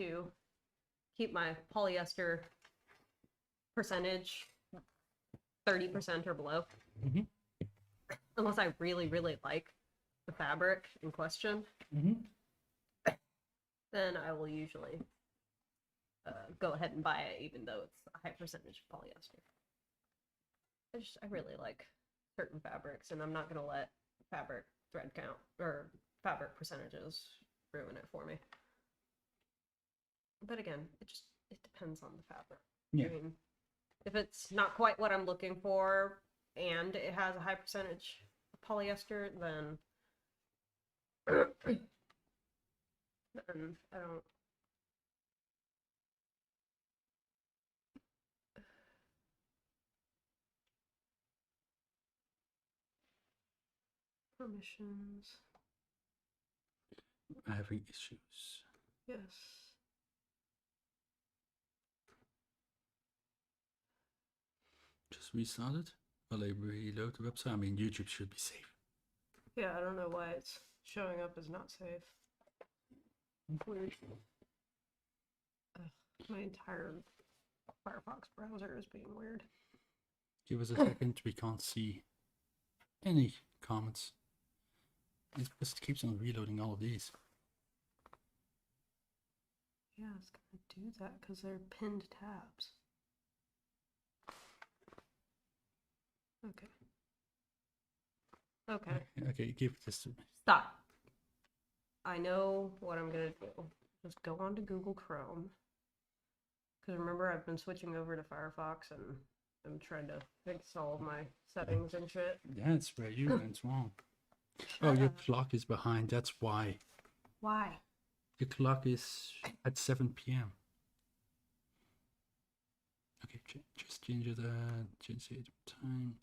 to keep my polyester percentage 30% or below. Mm-hmm. Unless I really, really like the fabric in question, Mm-hmm. then I will usually go ahead and buy it, even though it's a high percentage of polyester. I really like certain fabrics, and I'm not going to let fabric thread count or fabric percentages ruin it for me. But again, it depends on the fabric. Yeah. I mean, if it's not quite what I'm looking for and it has a high percentage of polyester, then I don't. Permissions. Having issues. Yes. Just restart it. Will I reload the website? I mean, YouTube should be safe. Yeah, I don't know why it's showing up as not safe. Weird. Ugh, my entire Firefox browser is being weird. Give us a second. We can't see any comments. It's because it keeps on reloading all of these. Yeah, it's gonna do that because they're pinned tabs. Okay. Okay. Okay, give this to me. Stop. I know what I'm gonna do. Just go on to Google Chrome. Because remember, I've been switching over to Firefox and I'm trying to fix all of my settings and shit. That's where you went wrong. Oh, your clock is behind. That's why. Why? Your clock is at 7 p.m. Okay, just change it. Change the time.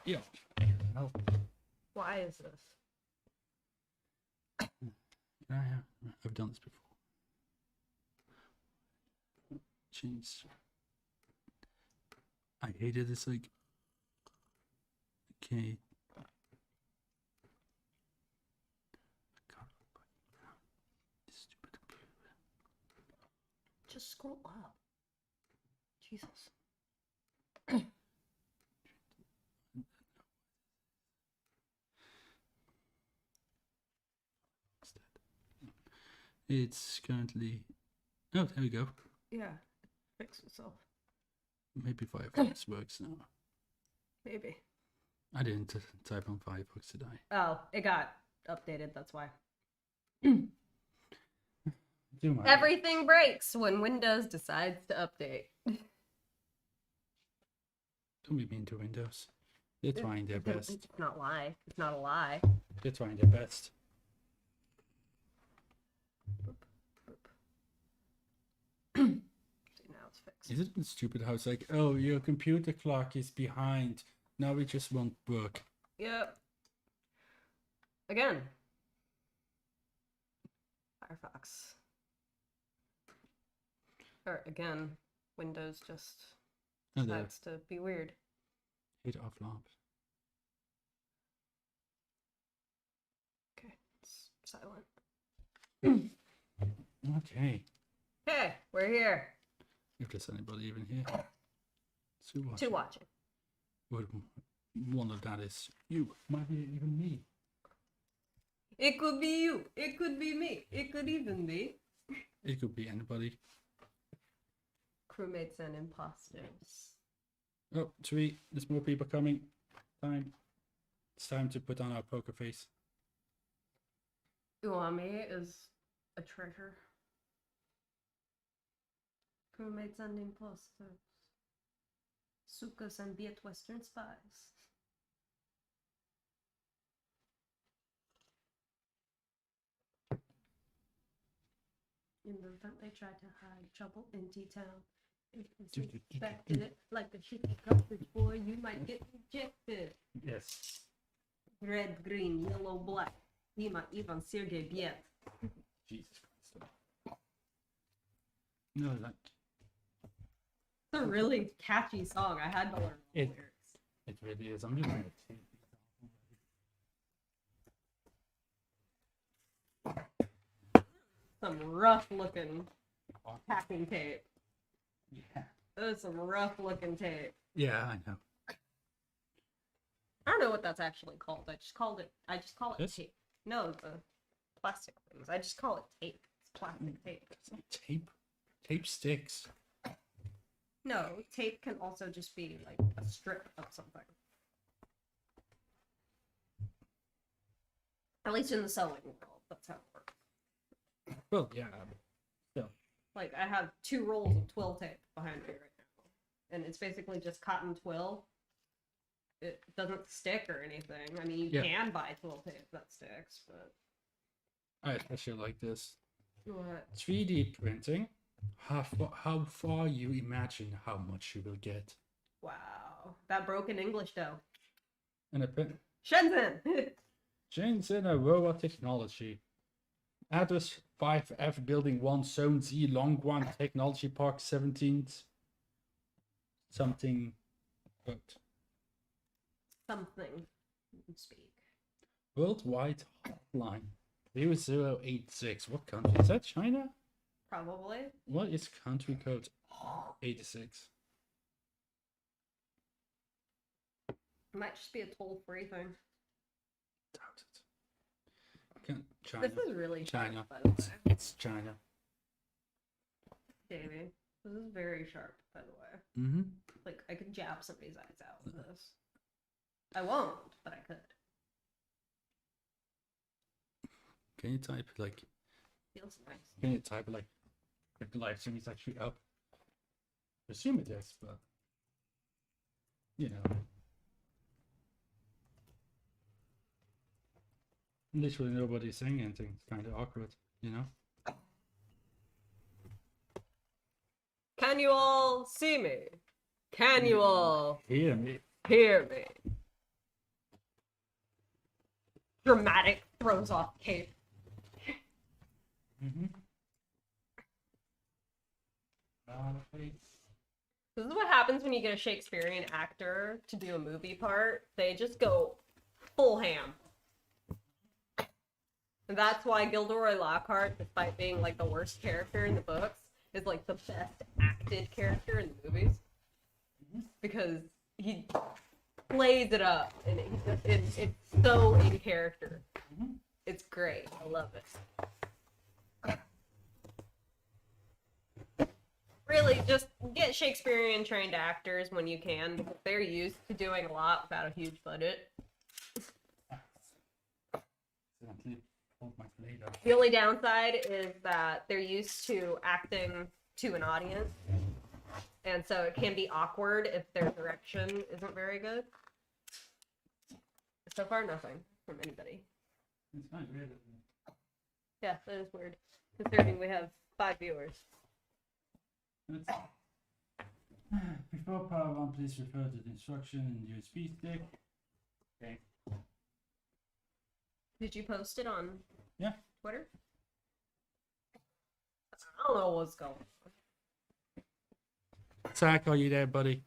Yeah. Why is this? I've done this before. Change. I hated this. Like, okay. Stupid computer. Just scroll up. Jesus. It's currently. Oh, there we go. Yeah, fix itself. Maybe Firefox works now. Maybe. I didn't type on Firefox today. Oh, it got updated, that's why. Everything breaks when Windows decides to update. Don't be mean to Windows. They're trying their best. It's not lie. It's not a lie. They're trying their best. See, now it's fixed. Isn't it stupid how it's like, oh, your computer clock is behind. Now it just won't work. Yep. Again. Firefox. Or again, Windows just decides to be weird. Hit off lamp. Okay, it's silent. Okay. Okay, we're here. If there's anybody even here. To watching. One of that is you. Might be even me. It could be you. It could be me. It could even be. It could be anybody. Crewmates and imposters. Oh, sweet. There's more people coming. It's time to put on our poker face. Uami is a treasure. Crewmates and imposters. Sukas and Viet Western spies. In the event they tried to hide trouble in T-Town, if you suspected it like a shitty garbage boy, you might get rejected. Yes. Red, green, yellow, black. Dima, Ivan, Sergey, Biet. Jesus Christ. No, that. It's a really catchy song. I had to learn the lyrics. It really is. I'm just going to take these off. some rough looking Oh, packing tape. yeah. That is some rough looking tape. Yeah, I know. I don't know what that's actually called. I just call it This? tape. No, the plastic things. I just call it tape. It's plastic tape. It's not tape. Tape sticks. No, tape can also just be like a strip of something. At least in the sewing world, that's how it works. Well, yeah. Still. Like, I have 2 rolls of twill tape behind me right now. And it's basically just cotton twill. It doesn't stick or anything. I mean, you can buy twill tape that sticks, but... I especially like this. What? 3D printing. How far you imagine how much you will get. Wow. That broken English, though. And a print. Shenzhen! Shenzhen Aurora Technology. Address 5F Building 1, Zone Z, Longguan Technology Park, 17th. Something. What? Something. Speak. Worldwide hotline 0086. What country? Is that China? Probably. What is country code 86? It might just be a toll-free thing. Doubt it. China. This is really China. sharp, by the way. It's China. Davey, this is very sharp, by the way. Mm-hmm. Like, I could jab somebody's eyes out with this. I won't, but I could. Can you type like? Feels nice. Can you type like? If the live stream is actually up. I assume it is, but you know. Literally nobody's saying anything. It's kind of awkward, you know. Can you all see me? Can you all Hear me? hear me? Dramatic throws off cape. Mm-hmm. This is what happens when you get a Shakespearean actor to do a movie part. They just go full ham. And that's why Gilderoy Lockhart, despite being like the worst character in the books, is like the best acted character in the movies. Because he plays it up and it's so in character. It's great. I love it. Really, just get Shakespearean trained actors when you can, because they're used to doing a lot without a huge budget. The only downside is that they're used to acting to an audience, and so it can be awkward if their direction isn't very good. So far, nothing from anybody. It's kind of weird. Yeah, that is weird, considering we have 5 viewers. Before power on, please refer to the instruction in USB stick. Okay. Did you post it on Twitter? I don't know what's going on. Zach, are you there, buddy?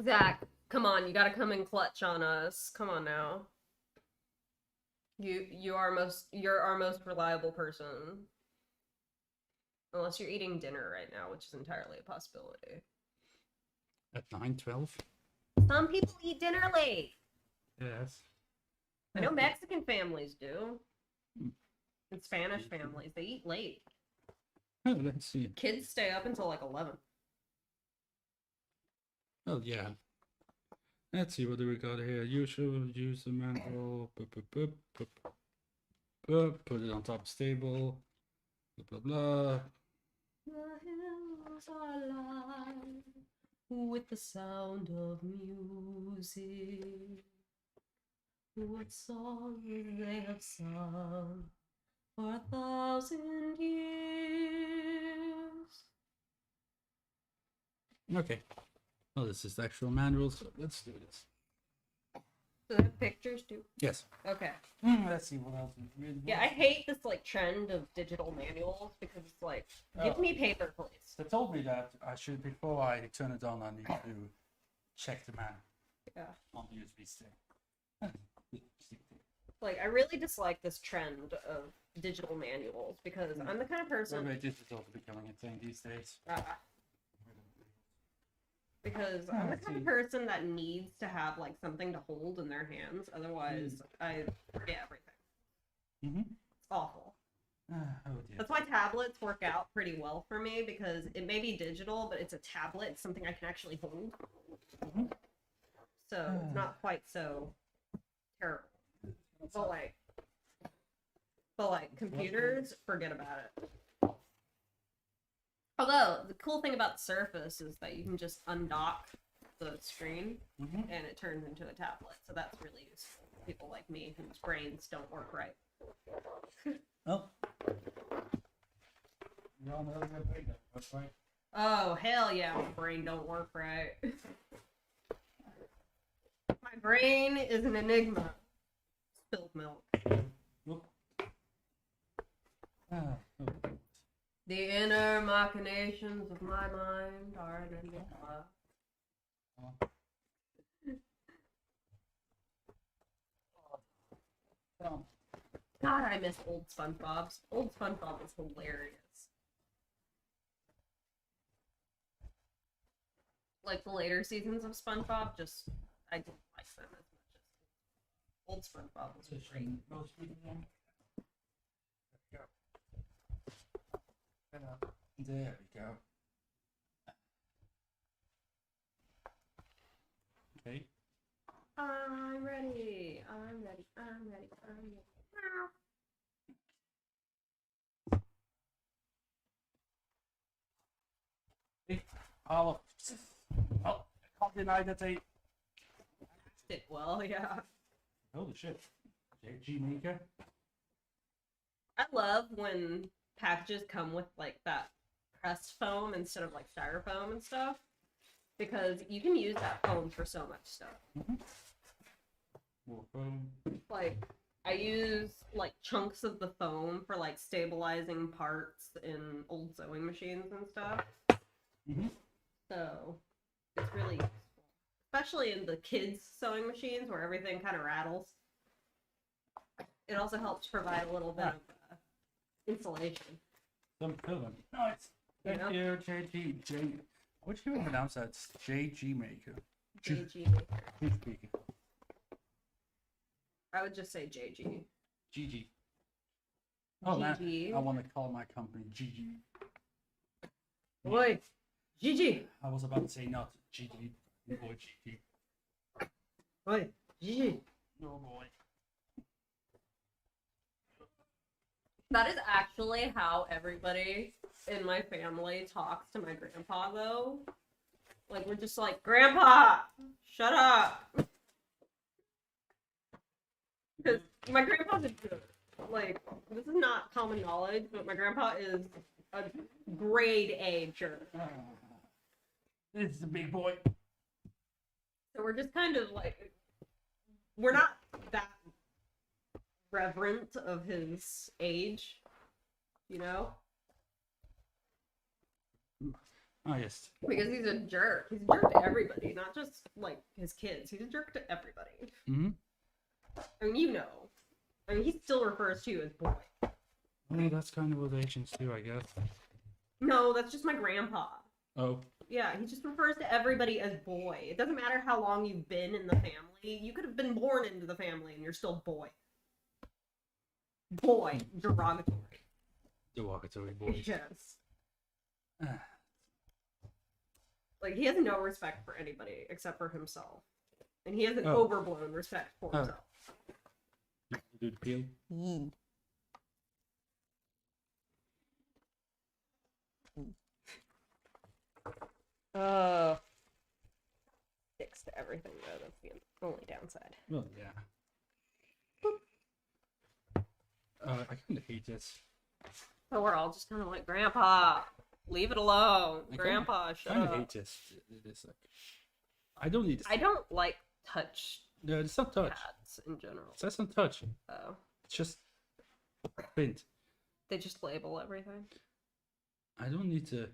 Zach, come on, you gotta come in clutch on us. Come on now. You're our most reliable person. Unless you're eating dinner right now, which is entirely a possibility. At 9:12. Some people eat dinner late. Yes. I know Mexican families do. And Spanish families, they eat late. Oh, let's see. Kids stay up until like 11. Oh, yeah. Let's see, what do we got here? Usual user manual. Put it on top stable. Blah, blah, blah. The hills are alive with the sound of music. What songs they have sung for 1,000 years. Okay. Well, this is the actual manual, so let's do this. Do they have pictures too? Yes. Okay. Let's see what else is read. Yeah, I hate this like trend of digital manuals because it's like, give me paper, please. They told me that I should, before I turn it on, I need to check the manual Yeah. on the USB stick. Like, I really dislike this trend of digital manuals because I'm the kind of person. Wait, digital becoming a thing these days. Because I'm the kind of person that needs to have like something to hold in their hands. Otherwise, I forget everything. It's awful. Oh dear. That's why tablets work out pretty well for me because it may be digital, but it's a tablet. It's something I can actually hold. So it's not quite so terrible. But like computers, forget about it. Although the cool thing about the Surface is that you can just undock the screen and it turns into a tablet. So that's really useful for people like me whose brains don't work right. Oh. You're on the other way, that's right. Oh, hell yeah, my brain don't work right. My brain is an enigma. Spilled milk. Look. The inner machinations of my mind are an enigma. God, I miss old SpongeBob. Old SpongeBob is hilarious. Like the later seasons of SpongeBob, just I didn't like them as much as old SpongeBob was great. There we go. Okay. I'm ready. I'm ready. I'm ready. I'm ready. Oh, I can't deny that they Did well, yeah. holy shit. JGmaker. I love when packages come with like that pressed foam instead of like styrofoam and stuff. Because you can use that foam for so much stuff. More foam. Like, I use like chunks of the foam for like stabilizing parts in old sewing machines and stuff. So it's really useful, especially in the kids' sewing machines where everything kind of rattles. It also helps provide a little bit of insulation. Some filament. Nice. Thank you, JG. What do you pronounce that? JGmaker. JGmaker. I would just say JG. GG. Oh, GG. man. I want to call my company GG. Oi, GG. I was about to say not GG. Boy, GG. Oi, GG. Oh boy. That is actually how everybody in my family talks to my grandpa, though. Like, we're just like, Grandpa, shut up. Because my grandpa's a jerk. Like, this is not common knowledge, but my grandpa is a grade A jerk. This is a big boy. So we're just kind of like, we're not that reverent of his age, you know? Oh, yes. Because he's a jerk. He's a jerk to everybody, not just, like, his kids. He's a jerk to everybody. I mean, you know. I mean, he still refers to you as boy. I mean, that's kind of what Asians do, I guess. No, that's just my grandpa. Oh. Yeah, he just refers to everybody as boy. It doesn't matter how long you've been in the family. You could have been born into the family and you're still boy. Boy. Derogatory. Derogatory boys. Yes. Like, he has no respect for anybody except for himself. And he has an overblown respect for himself. Do the peel? Sticks to everything, though. That's the only downside. Well, yeah. I kind of hate this. So we're all just kind of like, Grandpa, leave it alone. Grandpa, shut up. I kind of hate this. It's like, I don't need this. I don't like touch. No, it's not touch. Pads in general. It says not touch. Oh. It's just print. They just label everything. I don't need to.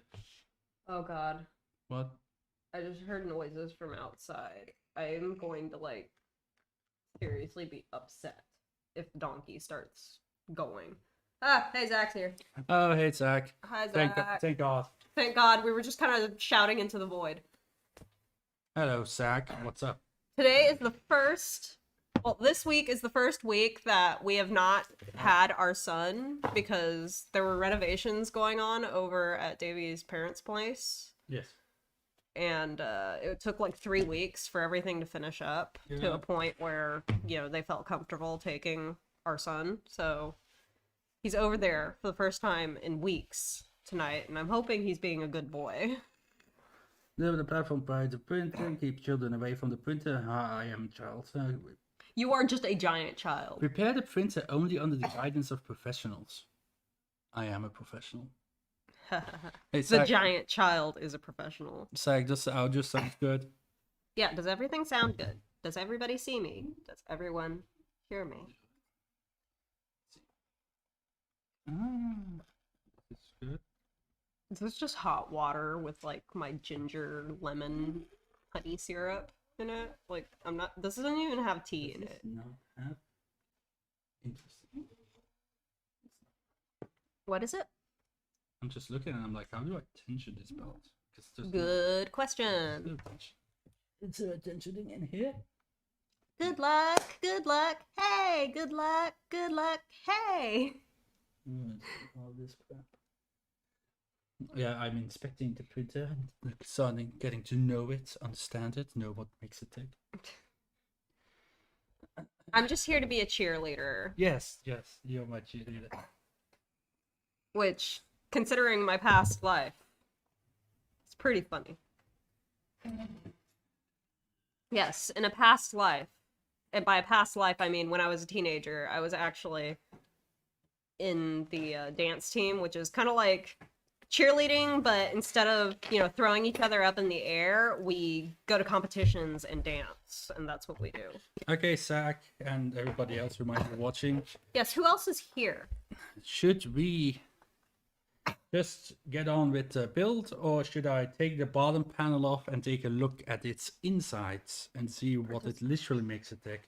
Oh God. What? I just heard noises from outside. I'm going to like seriously be upset if Donkey starts going. Ah, hey, Zach's here. Oh, hey, Zach. Hi, Zach. Thank God. Thank God, we were just kind of shouting into the void. Hello, Zach. What's up? Today is the first... Well, this week is the first week that we have not had our son because there were renovations going on over at Davey's parents' place. Yes. And it took like 3 weeks for everything to finish up to a point where, they felt comfortable taking our son. So he's over there for the first time in weeks tonight, and I'm hoping he's being a good boy. Leave the platform by the printer. Keep children away from the printer. I am a child. You are just a giant child. Prepare the printer only under the guidance of professionals. I am a professional. Hey, The giant child is a professional. Zach, does the audio sound good? Yeah, does everything sound good? Does everybody see me? Does everyone hear me? It's good. This is just hot water with like my ginger lemon honey syrup in it. Like, this doesn't even have tea in it. Not have interesting. What is it? I'm just looking and I'm like, how do I tension this belt? Good question. Is there a tensioning in here? Good luck, hey, good luck, hey. All this crap. Yeah, I'm inspecting the printer and starting getting to know it, understand it, know what makes it tick. I'm just here to be a cheerleader. Yes, you're my cheerleader. Which, considering my past life, it's pretty funny. Yes, in a past life, and by a past life I mean when I was a teenager, I was actually in the dance team, which is kind of like cheerleading, but instead of, throwing each other up in the air, we go to competitions and dance, and that's what we do. Okay, Zach, and everybody else who might be watching. Yes, who else is here? Should we just get on with the build, or should I take the bottom panel off and take a look at its insides and see what it literally makes it tick?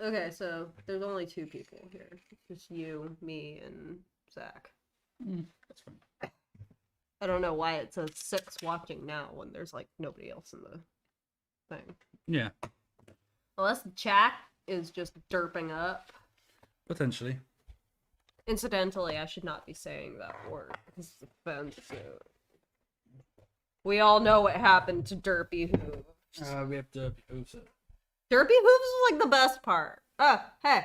Okay, so there's only 2 people here. Just you, me, and Zach. That's fine. I don't know why it says 6 watching now when there's, like, nobody else in the thing. Yeah. Unless the chat is just derping up. Potentially. Incidentally, I should not be saying that word, because it's offensive. We all know what happened to Derpy Hooves. We have Derpy Hooves. Derpy Hooves is, like, the best part. Oh, hey!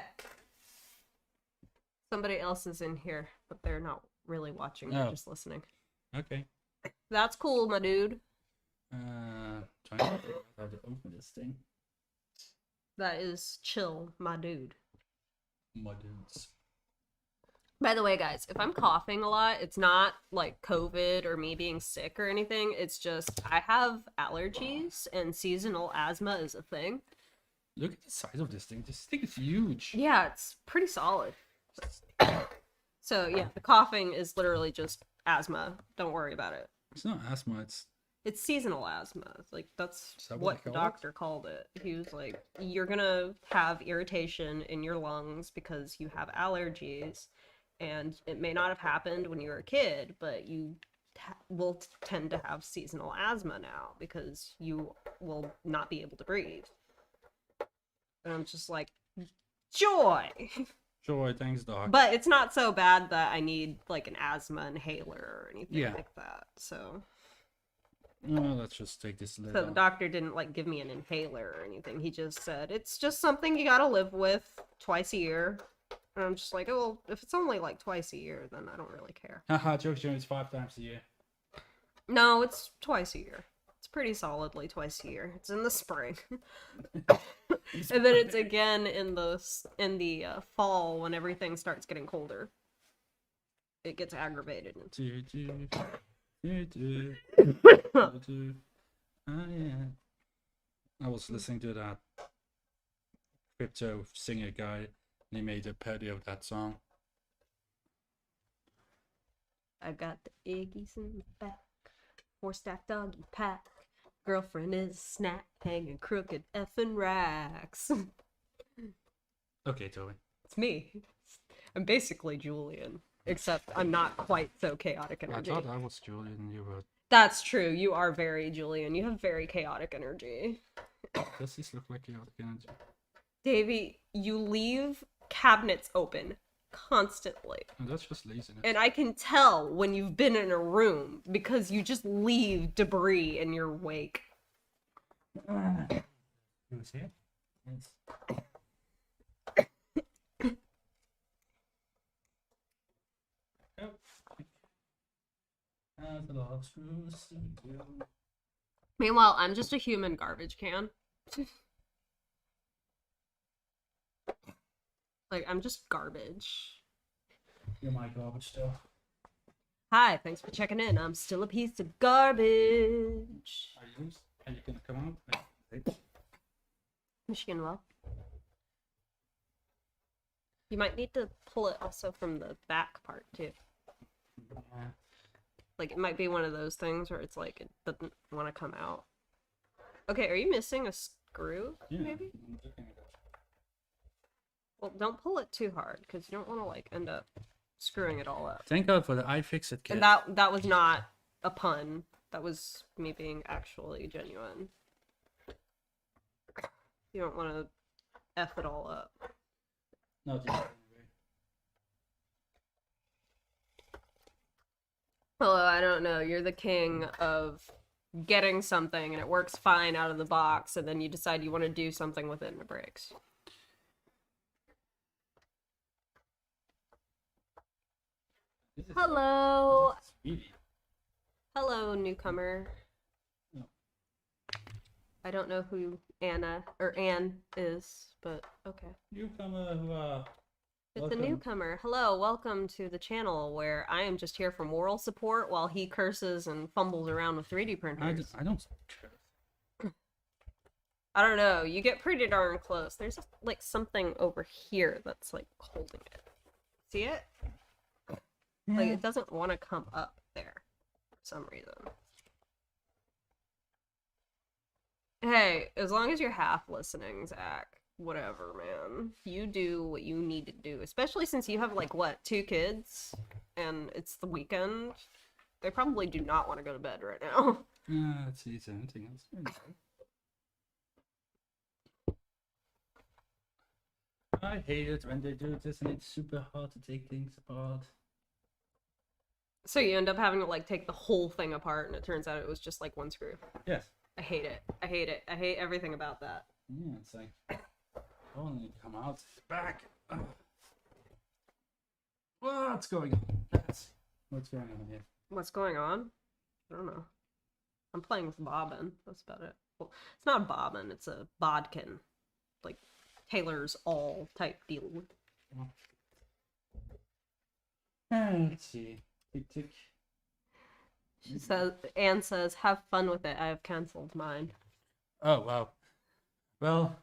Somebody else is in here, but they're not really watching, they're just listening. Okay. That's cool, my dude. Trying to figure out how to open this thing. That is chill, my dude. My dudes. By the way, guys, if I'm coughing a lot, it's not like COVID or me being sick or anything. It's just I have allergies and seasonal asthma is a thing. Look at the size of this thing. This thing is huge. Yeah, it's pretty solid. So, yeah, the coughing is literally just asthma. Don't worry about it. It's not asthma, It's seasonal asthma. Like, that's Is that what they the call it? doctor called it. He was like, you're gonna have irritation in your lungs because you have allergies. And it may not have happened when you were a kid, but you will tend to have seasonal asthma now because you will not be able to breathe. And I'm just like, joy! Joy, thanks, Doc. But it's not so bad that I need, like, an asthma inhaler or anything like that, so... No, let's just take this lid So the off. doctor didn't, like, give me an inhaler or anything. He just said, it's just something you gotta live with twice a year. And I'm just like, oh, well, if it's only, like, twice a year, then I don't really care. Haha, jokes, it's 5 times a year. No, it's twice a year. It's pretty solidly twice a year. It's in the spring. And then it's again in the fall when everything starts getting colder. It gets aggravated. I was listening to that crypto singer guy, and he made a parody of that song. I got the Iggy's in the back, 4-stack doggy pack. Girlfriend is a snack, hanging crooked effing racks. Okay, Toby. It's me. I'm basically Julian, except I'm not quite so chaotic I energy. thought I was Julian. You were. That's true. You are very Julian. You have very chaotic energy. Does this look like chaotic energy? Davey, you leave cabinets open constantly. And that's just laziness. And I can tell when you've been in a room because you just leave debris in your wake. Who's here? Yes. There's a lot of screws. Meanwhile, I'm just a human garbage can. Like, I'm just garbage. You're my garbage still. Hi, thanks for checking in. I'm still a piece of garbage. Are you gonna come out? Michigan, well. You might need to pull it also from the back part, too. Yeah. Like, it might be one of those things where it's like, it doesn't want to come out. Okay, are you missing a screw, maybe? I'm looking at it. Well, don't pull it too hard, because you don't want to, like, end up screwing it all up. Thank God for the iFixit kit. And that was not a pun. That was me being actually genuine. You don't want to F it all up. Not yet, anyway. Although, I don't know, you're the king of getting something and it works fine out of the box, and then you decide you want to do something with it and it breaks. Hello! Speedy. Hello, newcomer. No. I don't know who Anne is, but okay. Newcomer who It's welcome. a newcomer. Hello, welcome to the channel where I am just here for moral support while he curses and fumbles around with 3D printers. I don't. I don't know. You get pretty darn close. There's like something over here that's like holding it. See it? Like it doesn't want to come up there for some reason. Hey, as long as you're half listening, Zach, whatever, man. You do what you need to do. Especially since you have like what, 2 kids, and it's the weekend. They probably do not want to go to bed right now. Let's see. Is there anything else? I hate it when they do this, and it's super hard to take things apart. So you end up having to like take the whole thing apart, and it turns out it was just like 1 screw. Yes. I hate it. I hate it. I hate everything about that. Yeah, it's like, oh, and it come out back. What's going on? What's going on here? What's going on? I don't know. I'm playing with bobbin. That's about it. Well, it's not a bobbin. It's a bodkin. Like Taylor's all type deal. Let's see. Tick tick. She says, Anne says, have fun with it. I have cancelled mine. Oh, wow. Well,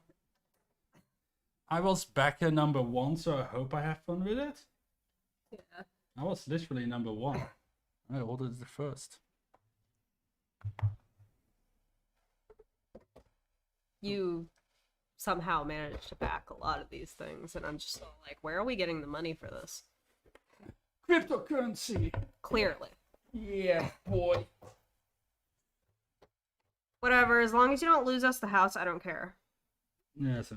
I was backer number 1, so I hope I have fun with it. Yeah. I was literally number 1. I ordered the first. You somehow managed to back a lot of these things, and I'm just like, where are we getting the money for this? Cryptocurrency. Clearly. Yeah, boy. Whatever, as long as you don't lose us the house, I don't care. Yes.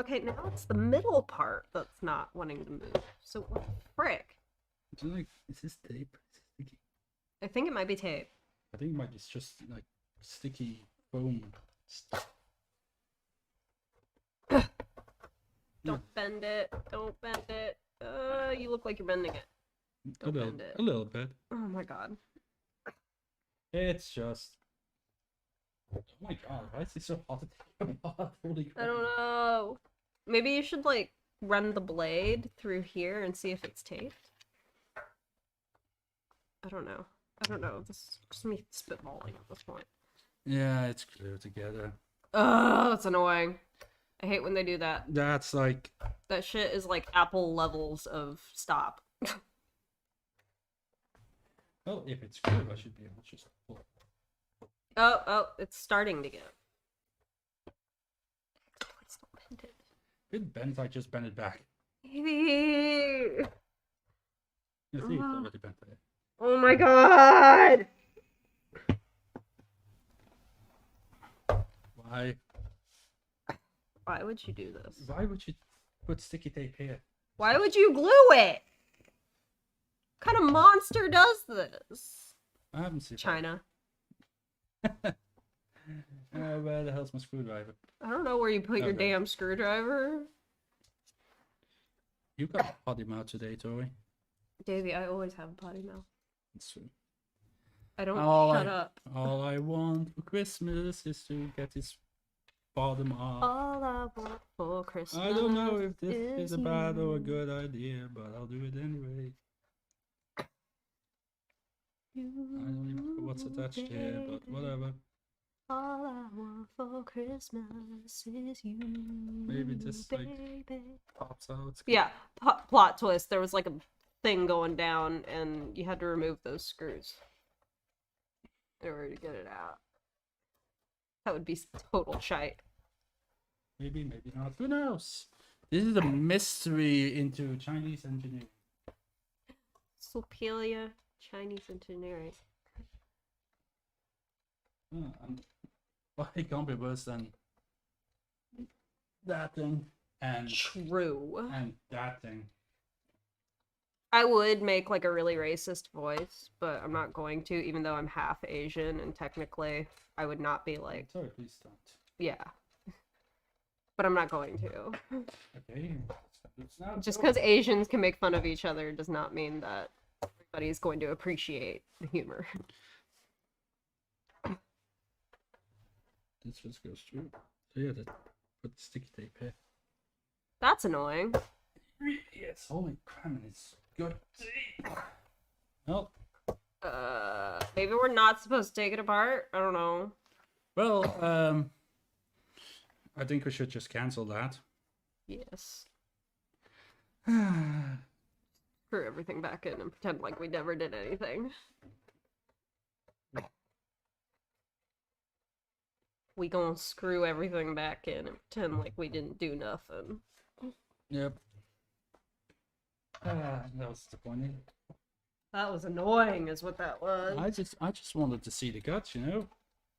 Okay, now it's the middle part that's not wanting to move. So what the frick? Is this tape? Is this sticky? I think it might be tape. I think it might be just like sticky foam stuff. Don't bend it. Don't bend it. You look like you're bending it. Don't bend it. A little bit. Oh my god. It's just. Oh my god, why is it so hard to take apart? Holy crap. I don't know. Maybe you should like run the blade through here and see if it's taped. I don't know. This is just me spitballing at this point. Yeah, it's glued together. Oh, it's annoying. I hate when they do that. That's like. That shit is like Apple levels of stop. Well, if it's glued, I should be able to just pull. Oh, it's starting to get. bit bent, I just bent it back. Baby. You see, it's already bent there. Oh my god! Why? Why would you do this? Why would you put sticky tape here? Why would you glue it? What kind of monster does this? I haven't seen China. Where the hell's my screwdriver? I don't know where you put your Okay. damn screwdriver. You got a potty mouth today, Tori. Davey, I always have a potty mouth. It's true. I don't Shut up. All I want for Christmas is to get this bottom off. All I want for Christmas. I don't know if this is a bad or a you. good idea, but I'll do it anyway. I don't even know what's attached here, but whatever. All I want for Christmas is you. Maybe this like baby. pops out. Yeah, plot twist. There was like a thing going down, and you had to remove those screws in order to get it out. That would be total shite. Maybe, maybe not. Who knows? This is a mystery into Chinese engineering. Superior Chinese engineering. Well, it can't be worse than that thing and True. that thing. I would make like a really racist voice, but I'm not going to, even though I'm half Asian and technically I would not be like, Sorry, please don't. yeah. But I'm not going to. Okay. It's now Just because Asians can make fun of each other does not mean that everybody's going to appreciate the humor. This just goes through. So yeah, put the sticky tape here. That's annoying. Yes. Holy crap, it's good. Well. Maybe we're not supposed to take it apart. I don't know. Well, I think we should just cancel that. Yes. Screw everything back in and pretend like we never did anything. We gonna screw everything back in and pretend like we didn't do nothing. Yep. That was disappointing. That was annoying, is what that was. I just wanted to see the guts, you know.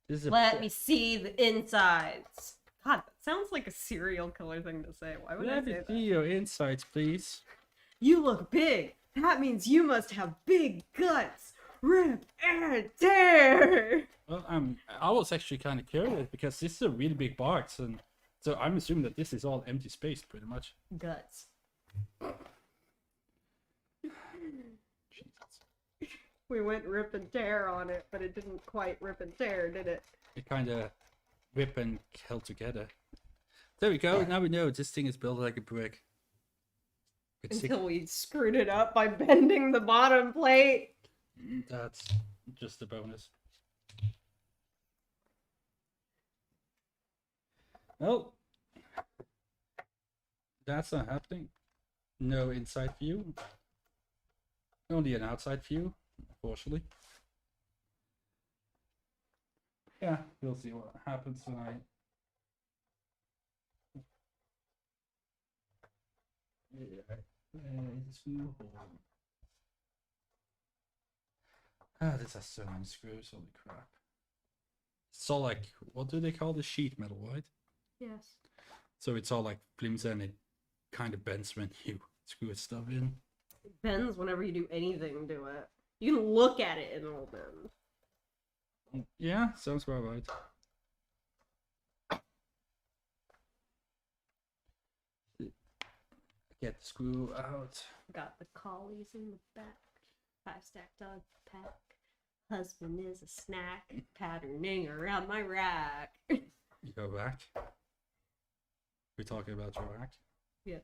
This is a Let me see the insides. God, that sounds like a serial killer thing to say. Why would I Let say me that? see your insides, please. You look big. That means you must have big guts. Rip and tear. Well, I was actually kind of curious because this is a really big box, and so I'm assuming that this is all empty space, pretty much. Guts. Jesus. We went rip and tear on it, but it didn't quite rip and tear, did it? It kind of whip and held together. There we go. Now we know this thing is built like a brick. With Until we screwed it up by bending the bottom plate. That's just a bonus. Well, that's not happening. No inside view. Only an outside view, unfortunately. Yeah, we'll see what happens tonight. Yeah, this has so many screws, holy crap. It's all like, what do they call the sheet metal, right? Yes. So it's all like flimsy and it kind of bends when you screw stuff in. It bends whenever you do anything to it. You can look at it and it'll bend. Yeah, sounds about right. Get the screw out. Got the collies in the back. 5-stack dog pack. Husband is a snack. Patterning around my rack. You go back. We're talking about your rack. Yes.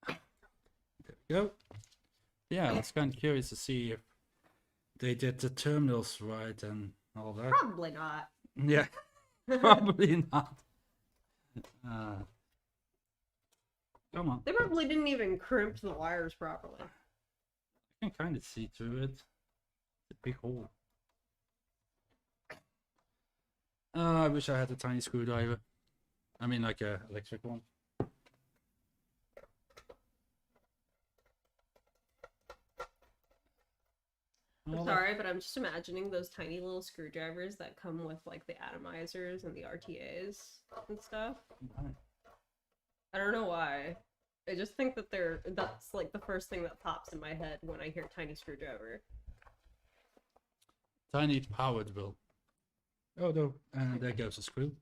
There we go. Yeah, I was kind of curious to see if they did the terminals right and all that. Probably not. Yeah, probably not. Come on. They probably didn't even crimp the wires properly. I can kind of see through it. It's a big hole. I wish I had a tiny screwdriver. I mean, like a electric one. I'm sorry, but I'm just imagining those tiny little screwdrivers that come with like the atomizers and the RTAs and stuff. I don't know why. I just think that that's like the first thing that pops in my head when I hear tiny screwdriver. Tiny powered will. Oh no, and there goes a screw.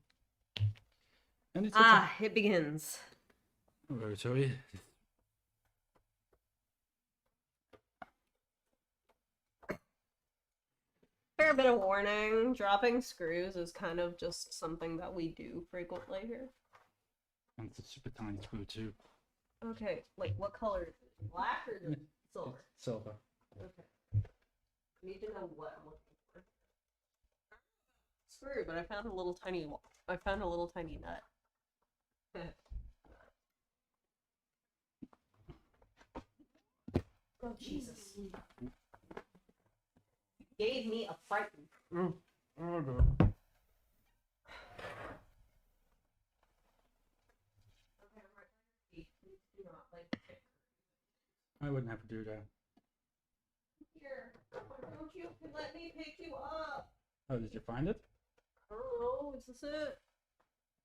And it's it begins. Oh, very sorry. Fair bit of warning. Dropping screws is kind of just something that we do frequently here. And it's a super tiny screw too. Okay, like what color is it? Black or silver? Silver. Okay. I need to know what I'm looking for. Screw, but I found a little tiny nut. Oh Jesus. Gave me a frighten. Oh, no. I wouldn't have to do that. Here, why don't you let me pick you up? Oh, did you find it? I don't know, is this it?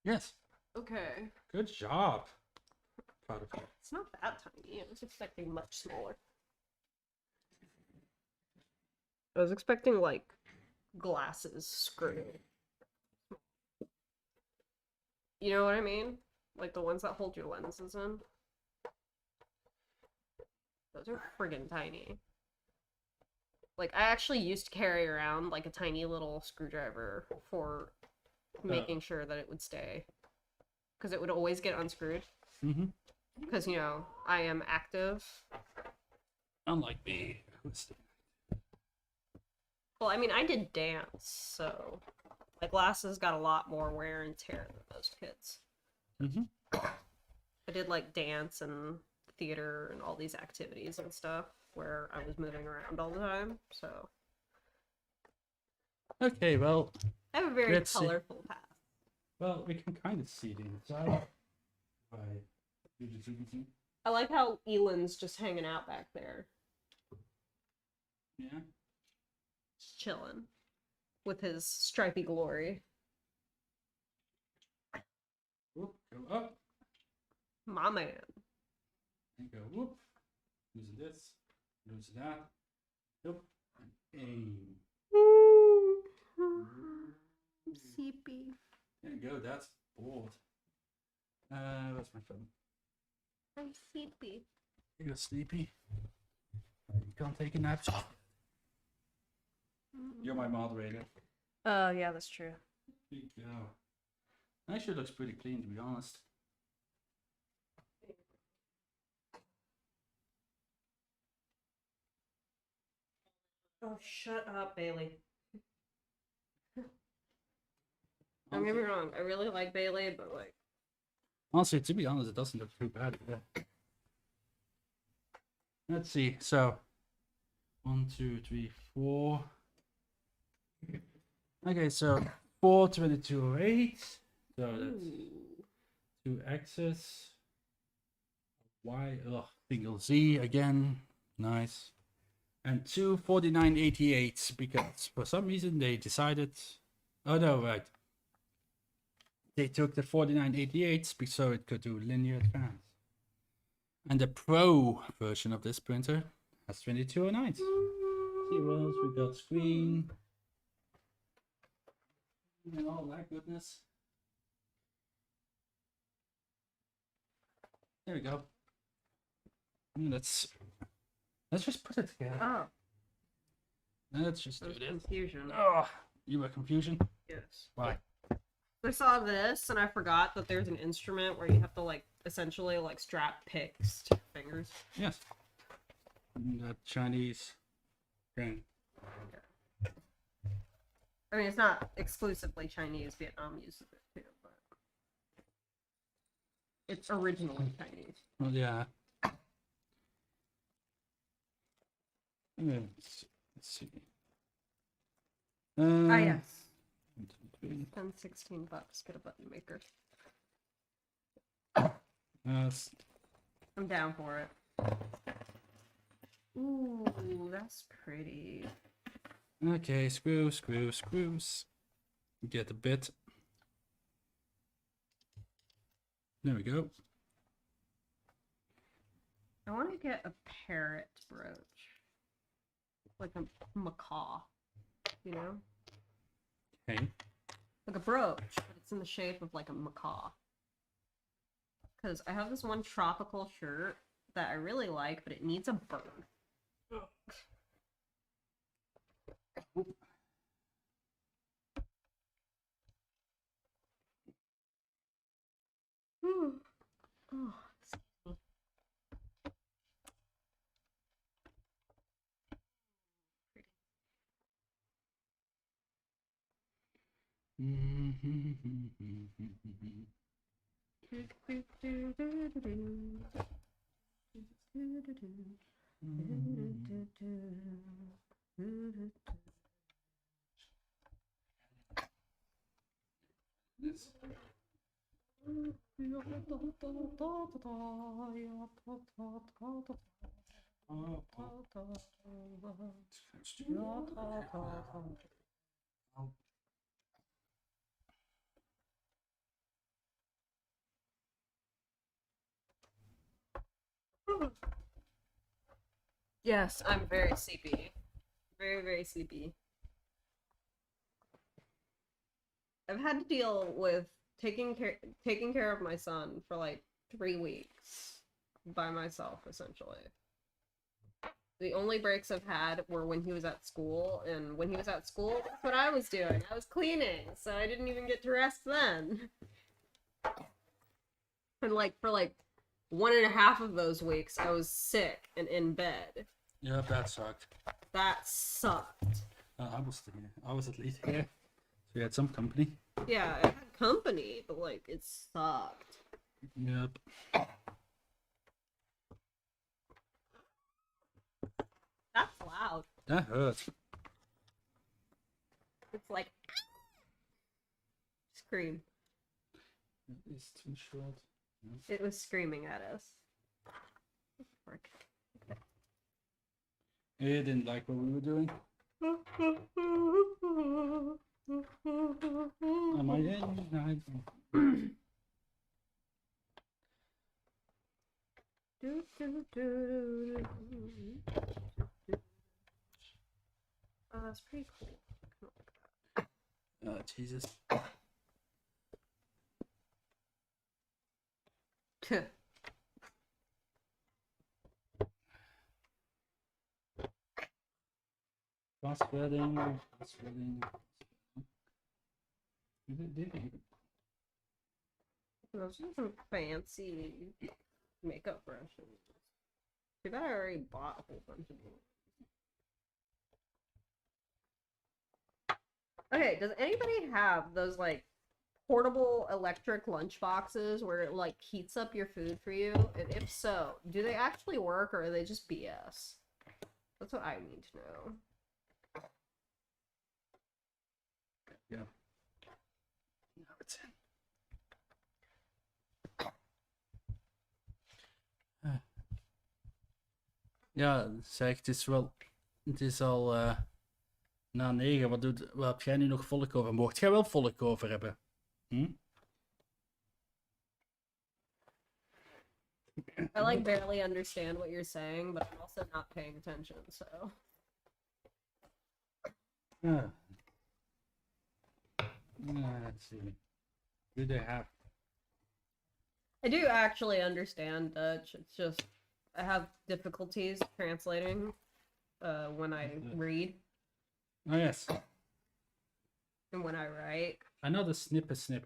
Yes. Okay. Good job. Proud of you. It's not that tiny. I was expecting much smaller. I was expecting like glasses screw. You know what I mean? Like the ones that hold your lenses in. Those are friggin' tiny. Like, I actually used to carry around, like, a tiny little screwdriver for making sure that it would stay. Because it would always get unscrewed. Mm-hmm. Because, you know, I am active. Unlike me. Well, I mean, I did dance, so... my glasses got a lot more wear and tear than most kids. Mm-hmm. I did, like, dance and theater and all these activities and stuff where I was moving around all the time, so... Okay, well... I have a very colorful path. Well, we can kind of see the inside. I like how Elan's just hanging out back there. Yeah? Just chilling. With his stripy glory. Whoop, go up. My man. And go whoop. Loosen this. Loosen that. Whoop. And aim. I'm sleepy. There you go, that's bored. Where's my phone? I'm sleepy. You're sleepy? You can't take a nap. You're my moderator. Oh, yeah, that's true. There you go. Actually looks pretty clean, to be honest. Oh, shut up, Bailey. Don't get me wrong, I really like Bailey, but like... honestly, to be honest, it doesn't look too bad. Yeah. Let's see, so... 1, 2, 3, 4... Okay, so 42208. So that's 2 X's. Y, single Z again. Nice. And 2 4988s because for some reason they decided. Oh no, right. They took the 4988s so it could do linear advance. And the Pro version of this printer has 2209s. See what else we got? Screen. And all that goodness. There we go. Let's just put it together. Oh. Let's just do There's this. confusion. Oh, you were confusion? Yes. Why? I saw this and I forgot that there's an instrument where you have to like essentially like strap picks to your fingers. Yes. That Chinese thing. I mean, it's not exclusively Chinese. Vietnam uses it too, but it's originally Chinese. Well, yeah. Let's see. Ah, yes. $10, $16. Get a button maker. Yes. I'm down for it. Ooh, that's pretty. Okay, screws. Get a bit. There we go. I want to get a parrot brooch. Like a macaw, you know? Okay. Like a brooch, but it's in the shape of like a macaw. Because I have this one tropical shirt that I really like, but it needs a bird. Oh, excuse me. This. Yes, I'm very sleepy. Very, very sleepy. I've had to deal with taking care of my son for like 3 weeks by myself, essentially. The only breaks I've had were when he was at school, and when he was at school, that's what I was doing. I was cleaning, so I didn't even get to rest then. And like for like 1.5 of those weeks, I was sick and in bed. Yeah, that sucked. That sucked. I was at least here, so we had some company. Yeah, I had company, but like it sucked. Yep. That's loud. That hurt. It's like scream. It's too short. It was screaming at us. Frick. It didn't like what we were doing. Am I in? Oh, that's pretty cool. Oh, Jesus. Fast spreading. Those are some fancy makeup brushes. Too bad I already bought a whole bunch of them. Okay, does anybody have those like portable electric lunch boxes where it like heats up your food for you? And if so, do they actually work or are they just BS? That's what I need to know. Yeah. Now it's in. Ja, zeg, het is al na 9. Wat heb jij nu nog volk over? Mocht jij wel volk over hebben? Hm? I like barely understand what you're saying, but I'm also not paying attention, so. Let's see. Do they have? I do actually understand Dutch. It's just I have difficulties translating when I read Oh, yes. and when I write. I know the snip is snip.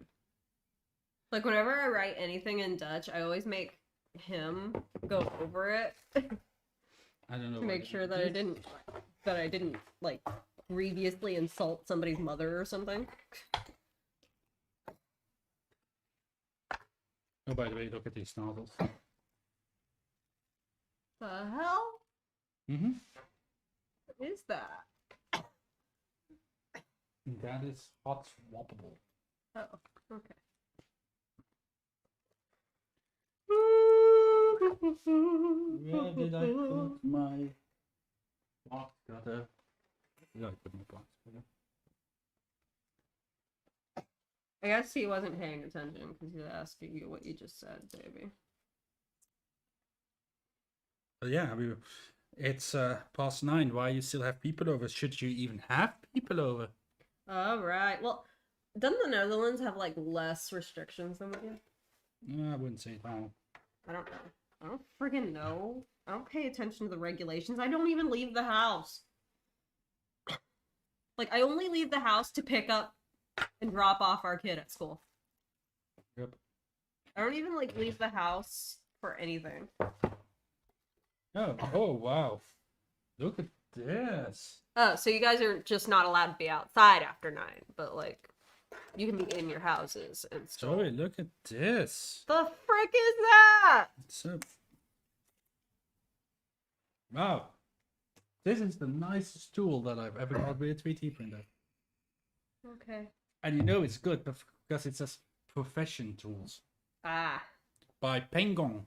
Like whenever I write anything in Dutch, I always make him go over it I don't know. to make sure that I didn't like grievously insult somebody's mother or something. Oh, by the way, look at these novels. The hell? Mm-hmm. What is that? That is hot swappable. Oh, okay. Where did I put my box cutter? Where did I put my box cutter? I guess he wasn't paying attention because he was asking you what you just said, baby. But yeah, it's past 9. Why you still have people over? Should you even have people over? All right. Well, doesn't the Netherlands have like less restrictions than we do? No, I wouldn't say that. I don't know. I don't friggin' know. I don't pay attention to the regulations. I don't even leave the house. Like, I only leave the house to pick up and drop off our kid at school. Yep. I don't even like leave the house for anything. Oh wow. Look at this. Oh, so you guys are just not allowed to be outside after 9, but like you can be in your houses and stuff. Joey, look at this. The frick is that? It's a... Wow. This is the nicest tool that I've ever got with a 3D printer. Okay. And you know it's good because it says Profession Tools Ah. by Penguin.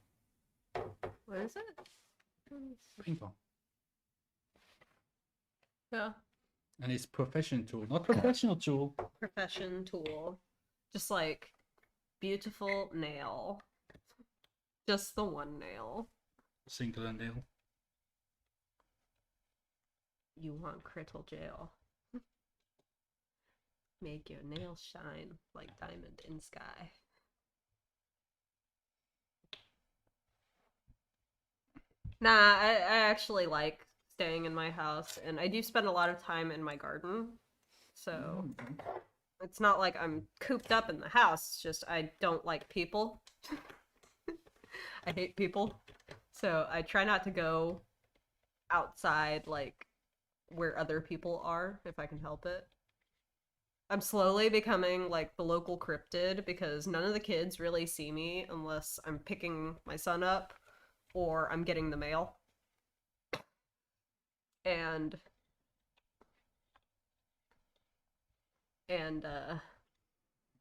What is it? Penguin. Yeah. And it's Profession Tool, not Professional Tool. Profession tool. Just like beautiful nail. Just the one nail. Singular nail. You want crystal jail. Make your nails shine like diamond in sky. Nah, I actually like staying in my house, and I do spend a lot of time in my garden. So it's not like I'm cooped up in the house, it's just I don't like people. I hate people. So I try not to go outside, like, where other people are, if I can help it. I'm slowly becoming, like, the local cryptid, because none of the kids really see me unless I'm picking my son up or I'm getting the mail. And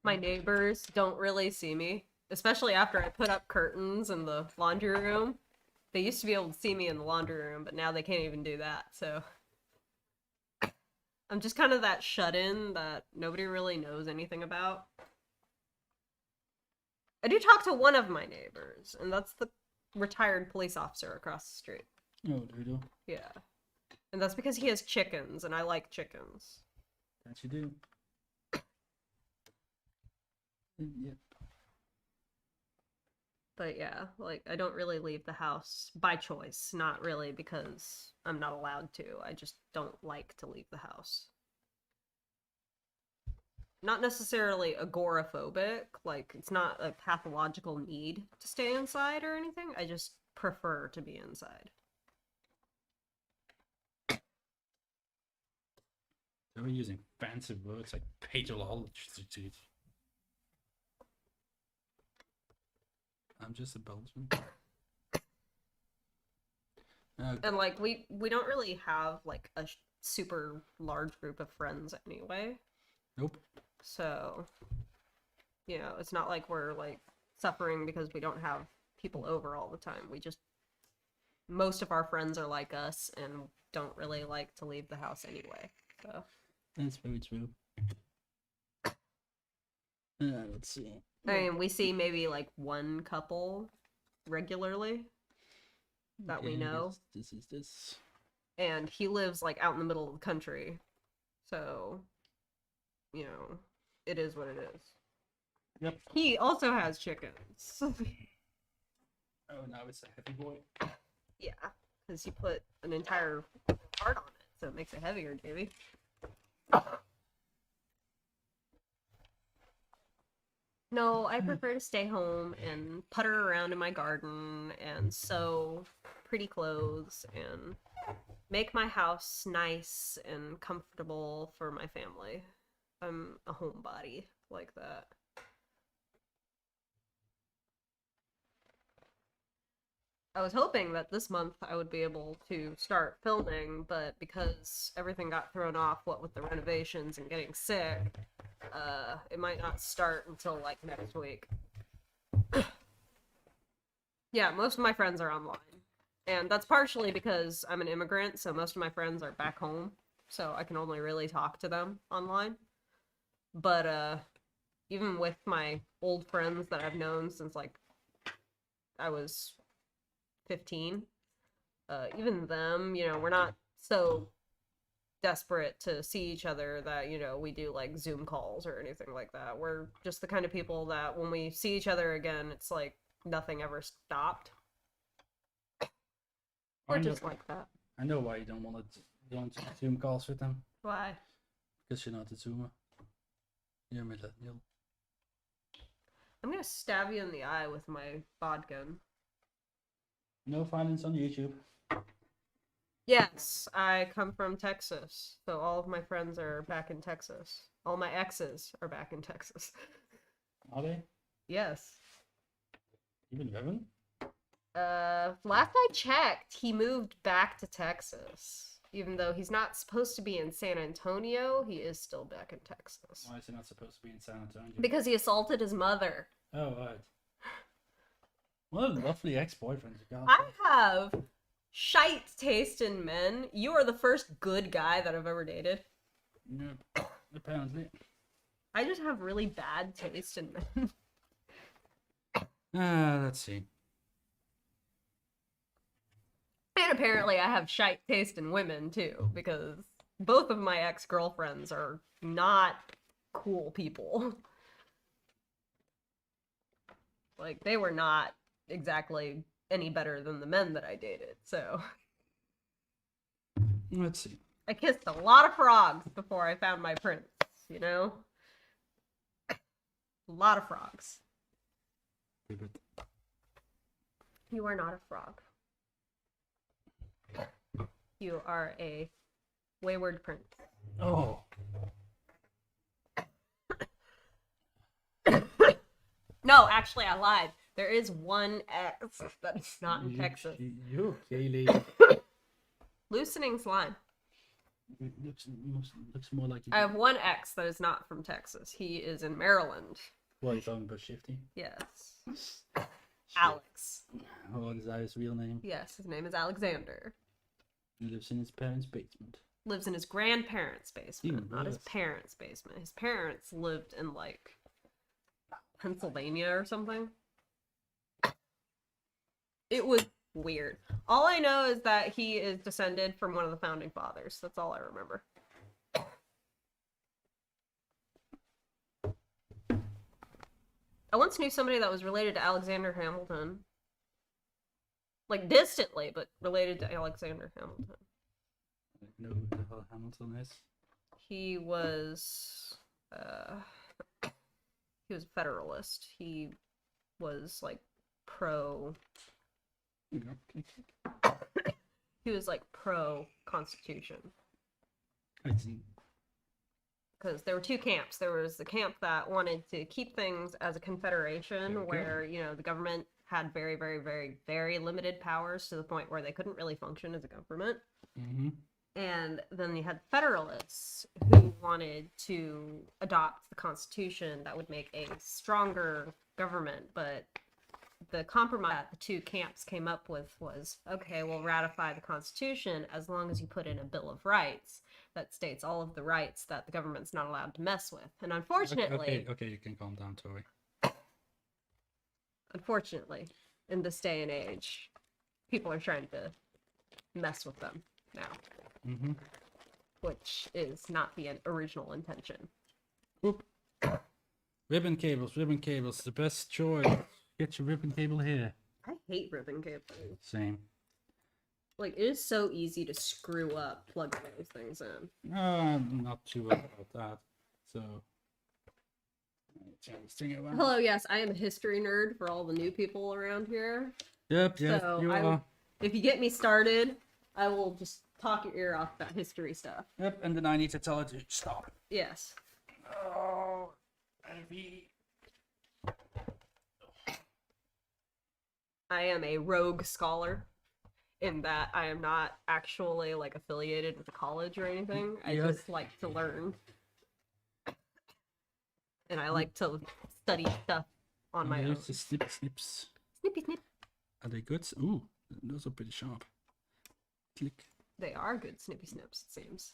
my neighbors don't really see me, especially after I put up curtains in the laundry room. They used to be able to see me in the laundry room, but now they can't even do that, so I'm just kind of that shut-in that nobody really knows anything about. I do talk to one of my neighbors, and that's the retired police officer across the street. Oh, do you do? Yeah. And that's because he has chickens, and I like chickens. That you do. Yep. But yeah, like, I don't really leave the house by choice. Not really because I'm not allowed to. I just don't like to leave the house. Not necessarily agoraphobic. Like, it's not a pathological need to stay inside or anything. I just prefer to be inside. They were using fancy words like pathologist. I'm just a Belgian. And like we don't really have like a super large group of friends anyway. Nope. So, you know, it's not like we're like suffering because we don't have people over all the time. We just, most of our friends are like us and don't really like to leave the house anyway. So that's very true. Let's see. I mean, we see maybe like one couple regularly that we know. This is this. And he lives like out in the middle of the country. So, you know, it is what it is. Yep. He also has chickens. Oh, now it's a heavy boy. Yeah, because he put an entire part on it, so it makes it heavier, Davey. No, I prefer to stay home and putter around in my garden and sew pretty clothes and make my house nice and comfortable for my family. I'm a homebody like that. I was hoping that this month I would be able to start filming, but because everything got thrown off, what with the renovations and getting sick, it might not start until like next week. Yeah, most of my friends are online. And that's partially because I'm an immigrant, so most of my friends are back home. So I can only really talk to them online. But even with my old friends that I've known since like I was 15, even them, we're not so desperate to see each other that, we do like Zoom calls or anything like that. We're just the kind of people that when we see each other again, it's like nothing ever stopped. We're just like that. I know why you don't Zoom calls with them. Why? Because you're not a Zoomer. You're a millennial. I'm gonna stab you in the eye with my bod gun. No violence on YouTube. Yes, I come from Texas, so all of my friends are back in Texas. All my exes are back in Texas. Are they? Yes. Even Revan? Last I checked, he moved back to Texas. Even though he's not supposed to be in San Antonio, he is still back in Texas. Why is he not supposed to be in San Antonio? Because he assaulted his mother. Oh, right. What a lovely ex-boyfriend you got. I have shite taste in men. You are the first good guy that I've ever dated. Yeah, apparently. I just have really bad taste in men. Let's see. And apparently I have shite taste in women, too, because both of my ex-girlfriends are not cool people. Like, they were not exactly any better than the men that I dated, so... Let's see. I kissed a lot of frogs before I found my prince, you know? A lot of frogs. You are not a frog. You are a wayward prince. Oh. No, actually, I lied. There is one X that is not in Texas. You okay, lady? Loosening slime. Looks more like... I have one X that is not from Texas. He is in Maryland. What, you talking about Shifty? Yes. Alex. What is his real name? Yes, his name is Alexander. He lives in his parents' basement. Lives in his grandparents' basement, Even not his worse. parents' basement. His parents lived in, like, Pennsylvania or something. It was weird. All I know is that he is descended from one of the founding fathers. That's all I remember. I once knew somebody that was related to Alexander Hamilton. Like, distantly, but related to Alexander Hamilton. I don't know who the hell Hamilton is. He was a Federalist. He was, like, pro... He was, like, pro-Constitution. I see. Because there were two camps. There was the camp that wanted to keep things as a confederation where, the government had very, very, very, very limited powers to the point where they couldn't really function as a government. Mm-hmm. And then you had Federalists who wanted to adopt the Constitution that would make a stronger government. But the compromise that the two camps came up with was, okay, we'll ratify the Constitution as long as you put in a Bill of Rights that states all of the rights that the government's not allowed to mess with. And unfortunately... Okay, you can calm down, Tori. Unfortunately, in this day and age, people are trying to mess with them now. Mm-hmm. Which is not the original intention. Oop. Ribbon cables, the best choice. Get your ribbon cable here. I hate ribbon cables. Same. Like, it is so easy to screw up plugging those things in. I'm not too worried about that. So, turn this thing around. Hello, yes, I am a history nerd for all the new people around here. Yep, So you are. if you get me started, I will just talk your ear off about history stuff. Yep, and then I need to tell it to stop. Yes. Oh, heavy. I am a rogue scholar in that I am not actually, like, affiliated with a college or anything. I Yes. just like to learn. And I like to study stuff on my own. Here's the snips. Snippy snip. Are they good? Ooh, those are pretty sharp. Click. They are good snippy snips, it seems.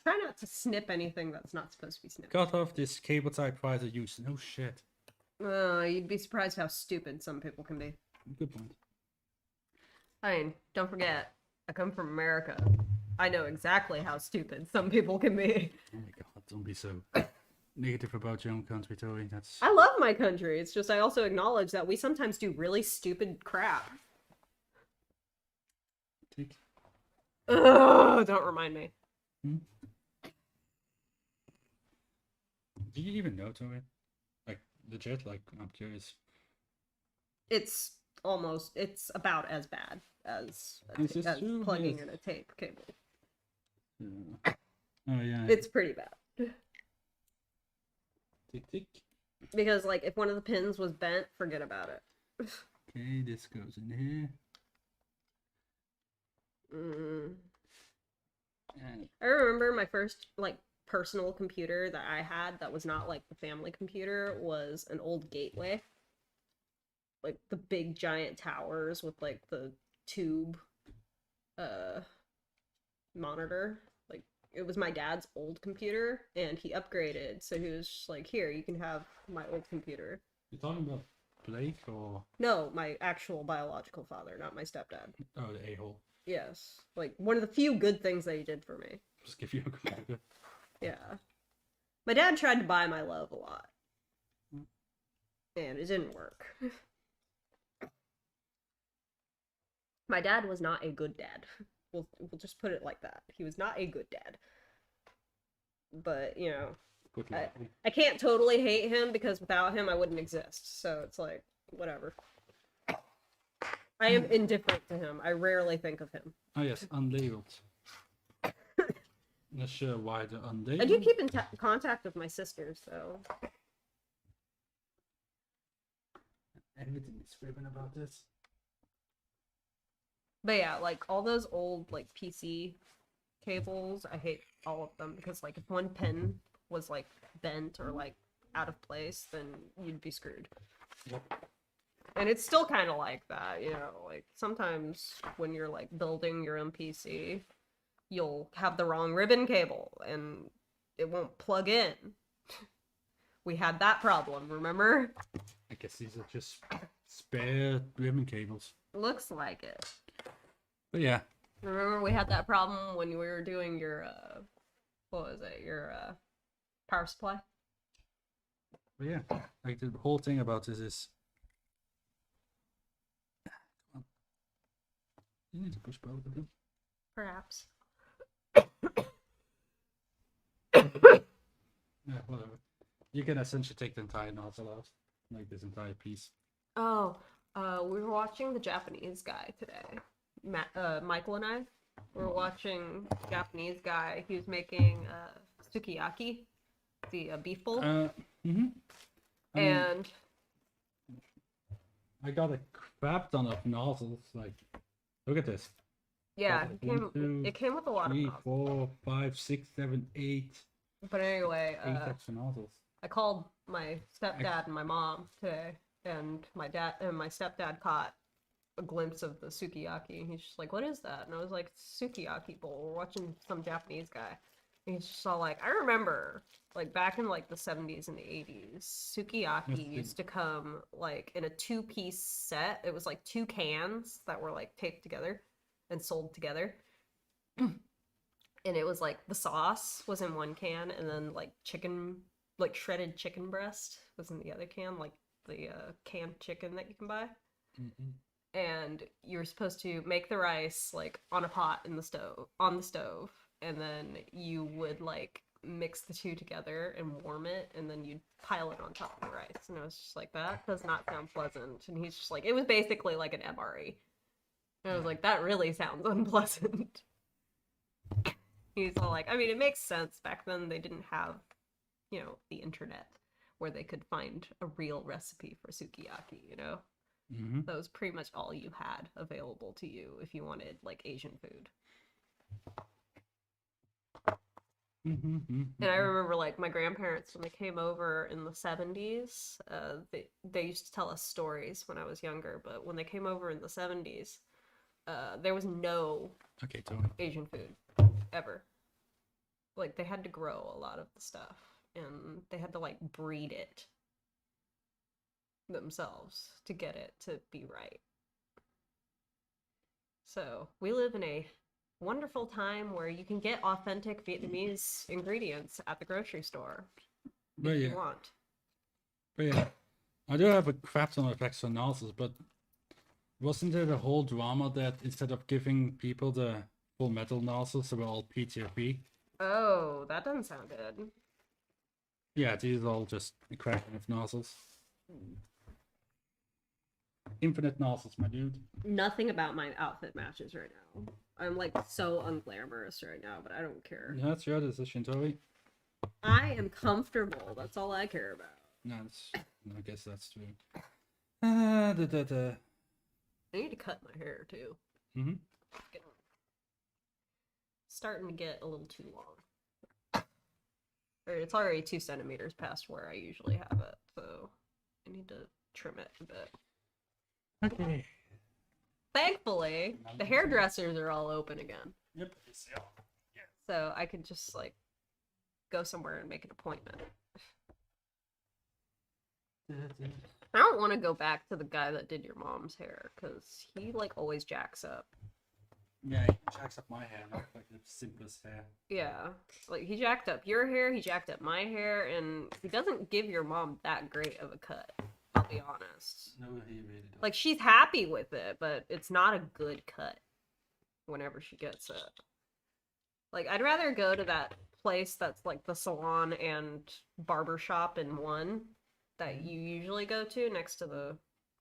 Try not to snip anything that's not supposed to be snipped. Cut off this cable type prior to use. No shit. You'd be surprised how stupid some people can be. Good point. I mean, don't forget, I come from America. I know exactly how stupid some people can be. Oh my god, don't be so negative about your own country, Tori. That's... I love my country. It's just I also acknowledge that we sometimes do really stupid crap. Click. Ugh, don't remind me. Hmm? Do you even know, Tori? Like, legit? Like, I'm curious. It's about as bad as True? plugging Yes. in a tape cable. Yeah. Oh, yeah. It's pretty bad. Tick, tick. Because, like, if one of the pins was bent, forget about it. Okay, this goes in here. And I remember my first, like, personal computer that I had that was not, like, the family computer was an old Gateway. Like, the big giant towers with, like, the tube, monitor. Like, it was my dad's old computer, and he upgraded, so he was just like, here, you can have my old computer. you're talking about Blake or... No, my actual biological father, not my stepdad. Oh, the a-hole. Yes. Like, one of the few good things that he did for me. Just give you a computer. Yeah. My dad tried to buy my love a lot. And it didn't work. My dad was not a good dad. We'll just put it like that. He was not a good dad. But, you know, Good luck. I can't totally hate him because without him I wouldn't exist. So it's like, whatever. I am indifferent to him. I rarely think of him. Oh yes, unlabeled. Not sure why the unlabeled. I do keep in contact with my sisters, so... Everything is scribbling about this. But yeah, like, all those old, like, PC cables, I hate all of them, because, like, if one pin was, like, bent or, like, out of place, then you'd be screwed. Yep. And it's still kind of like that, you know, like, sometimes when you're, like, building your own PC, you'll have the wrong ribbon cable, and it won't plug in. We had that problem, remember? I guess these are just spare ribbon cables. Looks like it. But yeah. Remember we had that problem when we were doing your, what was it, your, power supply? But yeah, like the whole thing about this is... Come on. You need to push both of them. Perhaps. Yeah, whatever. You can essentially take the entire nozzle out. Like this entire piece. Oh, we were watching the Japanese guy today. Michael and I were watching Japanese guy. He was making sukiyaki, the beef bowl. And I got a crap ton of nozzles. Like, look at this. yeah, It came with a lot of 3, nozzles. 4, 5, 6, 7, 8. But anyway, 8 extra nozzles. I called my stepdad and my mom today, and my dad and my stepdad caught a glimpse of the sukiyaki, and he's just like, "What is that?" And I was like, "Sukiyaki bowl." We're watching some Japanese guy, and he's just all like, "I remember, like back in like the 70s and the 80s, sukiyaki used to come like in a 2-piece set. It was like 2 cans that were like taped together and sold together." And it was like the sauce was in one can, and then like chicken, like shredded chicken breast was in the other can, like the canned chicken that you can buy. And you were supposed to make the rice like on a pot in the stove, and then you would like mix the two together and warm it, and then you'd pile it on top of the rice. And I was just like, that does not sound pleasant. And he's just like, it was basically like an MRE. And I was like, that really sounds unpleasant. He's all like, I mean, it makes sense. Back then they didn't have, you know, the internet where they could find a real recipe for sukiyaki, you know? That was pretty much all you had available to you if you wanted, like, Asian food. And I remember, like, my grandparents, when they came over in the 70s, they used to tell us stories when I was younger, but when they came over in the 70s, there was no Okay, Tony. Asian food, ever. Like, they had to grow a lot of the stuff, and they had to, like, breed it themselves to get it to be right. So, we live in a wonderful time where you can get authentic Vietnamese ingredients at the grocery store if you want. But yeah, I do have a crap ton of extra nozzles, but wasn't there the whole drama that instead of giving people the full metal nozzles, they were all PTFE? Oh, that doesn't sound good. Yeah, these are all just a cracking of nozzles. Infinite nozzles, my dude. Nothing about my outfit matches right now. I'm like so unglamorous right now, but I don't care. Yeah, that's your decision, Toby. I am comfortable. That's all I care about. No, I guess that's true. I need to cut my hair too. Starting to get a little too long. Or it's already 2 centimeters past where I usually have it, so I need to trim it a bit. Okay. Thankfully, the hairdressers are all open again. Yep. Yeah. So I could just like go somewhere and make an appointment. I don't want to go back to the guy that did your mom's hair because he like always jacks up. Yeah, he jacks up my hair, not like the simplest hair. Yeah, like he jacked up your hair, he jacked up my hair, and he doesn't give your mom that great of a cut. I'll be honest. No, he really doesn't. Like she's happy with it, but it's not a good cut. Whenever she gets it, like I'd rather go to that place that's like the salon and barber shop in one that you usually go to next to the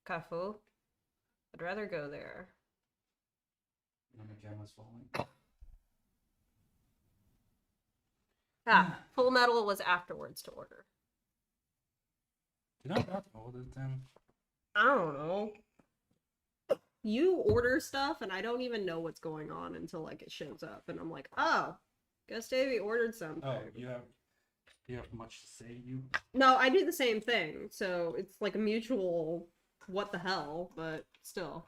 cafe. I'd rather go there. My camera's falling. Full Metal was afterwards to order. Did I not order it then? I don't know. You order stuff and I don't even know what's going on until like it shows up and I'm like, oh, guess Davey ordered something. Oh, you have much to say, you? No, I do the same thing. So it's like a mutual what the hell, but still.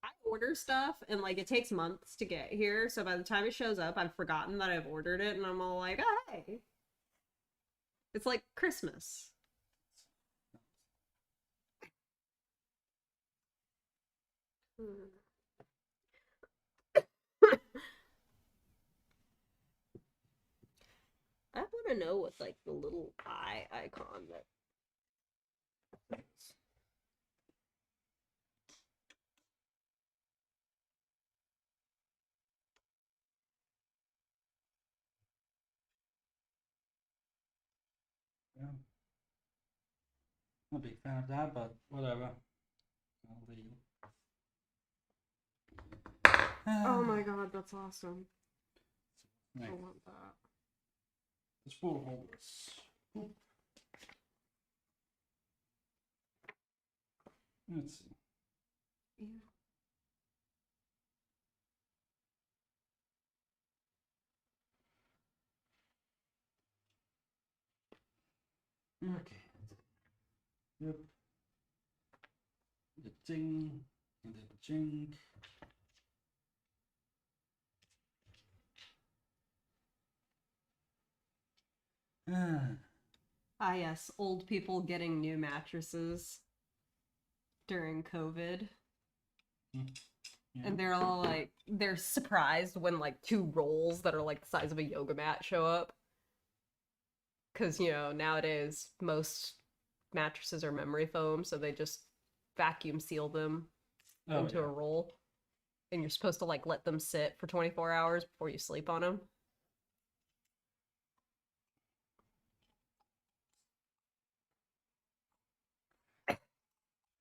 I order stuff and like it takes months to get here, so by the time it shows up, I've forgotten that I've ordered it and I'm all like, oh, hey. It's like Christmas. I want to know what like the little eye icon that. Yeah. Not a big fan of that, but whatever. I'll leave. Oh my god, that's awesome. Right. I want that. It's 4 holders. Oop. Let's see. Yeah. Okay. Yep. The ting and the ching. Ah, yes, old people getting new mattresses during COVID. Yeah. And they're all like, they're surprised when like 2 rolls that are like the size of a yoga mat show up. Because, you know, nowadays most mattresses are memory foam, so they just vacuum seal them into a roll. And you're supposed to like let them sit for 24 hours before you sleep on them.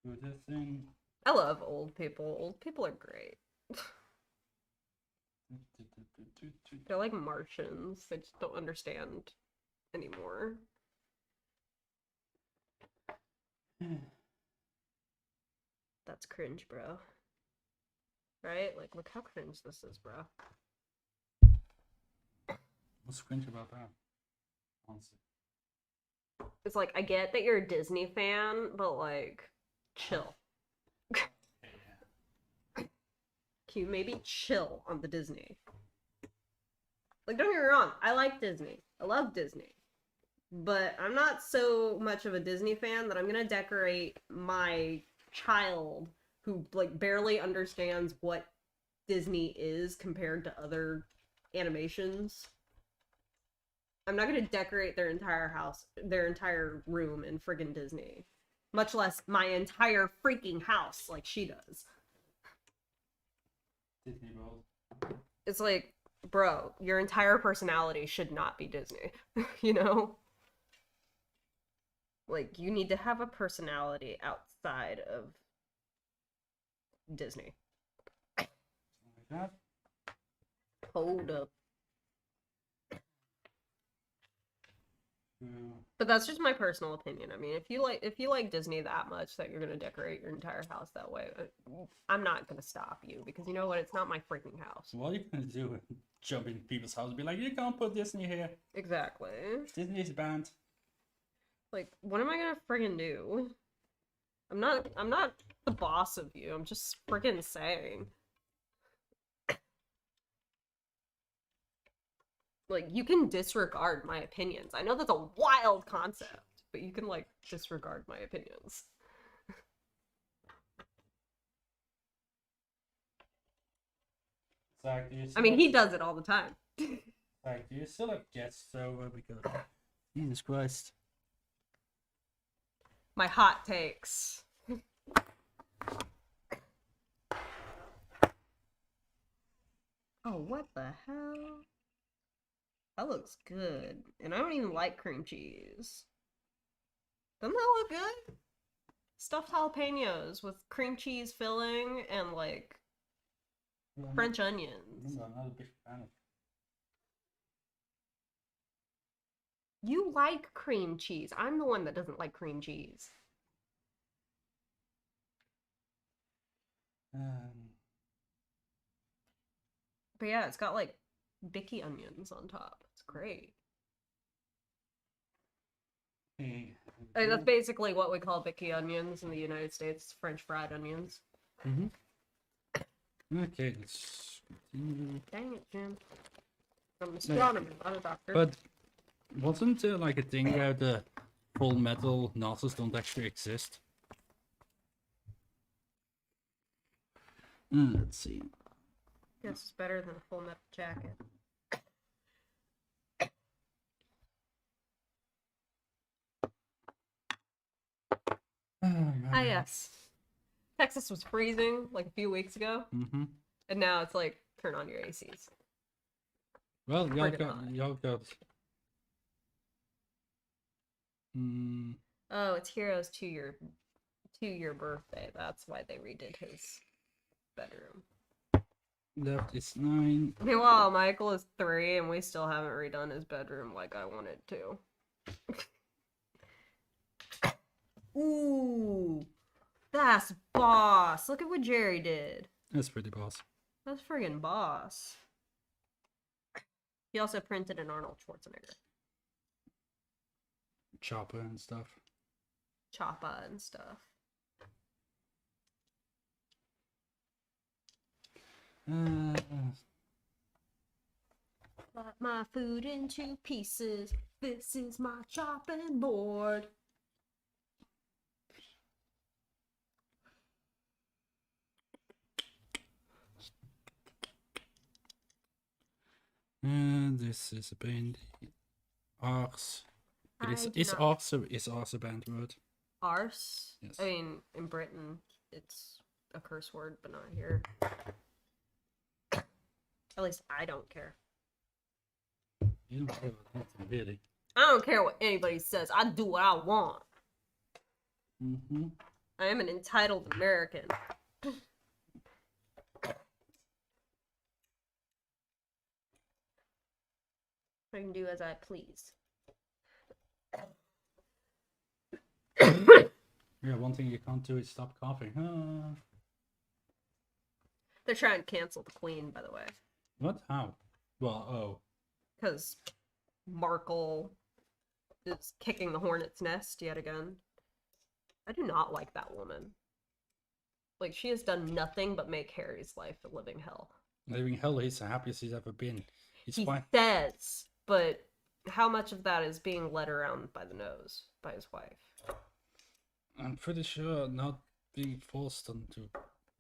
Good thing. I love old people. Old people are great. They're like Martians. They just don't understand anymore. That's cringe, bro. Right? Like, look how cringe this is, bro. What's cringe about that? Honestly. It's like, I get that you're a Disney fan, but like, chill. Yeah. Can you maybe chill on the Disney? Like, don't get me wrong, I like Disney. I love Disney. But I'm not so much of a Disney fan that I'm gonna decorate my child who, like, barely understands what Disney is compared to other animations. I'm not gonna decorate their entire house, their entire room in friggin' Disney. Much less my entire freaking house like she does. Disney World. It's like, bro, your entire personality should not be Disney. You know? Like, you need to have a personality outside of Disney. Like that. Hold up. Yeah. But that's just my personal opinion. I mean, if you like Disney that much that you're gonna decorate your entire house that way, I'm not gonna stop you, because you know what? It's not my freaking house. So what are you gonna do? Jump in people's house and be like, you can't put Disney here. Exactly. Disney's banned. Like, what am I gonna friggin' do? I'm not the boss of you. I'm just friggin' saying. Like, you can disregard my opinions. I know that's a wild concept, but you can, like, disregard my opinions. Zach, do you I mean, he does it all the time. Zach, do you still have guests over? Because Jesus Christ. My hot takes. Oh, what the hell? That looks good. And I don't even like cream cheese. Doesn't that look good? Stuffed jalapenos with cream cheese filling and, like, French onions. I'm not a big fan of. You like cream cheese. I'm the one that doesn't like cream cheese. But yeah, it's got, like, Bicky onions on top. It's great. Hey, I mean, that's basically what we call Bicky onions in the United States. French fried onions. Okay, let's continue. Dang it, Jim. I'm an astronomer, not a doctor. But wasn't there like a thing where the full metal Nazis don't actually exist? Let's see. Guess it's better than a full metal jacket. Ah, yes. Texas was freezing like a few weeks ago, and now it's like, turn on your ACs. Well, y'all Friggin' got. Oh, it's Hero's 2-year birthday. That's why they redid his bedroom. Left is 9. Meanwhile, Michael is 3, and we still haven't redone his bedroom like I wanted to. Ooh, that's boss. Look at what Jerry did. That's pretty boss. That's friggin' boss. He also printed an Arnold Schwarzenegger. Chopper and stuff. Choppa and stuff. Cut my food into pieces. This is my chopping board. And this is a band. Arse. Is arse a banned word? Arse? Yes. I mean, in Britain, it's a curse word, but not here. At least I don't care. You don't care about nothing, really. I don't care what anybody says. I do what I want. I am an entitled American. I can do as I please. Yeah, one thing you can't do is stop coughing. They're trying to cancel the Queen, by the way. What? How? Well, because Markle is kicking the hornet's nest yet again. I do not like that woman. Like, she has done nothing but make Harry's life a living hell. Living hell, he's the happiest he's ever been. He says, but how much of that is being led around by the nose by his wife? I'm pretty sure not being forced onto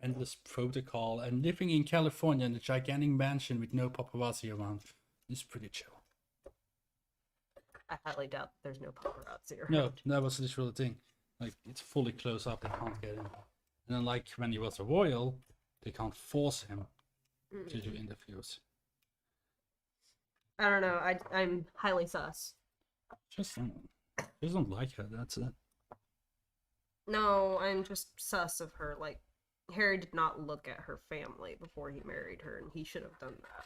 endless protocol and living in California in a gigantic mansion with no paparazzi around is pretty chill. I highly doubt that there's no paparazzi around. No, that was literally the thing. Like, it's fully close up, they can't get in. And then, like, when he was a royal, they can't force him to do interviews. I don't know. I'm highly sus. Just don't like her, that's it. No, I'm just sus of her. Like, Harry did not look at her family before he married her, and he should have done that.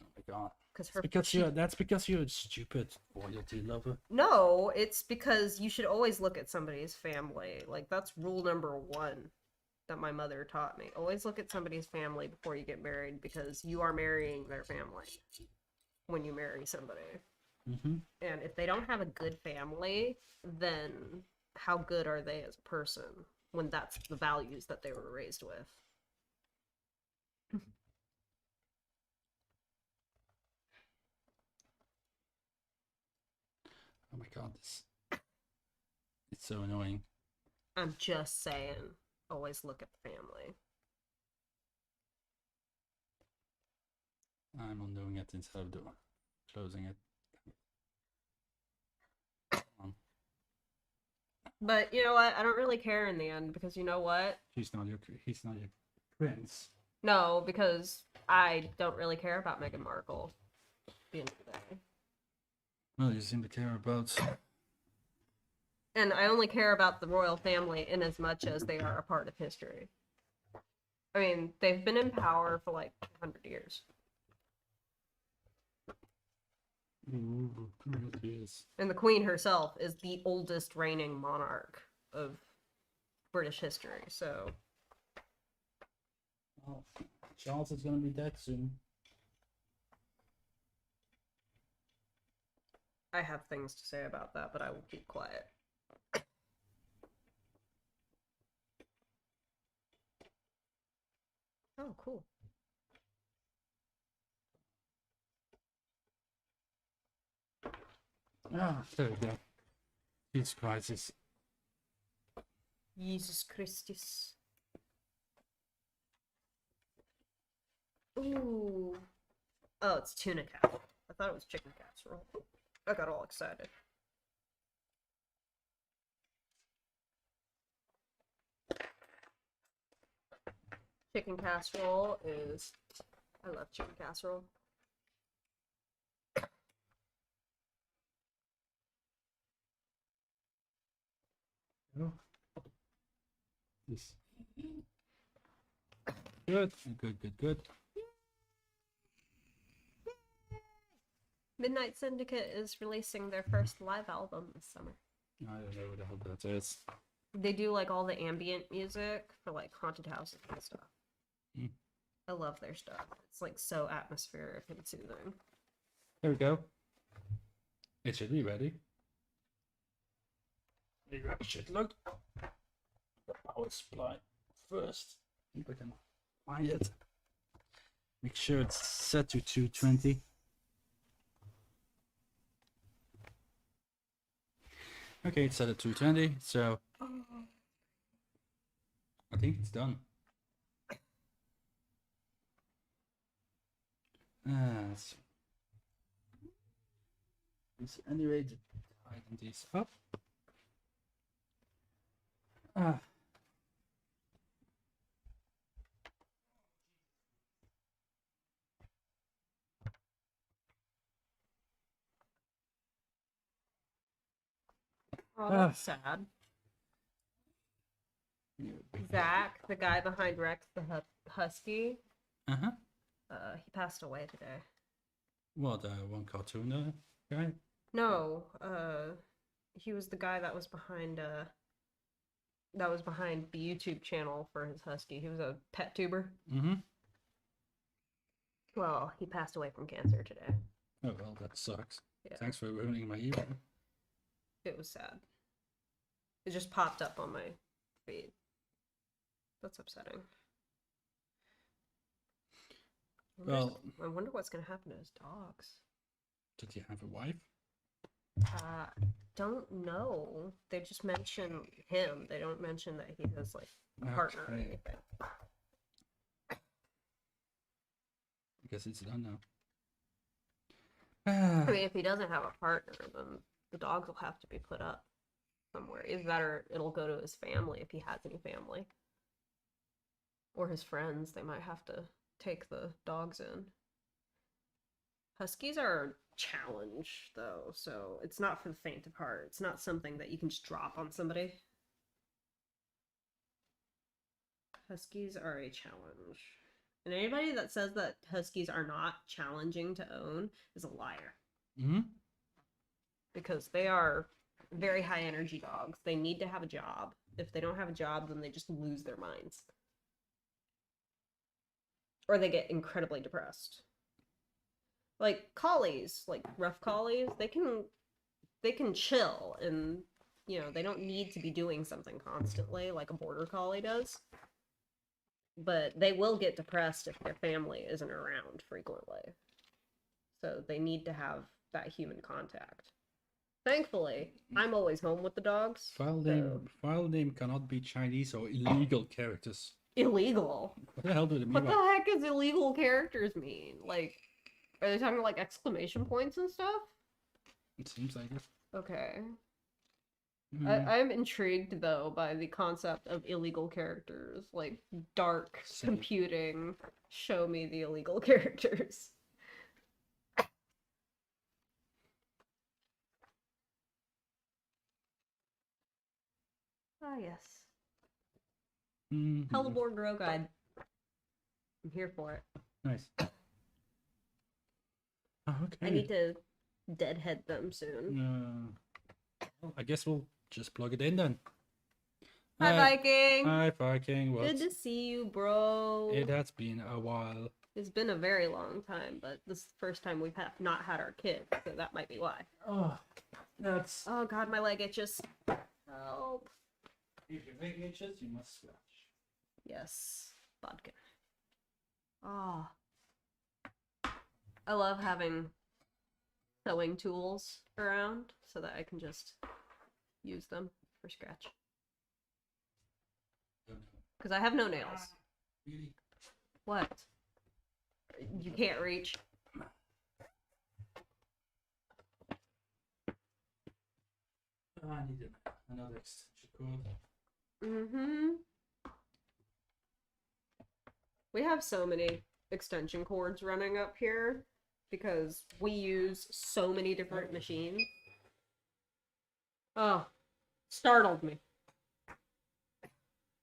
Oh my god. Because that's because you're a stupid royalty lover. No, it's because you should always look at somebody's family. Like, that's rule number 1 that my mother taught me. Always look at somebody's family before you get married, because you are marrying their family when you marry somebody. Mm-hmm. And if they don't have a good family, then how good are they as a person when that's the values that they were raised with? Oh my god, it's so annoying. I'm just saying, always look at the family. I'm undoing it instead of closing it. But you know what? I don't really care in the end, because you know what? He's not your prince. No, because I don't really care about Meghan Markle at the end of the day. Well, you seem to care about... And I only care about the royal family in as much as they are a part of history. I mean, they've been in power for like 100 years. Ooh, yes. And the Queen herself is the oldest reigning monarch of British history, so... Well, Charles is going to be dead soon. I have things to say about that, but I will keep quiet. Oh, cool. Ah, there we go. Jesus Christ. Jesus Christus. Ooh. Oh, it's tuna casserole. I thought it was chicken casserole. I got all excited. Chicken casserole is... I love chicken casserole. Oh. This. Good. Midnight Syndicate is releasing their first live album this summer. I don't know what the hell that is. They do like all the ambient music for like haunted houses and stuff. Mm. I love their stuff. It's like so atmospheric and soothing. There we go. It should be ready. Maybe I should look the power supply first. If I can find it. Make sure it's set to 220. Okay, it's set at 220, so I think it's done. So is any way to tighten these up? Oh, that's sad. Zach, the guy behind Rex the Husky, he passed away today. What, one cartoon guy? No, he was the guy that was behind the YouTube channel for his husky. He was a pet tuber. Mm-hmm. Well, he passed away from cancer today. Oh well, that sucks. Yeah, Thanks for ruining my evening. it was sad. It just popped up on my feed. That's upsetting. Well, I wonder what's gonna happen to his dogs. did he have a wife? Don't know. They just mention him. They don't mention that he has like a partner or Okay. anything. I guess it's done now. I mean, if he doesn't have a partner, then the dogs will have to be put up somewhere. Either that or it'll go to his family if he has any family. Or his friends. They might have to take the dogs in. Huskies are a challenge, though, so it's not for the faint of heart. It's not something that you can just drop on somebody. Huskies are a challenge. And anybody that says that Huskies are not challenging to own is a liar. Mm-hmm. Because they are very high energy dogs. They need to have a job. If they don't have a job, then they just lose their minds. Or they get incredibly depressed. Like collies, like rough collies, they can chill and, you know, they don't need to be doing something constantly like a border collie does. But they will get depressed if their family isn't around frequently. So they need to have that human contact. Thankfully, I'm always home with the dogs. File name cannot be Chinese or illegal characters. Illegal? What the hell do they mean? What the heck does illegal characters mean? Like, are they talking like exclamation points and stuff? It seems like it. Okay. Mm. I'm intrigued though by the concept of illegal characters, like dark Same. computing. Show me the illegal characters. Ah, yes. Mm-hmm. Hellebore Grow Guide. I'm here for it. Nice. Oh, okay. I need to deadhead them soon. Well, I guess we'll just plug it in then. Hi, Viking! Hi, Viking. Good to see you, bro. It has been a while. It's been a very long time, but this is the first time we've not had our kid, so that might be why. Oh, that's... Oh god, my leg itches. Help. If your leg itches, you must scratch. Yes. Vodka. Oh. I love having sewing tools around so that I can just use them for scratch. Because I have no nails. Really? What? You can't reach. I need another extension cord. Mm-hmm. We have so many extension cords running up here because we use so many different machines. Oh, startled me.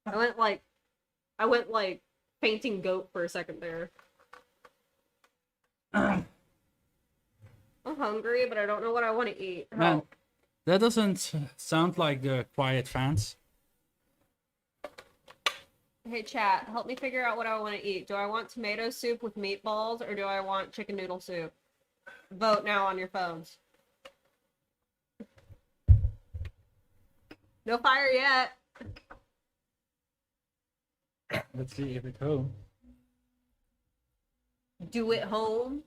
I went like fainting goat for a second there. I'm hungry, but I don't know what I want to eat. Man, that doesn't sound like the quiet fans. Hey chat, help me figure out what I want to eat. Do I want tomato soup with meatballs or do I want chicken noodle soup? Vote now on your phones. No fire yet. Let's see if it's home. Do it home.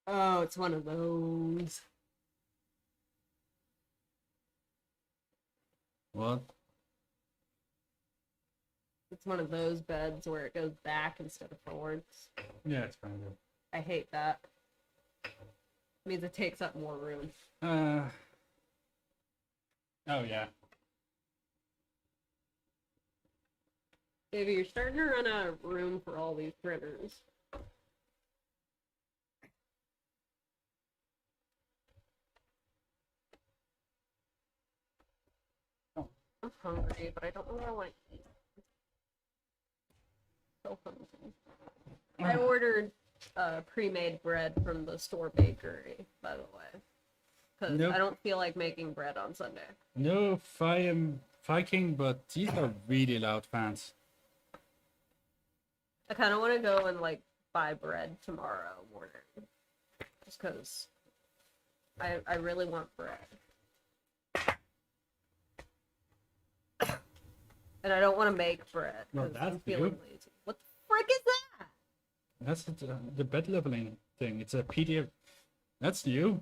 Oh, it's one of those. What? It's one of those beds where it goes back instead of forwards. Yeah, it's kind of. I hate that. It means it takes up more room. Oh yeah. Maybe you're starting to run out of room for all these printers. I'm hungry, but I don't know what I want to eat. So hungry. I ordered pre-made bread from the store bakery, by the way. Because Nope. I don't feel like making bread on Sunday. No Viking, but these are really loud fans. I kind of want to go and like buy bread tomorrow morning, just because I really want bread, and I don't want to make bread Well, because that's I'm feeling you. lazy. What the frick is that? That's the bed leveling thing. It's a PDF. That's new.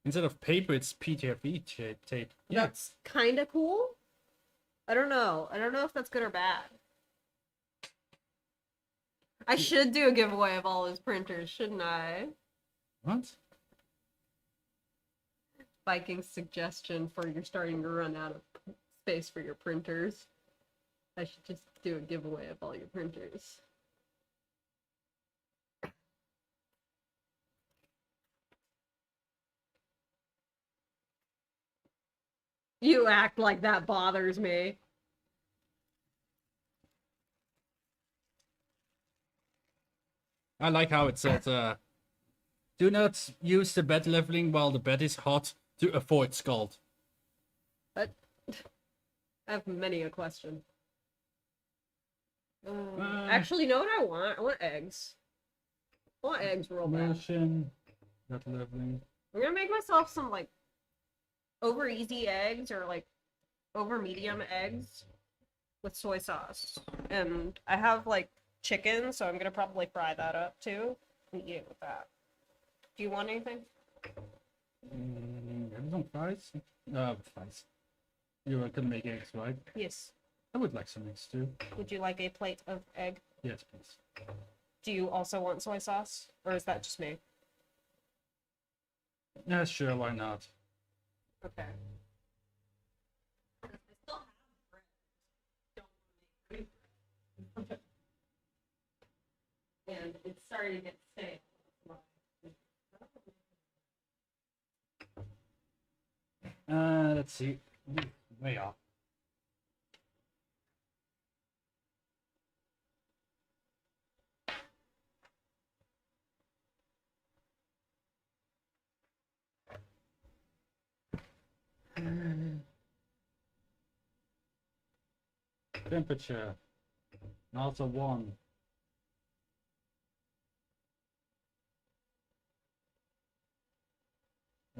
Instead of paper, it's PTFE tape. Yeah. That's kind of cool. I don't know. I don't know if that's good or bad. I should do a giveaway of all his printers, shouldn't I? What? Viking's suggestion for you're starting to run out of space for your printers. I should just do a giveaway of all your printers. You act like that bothers me. I like how it said, do not use the bed leveling while the bed is hot to avoid scald. But I have many a question. Actually, you know what I want? I want eggs. I want eggs real bad. Immersion, bed leveling. I'm gonna make myself some like over easy eggs or like over medium eggs with soy sauce. And I have like chicken, so I'm gonna probably fry that up too and eat it with that. Do you want anything? Have some fries? Fries. You were gonna make eggs, right? Yes. I would like some eggs too. Would you like a plate of egg? Yes, please. Do you also want soy sauce? Or is that just me? Yeah, sure, why not? Okay. And it's starting to get stale. Let's see. Way off. Temperature. Also 1.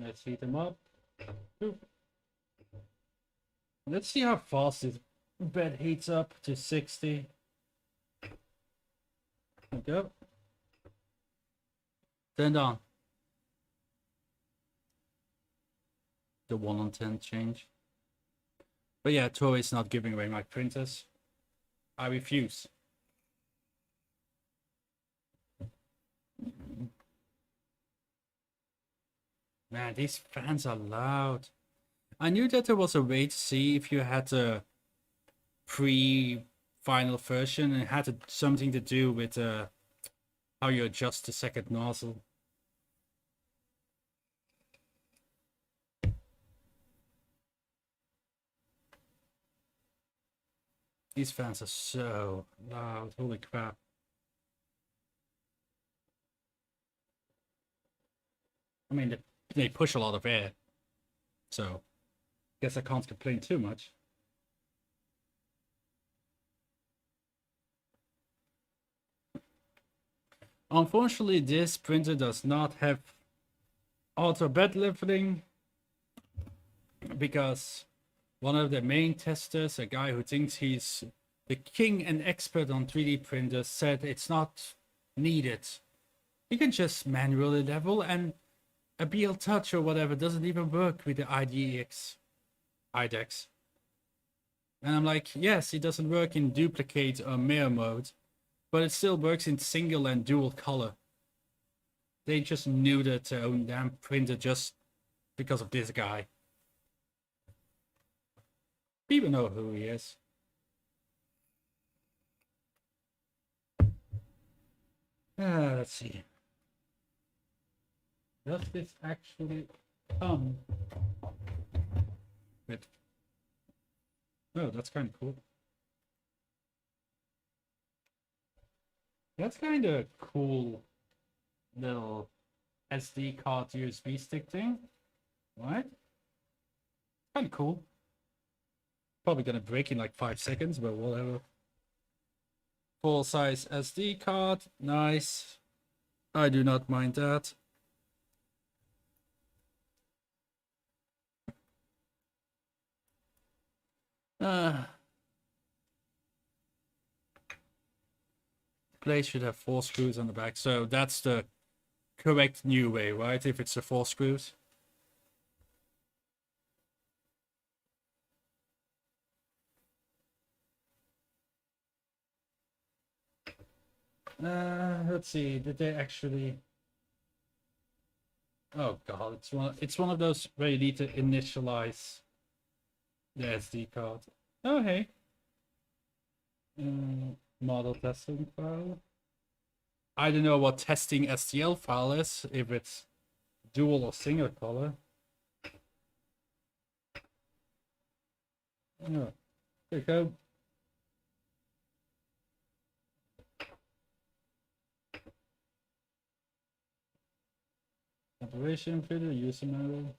Let's heat them up. Boop. Let's see how fast this bed heats up to 60. There we go. Turned on. The 1 on 10 change. But yeah, Toei is not giving away my printers. I refuse. Man, these fans are loud. I knew that there was a way to see if you had a pre-final version and it had something to do with how you adjust the second nozzle. These fans are so loud, holy crap. I mean, they push a lot of air, so guess I can't complain too much. Unfortunately, this printer does not have auto bed leveling because one of the main testers, a guy who thinks he's the king and expert on 3D printers, said it's not needed. You can just manually level, and a BL Touch or whatever doesn't even work with the IDEX. IDEX. And I'm like, yes, it doesn't work in duplicate or mirror mode, but it still works in single and dual color. They just knew that their own damn printer just because of this guy. People know who he is. Let's see. Does this actually come with... Oh, that's kind of cool. That's kind of cool little SD card USB stick thing. Right? Kind of cool. Probably gonna break in like 5 seconds, but whatever. Full size SD card, nice. I do not mind that. Plate should have 4 screws on the back, so that's the correct new way, right? If it's the 4 screws. Let's see. Did they actually? Oh god, it's one of those where you need to initialize the SD card. Oh hey. Model testing file. I don't know what testing STL file is, if it's dual or single color. Oh, there you go. Operation video, user manual.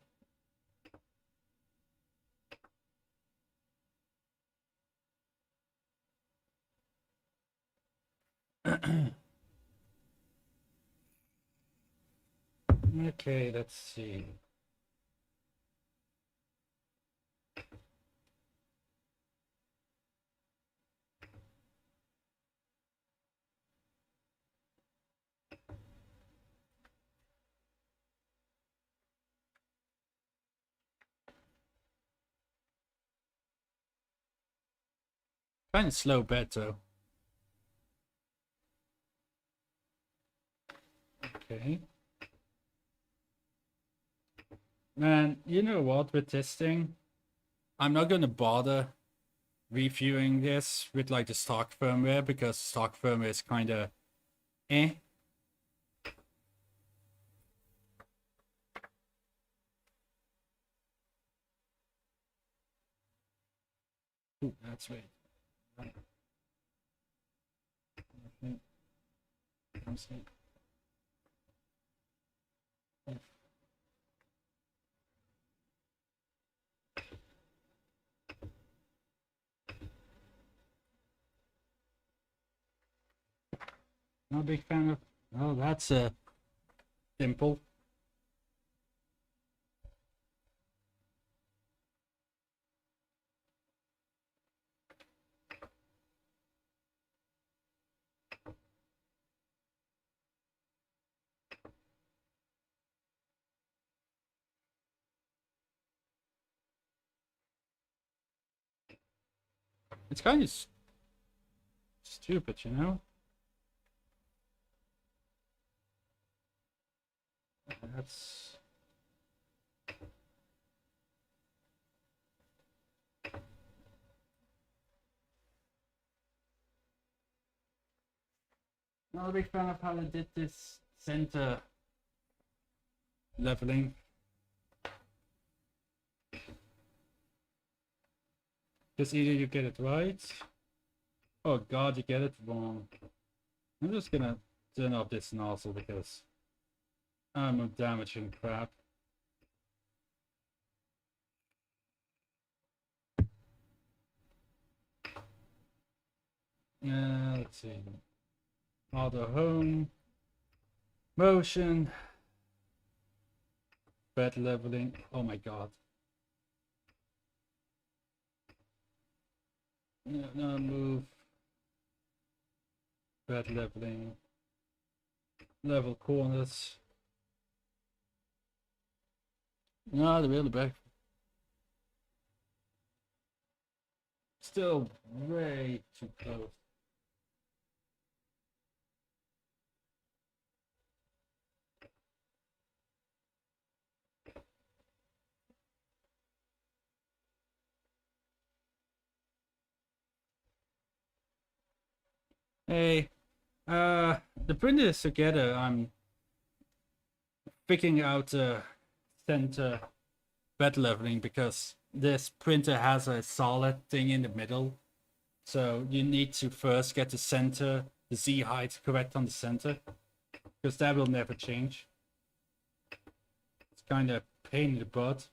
Okay, let's see. Kind of slow bed though. Okay. Man, you know what, with this thing, I'm not gonna bother reviewing this with like the stock firmware, because stock firmware is kind of eh. Ooh, that's right. Not a big fan of. Oh, that's a dimple. It's kind of stupid, you know? That's... Not a big fan of how they did this center leveling. Because either you get it right, oh god, you get it wrong. I'm just gonna turn off this nozzle because I'm damaging crap. Let's see. Auto home, motion, bed leveling. Oh my god. No, move. Bed leveling. Level corners. No, the really back. Still way too close. Hey, the printer is together. I'm picking out center bed leveling because this printer has a solid thing in the middle. So you need to first get the center, the Z height correct on the center, because that will never change. It's kind of pain in the butt.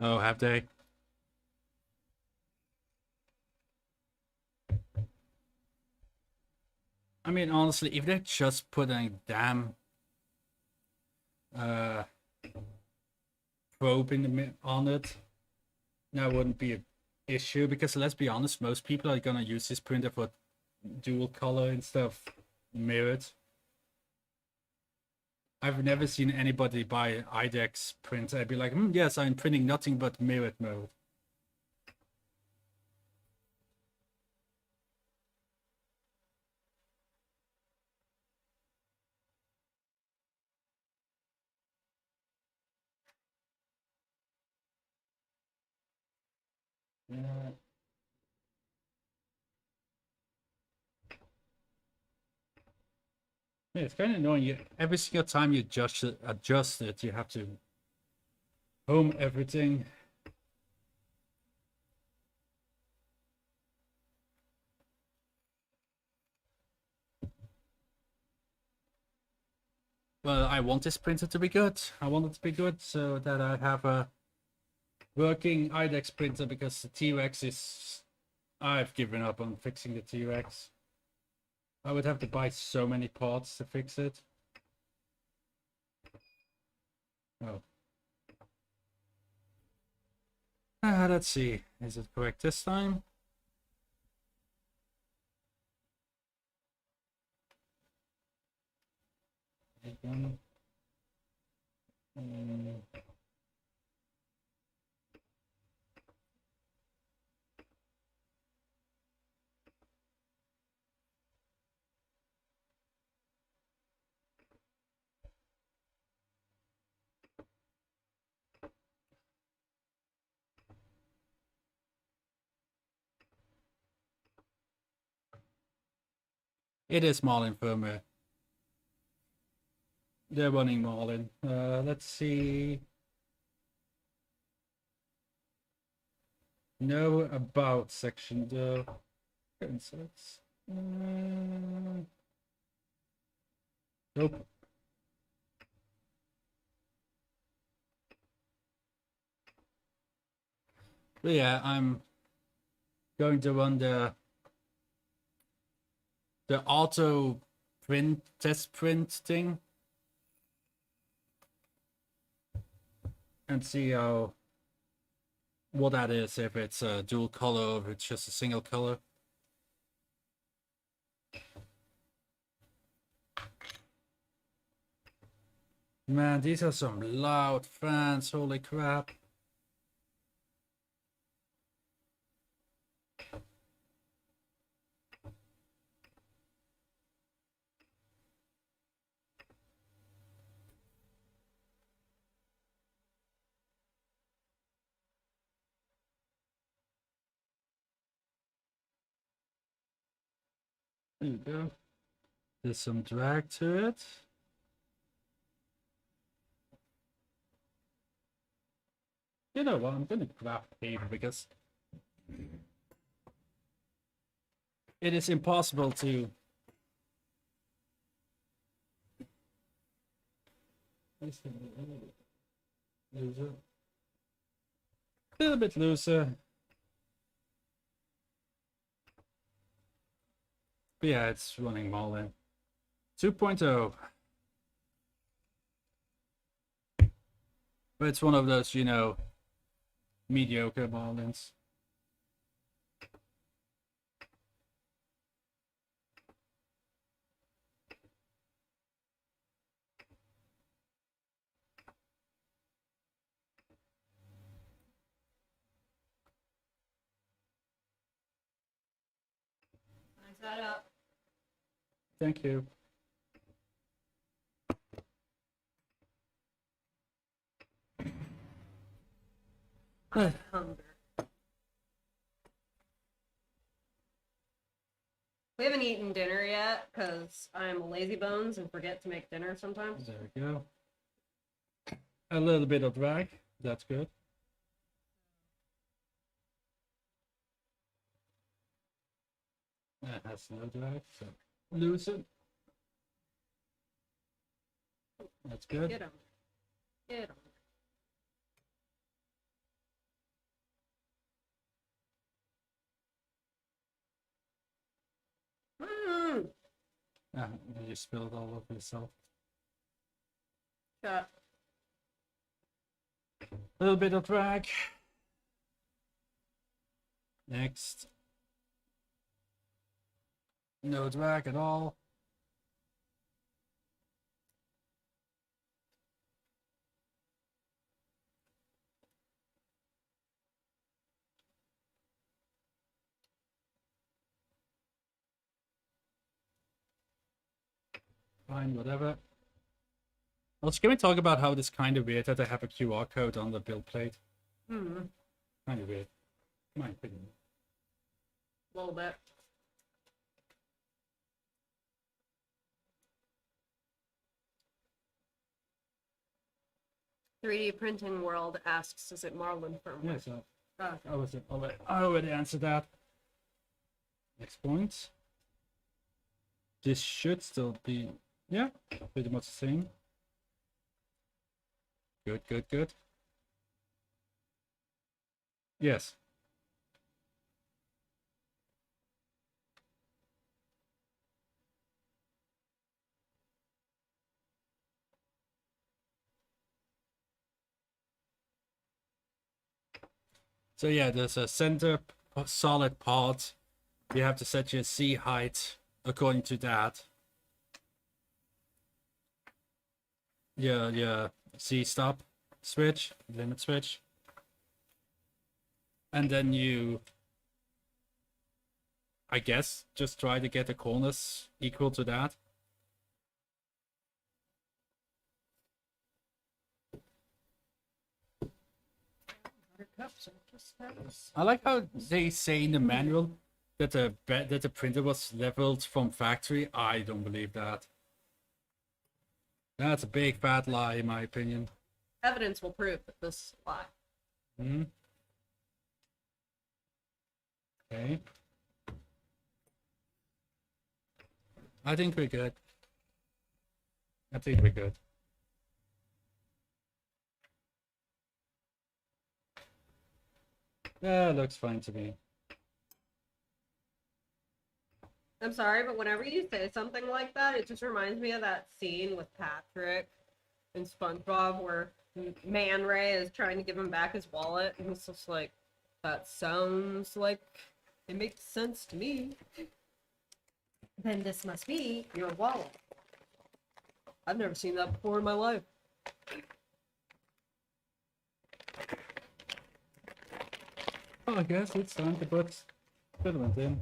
Oh, have they? I mean, honestly, if they just put a damn uh, probe in on it, that wouldn't be an issue. Because let's be honest, most people are gonna use this printer for dual color instead of mirrored. I've never seen anybody buy IDEX printer and be like, yes, I'm printing nothing but mirrored mode. Yeah. Yeah, it's kind of annoying. Every single time you adjust it, you have to home everything. Well, I want this printer to be good. I want it to be good so that I have a working IDEX printer, because the T-Rex is... I've given up on fixing the T-Rex. I would have to buy so many parts to fix it. Oh. Let's see. Is it correct this time? Again. It is Marlin firmware. They're running Marlin. Let's see. No about section though. Insets. Nope. But yeah, I'm going to run the auto print test print thing and see what that is, if it's a dual color or if it's just a single color. Man, these are some loud fans, holy crap. There you go. There's some drag to it. You know what, I'm gonna grab paper because it is impossible to... Looser. A little bit looser. But yeah, it's running Marlin 2.0. But it's one of those, you know, mediocre Marlins. Nice that up. Thank you. Hunger. We haven't eaten dinner yet because I'm lazy bones and forget to make dinner sometimes. There we go. A little bit of drag. That's good. That has no drag, so loosen. That's good. Get 'em. Get 'em. Ah, you spilled all over yourself. Yeah. A little bit of drag. Next. No drag at all. Fine, whatever. Also, can we talk about how it's kind of weird that I have a QR code on the build plate? Hmm. Kind of weird. My opinion. A little bit. "3D Printing World" asks, is it Marlin firmware? Yeah, so Oh, I already answered that. Next point. This should still be, yeah, pretty much the same. Good, good, good. Yes. So yeah, there's a center solid part. You have to set your C height according to that. Yeah, C stop switch, limit switch. And then you, I guess, just try to get the corners equal to that. I like how they say in the manual that the printer was leveled from factory. I don't believe that. That's a big fat lie, in my opinion. Evidence will prove that this is a lie. Hmm. Okay. I think we're good. I think we're good. Yeah, looks fine to me. I'm sorry, but whenever you say something like that, it just reminds me of that scene with Patrick in SpongeBob where Man Ray is trying to give him back his wallet, and he's just like, that sounds like it makes sense to me. Then this must be your wallet. I've never seen that before in my life. Oh, I guess it's time to put filament in.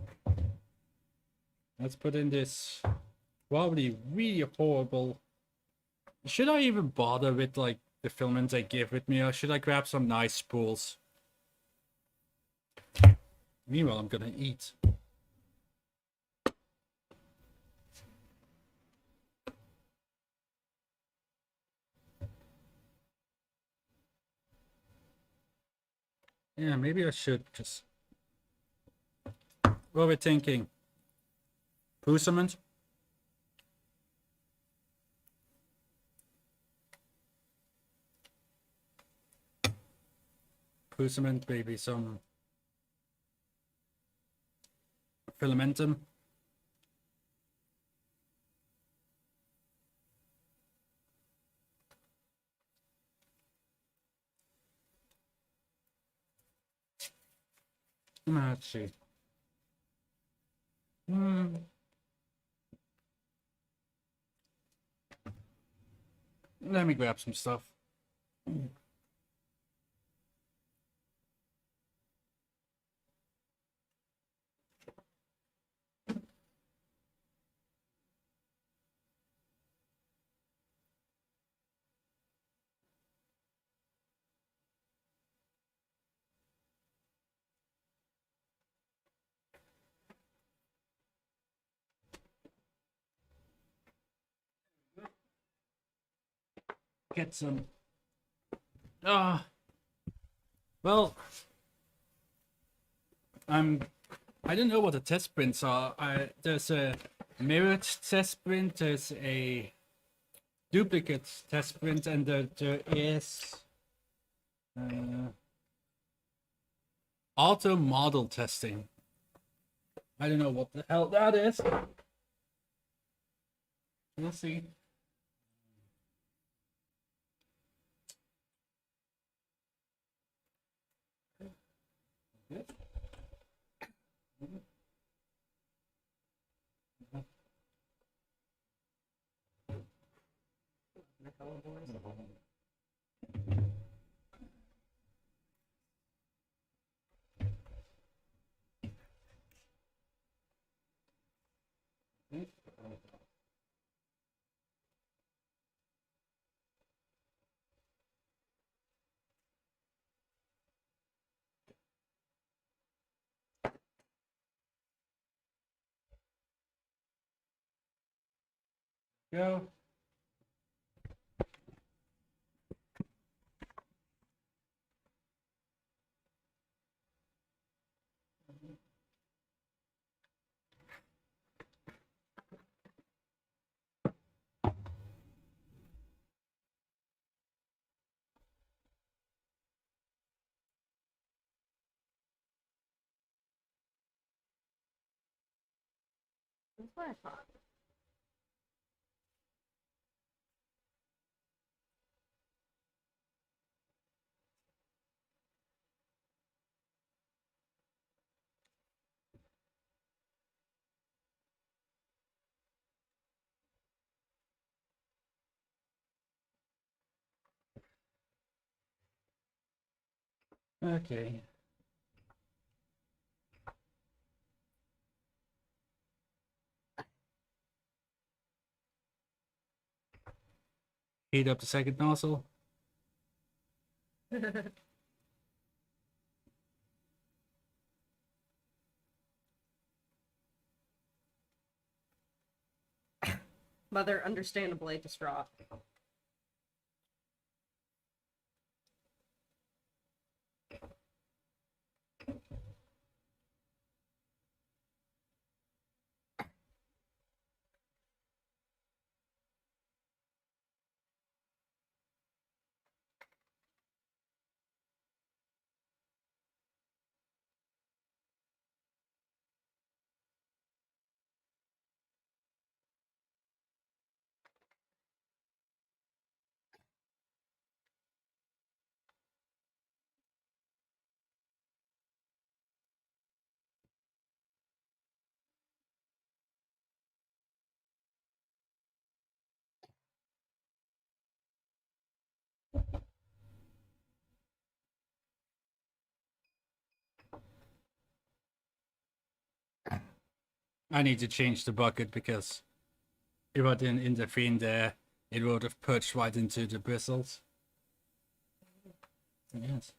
Let's put in this probably really horrible. Should I even bother with like the filament they give with me, or should I grab some nice spools? Meanwhile, I'm gonna eat. Yeah, maybe I should just. What are we thinking? Pusament? Pusament, maybe some filamentum. Let's see. Let me grab some stuff. Get some. Ah. Well, I don't know what the test prints are. There's a mirrored test print, there's a duplicate test print, and there is auto model testing. I don't know what the hell that is. We'll see. Go. That's what I thought. Okay. Heat up the second nozzle. Mother understandably distraught. I need to change the bucket because if I didn't intervene there, it would have perched right into the bristles. Yes.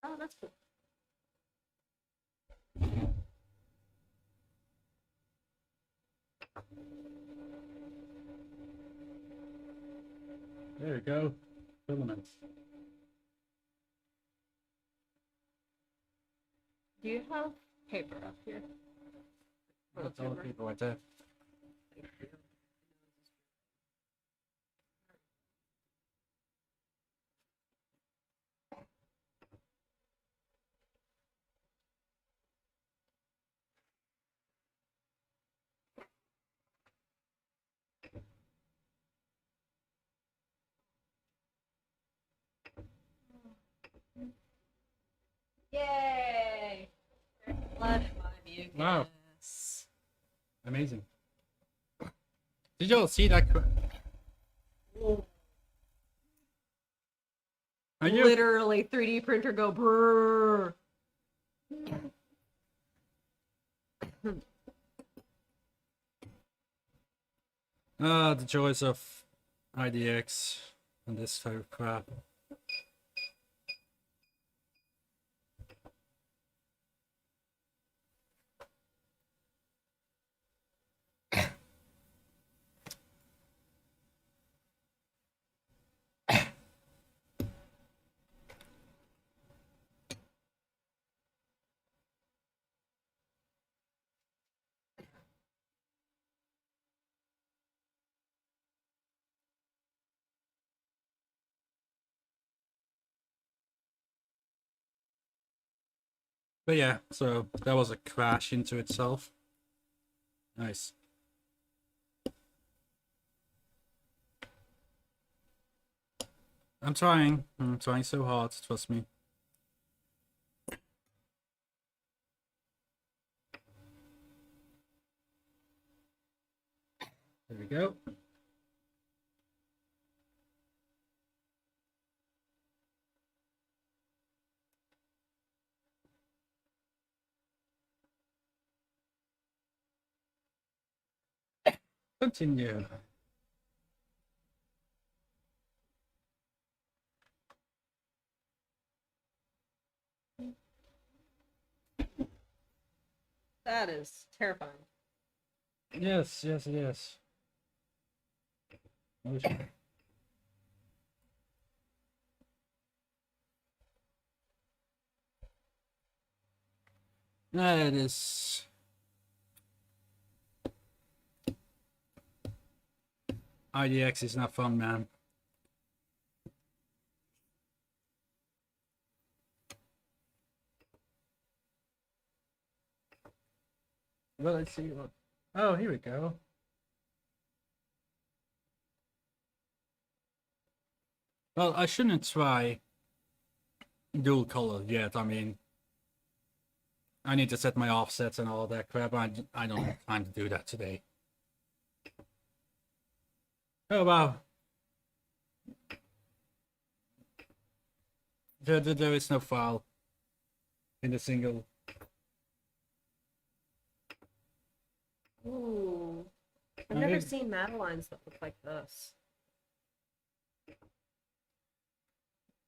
Oh, that's cool. There we go. Filaments. Do you have paper up here? That's all the people right there. Thank you. Yay! Blood in my mucus. Wow. Amazing. Did you all see that? Are you? Literally 3D printer go brrrr. The joys of IDEX and this type of crap. But yeah, so that was a crash into itself. Nice. I'm trying so hard, trust me. There we go. Continue. That is terrifying. Yes, yes, yes. Oh, shit. That is... IDEX is not fun, man. Well, let's see what... Oh, here we go. Well, I shouldn't try dual color yet. I mean, I need to set my offsets and all that crap. I don't have time to do that today. Oh, wow. There is no file in the single. Ooh. I've never seen Madeleines that look like this.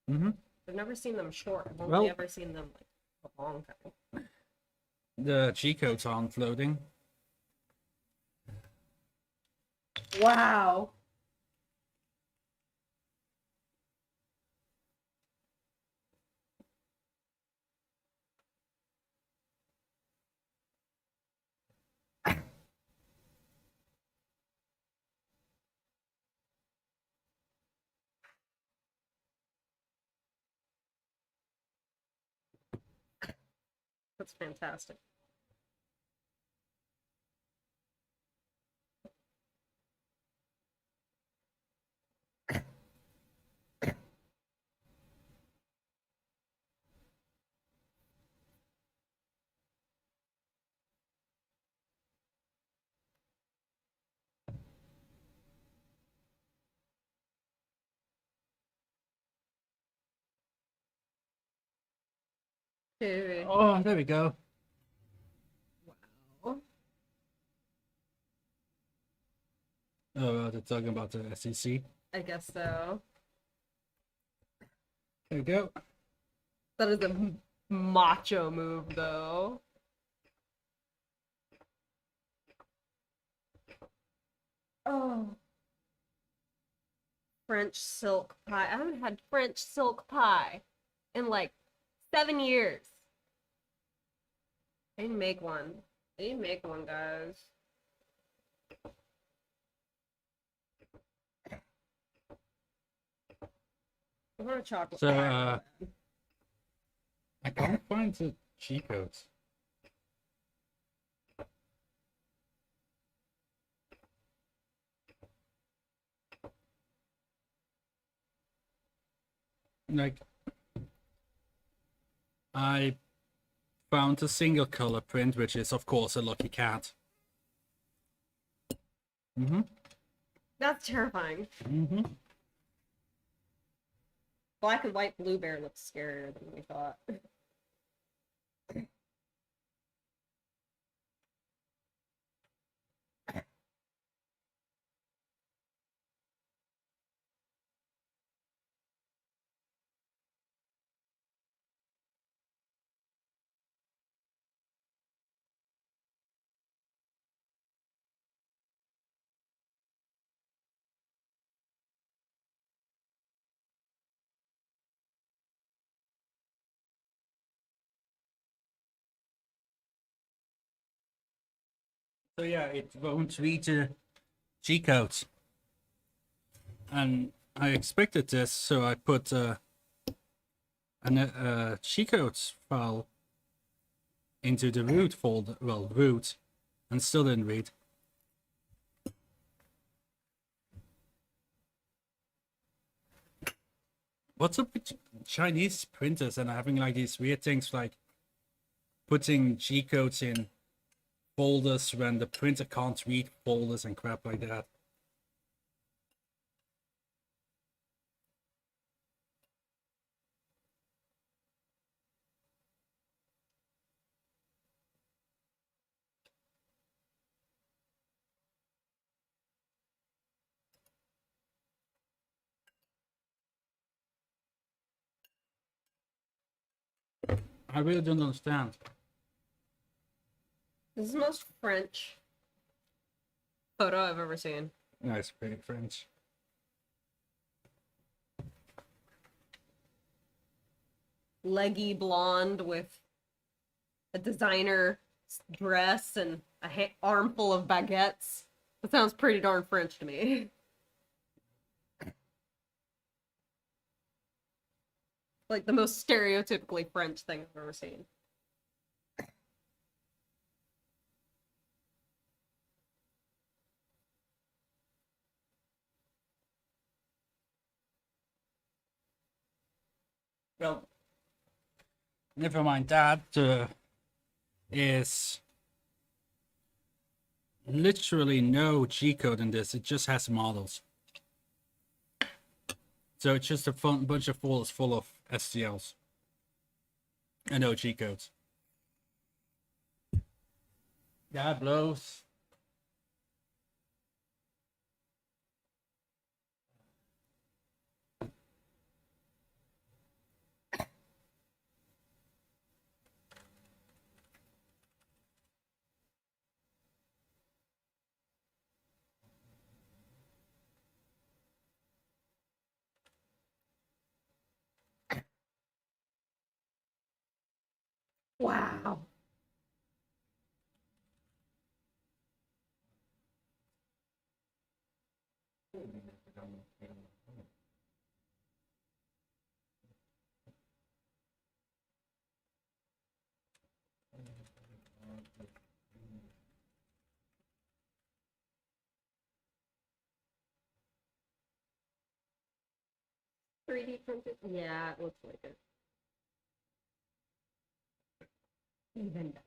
Mm-hmm. I've never seen them short. I've only ever seen them like a long time. The G-codes aren't floating. Wow. That's fantastic. Oh, there we go. Wow. Oh, they're talking about the SEC. I guess so. There we go. That is a macho move, though. Oh. French silk pie. I haven't had French silk pie in like 7 years. I didn't make one. I didn't make one, guys. I want a chocolate So, pie. I can't find the G-codes. Like, I found a single color print, which is of course a lucky cat. Mm-hmm. That's terrifying. Mm-hmm. Black and white blue bear looks scarier than we thought. So yeah, it won't read the G-codes. And I expected this, so I put a G-codes file into the root folder, well, root, and still didn't read. What's up with Chinese printers and having like these weird things like putting G codes in folders when the printer can't read folders and crap like that? I really don't understand. This is the most French photo I've ever seen. Nice, pretty French. Leggy blonde with a designer dress and a armful of baguettes. That sounds pretty darn French to me. Like the most stereotypically French thing I've ever seen. Well, never mind that. Is literally no G code in this. It just has models. So it's just a fun bunch of folders full of STLs and no G codes. That blows. Wow. $3D printed? Yeah, it looks like it. Even better.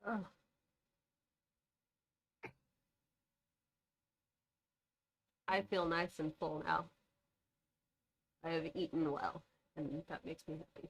Oh. I feel nice and full now. I have eaten well, and that makes me happy.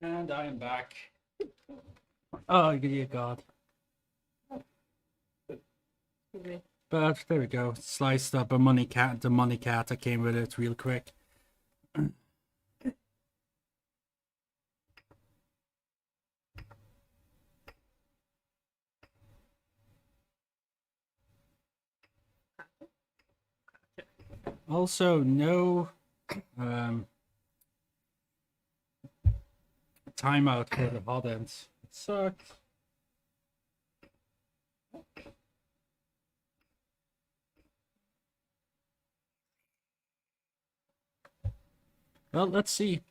And I am back. Oh, dear God. Okay. But there we go. Sliced up a money cat, the money cat that came with it real quick. Also, no timeout for the hot ends. It sucks. Well, let's see.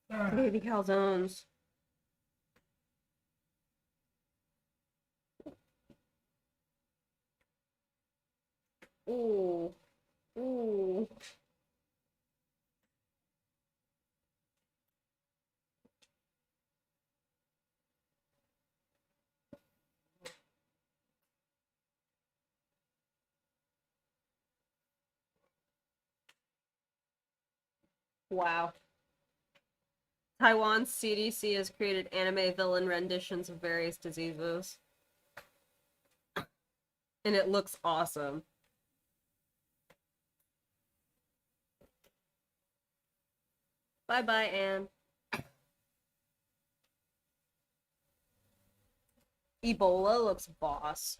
Baby calzones. Ooh. Ooh. Wow. Taiwan's CDC has created anime villain renditions of various diseases. And it looks awesome. Bye-bye, Anne. Ebola looks boss.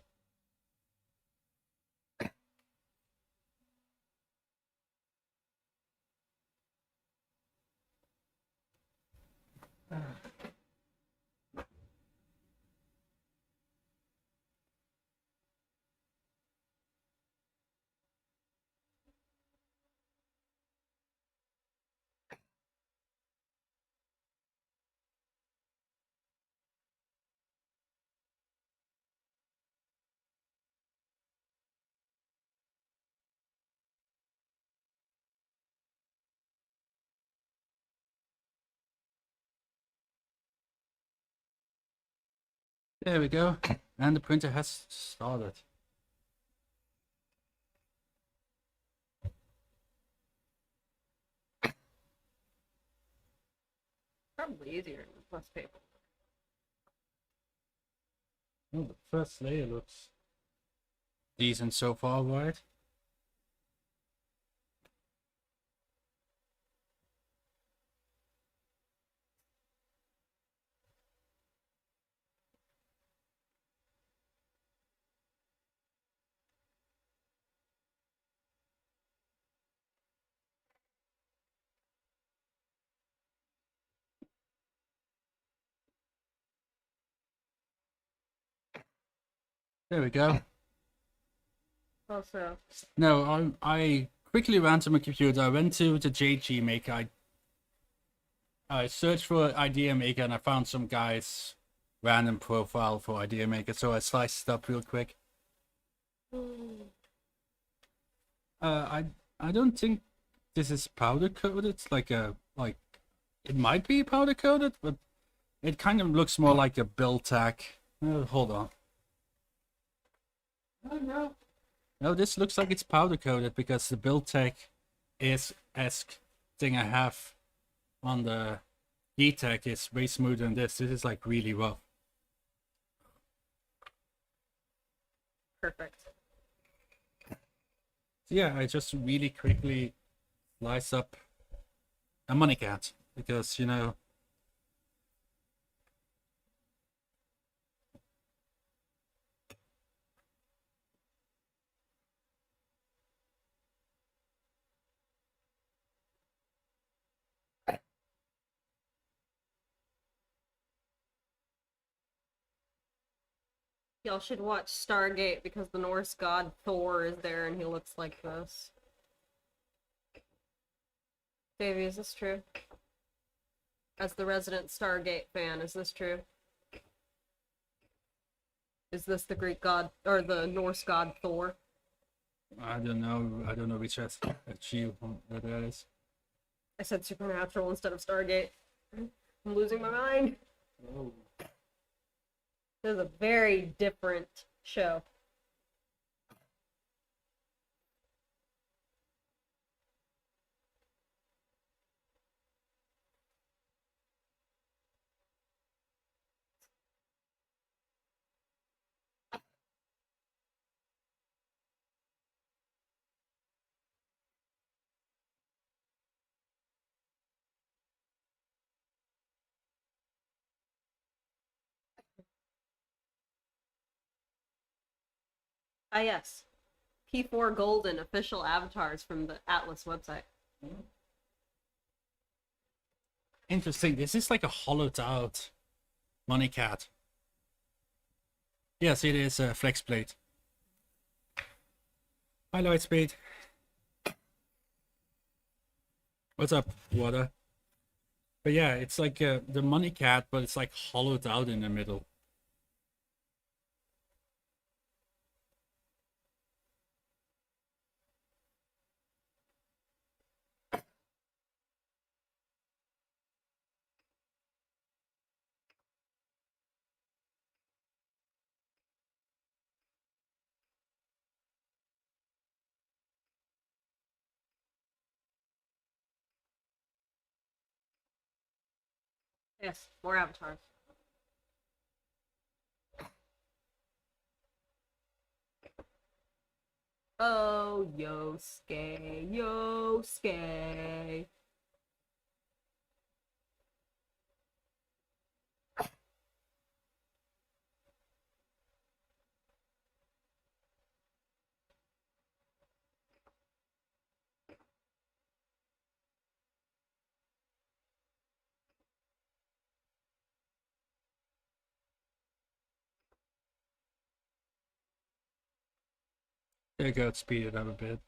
There we go. And the printer has started. Probably easier with less paper. Oh, the first layer looks decent so far, right? There we go. Also, No, I quickly ran to my computer. I went to the JGmaker. I searched for IDEX and I found some guy's random profile for IDEX, so I sliced it up real quick. I don't think this is powder coated. It's like it might be powder coated, but it kind of looks more like a build tack. Hold on. Oh no. No, this looks like it's powder coated because the build tech is esque thing I have on the D-Tech is way smoother than this. This is like really rough. perfect. So yeah, I just really quickly slice up a money cat because, you know, Y'all should watch Stargate because the Norse god Thor is there and he looks like this. Davey, is this true? As the resident Stargate fan, is this true? Is this the Greek god or the Norse god Thor? I don't know which achieve that is. I said supernatural instead of Stargate. I'm losing my mind. Oh. This is a very different show. Ah, yes. P4 Golden official avatars from the Atlas website. Interesting. This is like a hollowed out money cat. Yes, it is a flex plate. Hi, Lightspeed. What's up, Water? But yeah, it's like the money cat, but it's like hollowed out in the middle. Yes, more avatars. Oh, Yosuke, Yosuke. There you go, speed it up a bit.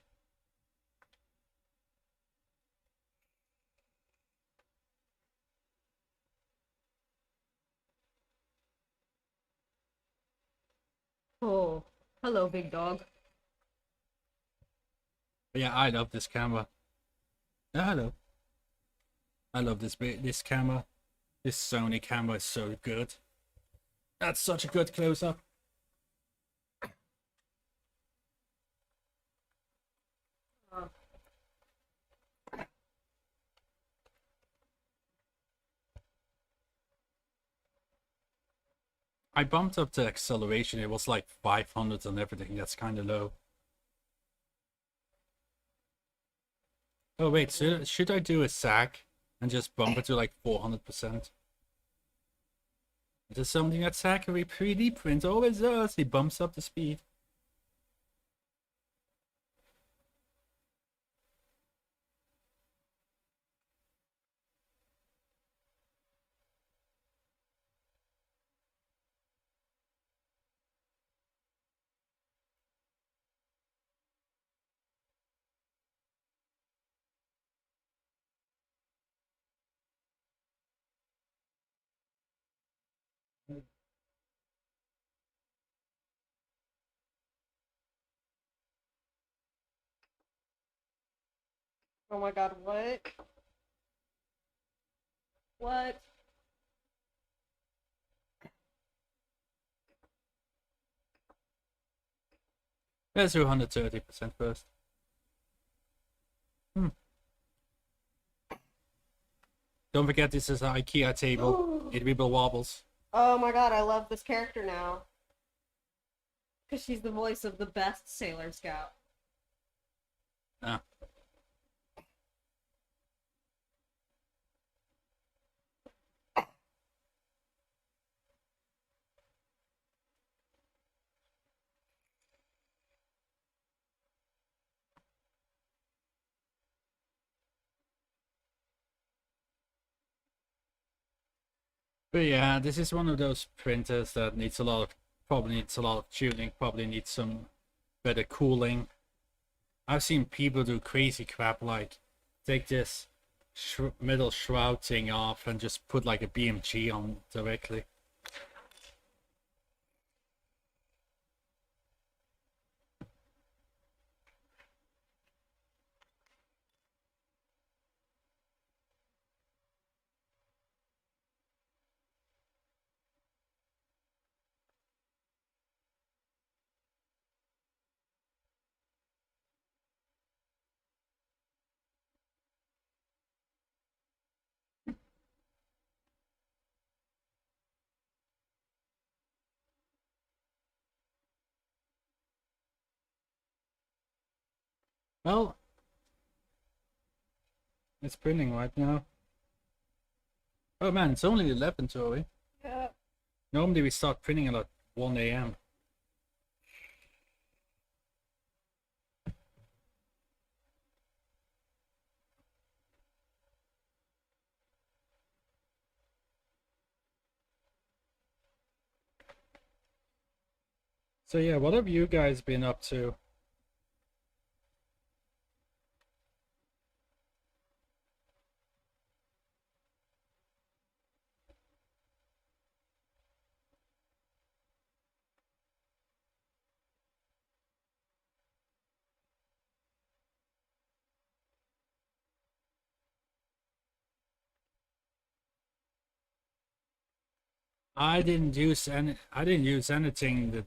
Oh, hello, big dog. But yeah, I love this camera. Yeah, hello. I love this camera. This Sony camera is so good. That's such a good close-up. Oh. I bumped up the acceleration. It was like 500 and everything. That's kind of low. Oh wait, should I do a sag and just bump it to like 400%? It is something that Zachary 3D print always does. He bumps up the speed. Oh my god, what? What? Let's do 130% first. Don't forget this is an IKEA table. It wibble wobbles. Oh my god, I love this character now. Because she's the voice of the best Sailor Scout. Ah. But yeah, this is one of those printers that needs a lot of, probably needs a lot of tuning, probably needs some better cooling. I've seen people do crazy crap like take this middle shroud thing off and just put like a BMG on directly. Well, it's printing right now. Oh man, it's only 11 Tori. Yeah. Normally we start printing at 1 a.m. So yeah, what have you guys been up to? I didn't use anything. That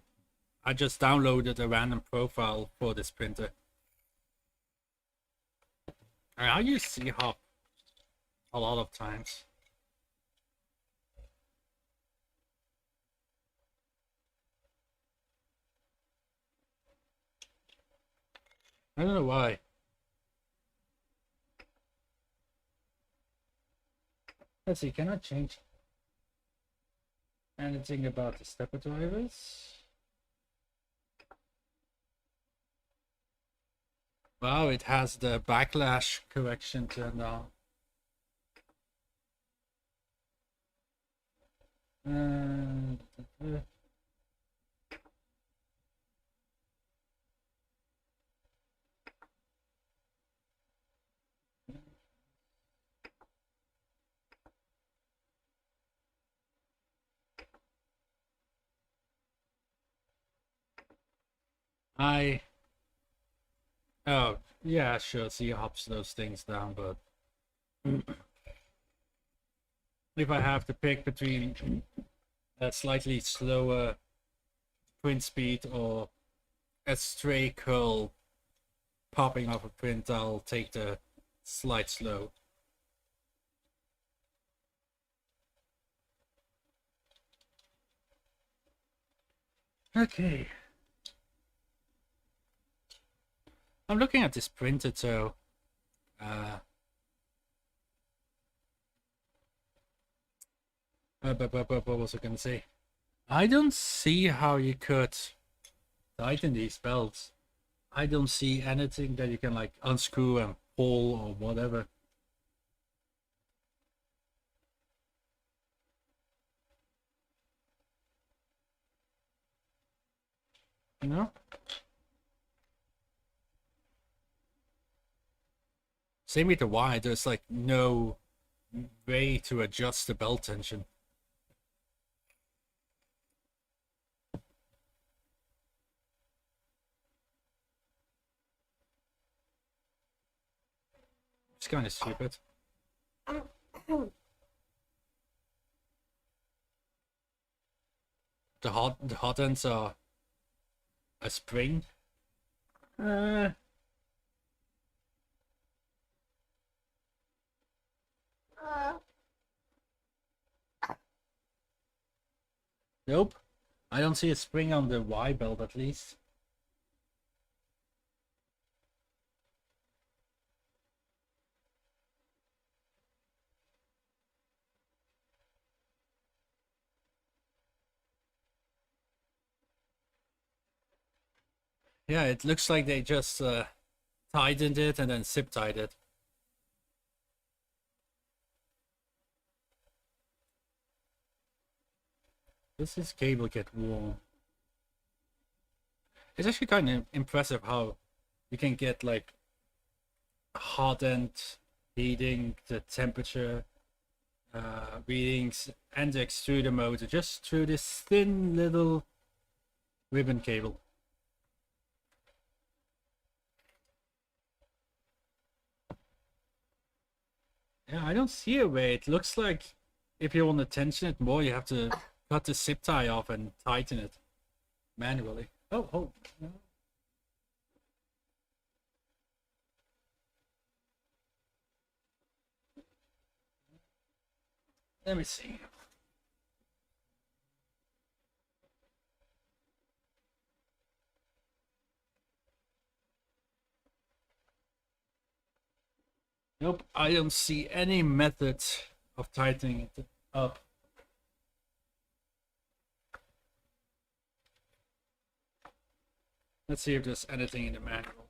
I just downloaded a random profile for this printer. I use C-Hop a lot of times. I don't know why. Let's see, can I change anything about the stepper drivers? Wow, it has the backlash correction turned on. Uh, oh yeah, sure, C hops those things down, but if I have to pick between a slightly slower print speed or a stray curl popping off a print, I'll take the slight slow. Okay. I'm looking at this printer, so what was I gonna say? I don't see how you could tighten these belts. I don't see anything that you can like unscrew and pull or whatever. You know? Same with the Y, there's like no way to adjust the belt tension. It's kind of stupid. The hot ends are a spring. Nope. I don't see a spring on the Y belt at least. Yeah, it looks like they just tightened it and then zip tied it. Does this cable get warm? It's actually kind of impressive how you can get like hot end heating, the temperature readings, and the extruder motor just through this thin little ribbon cable. Yeah, I don't see a way. It looks like if you want to tension it more, you have to cut the zip tie off and tighten it manually. Oh. Let me see. Nope, I don't see any method of tightening it up. Let's see if there's anything in the manual.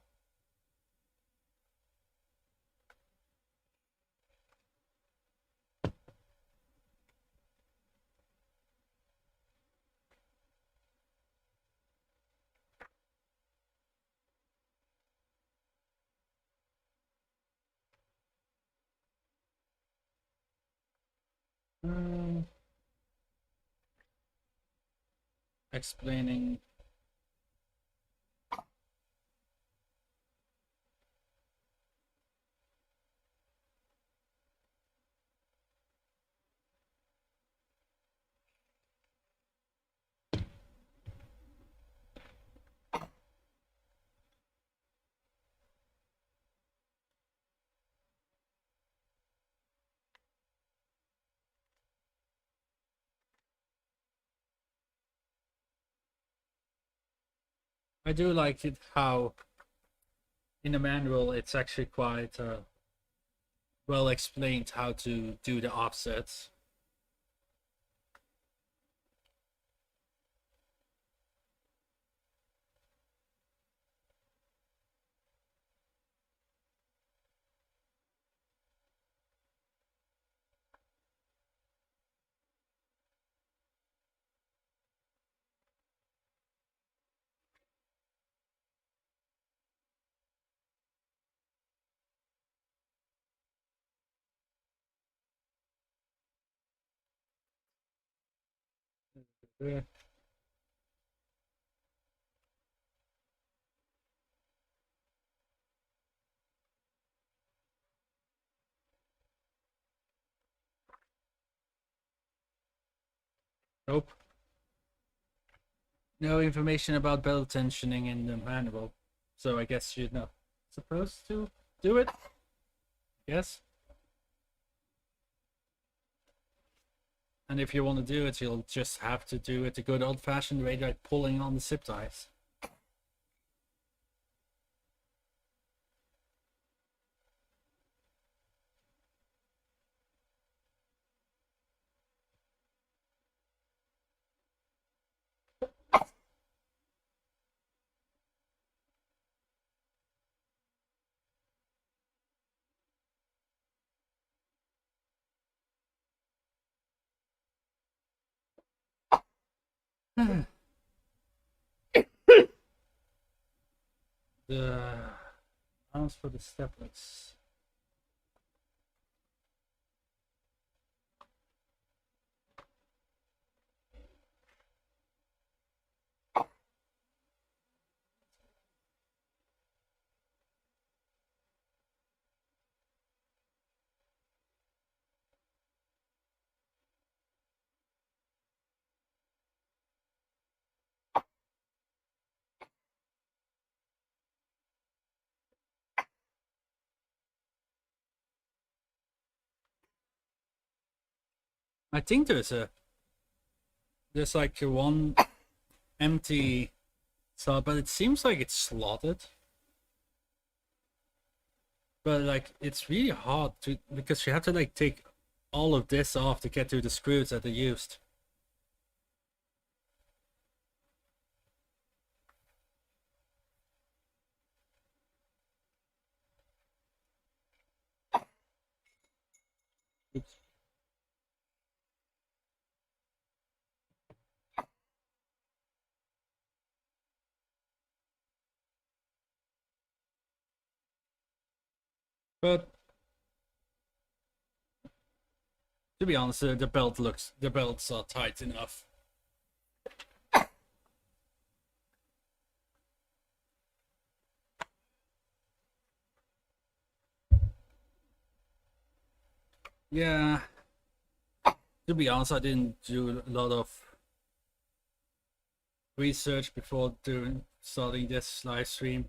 Explaining. I do like it how in the manual it's actually quite well explained how to do the offsets. Yeah. Nope. No information about belt tensioning in the manual, so I guess you're not supposed to do it. Yes. And if you want to do it, you'll just have to do it the good old-fashioned way, like pulling on the zip ties. The arms for the steplets. I think there's like one empty slot, but it seems like it's slotted. But like it's really hard to, because you have to like take all of this off to get to the screws that are used. Oops. But to be honest, the belts are tight enough. Yeah. To be honest, I didn't do a lot of research before starting this live stream.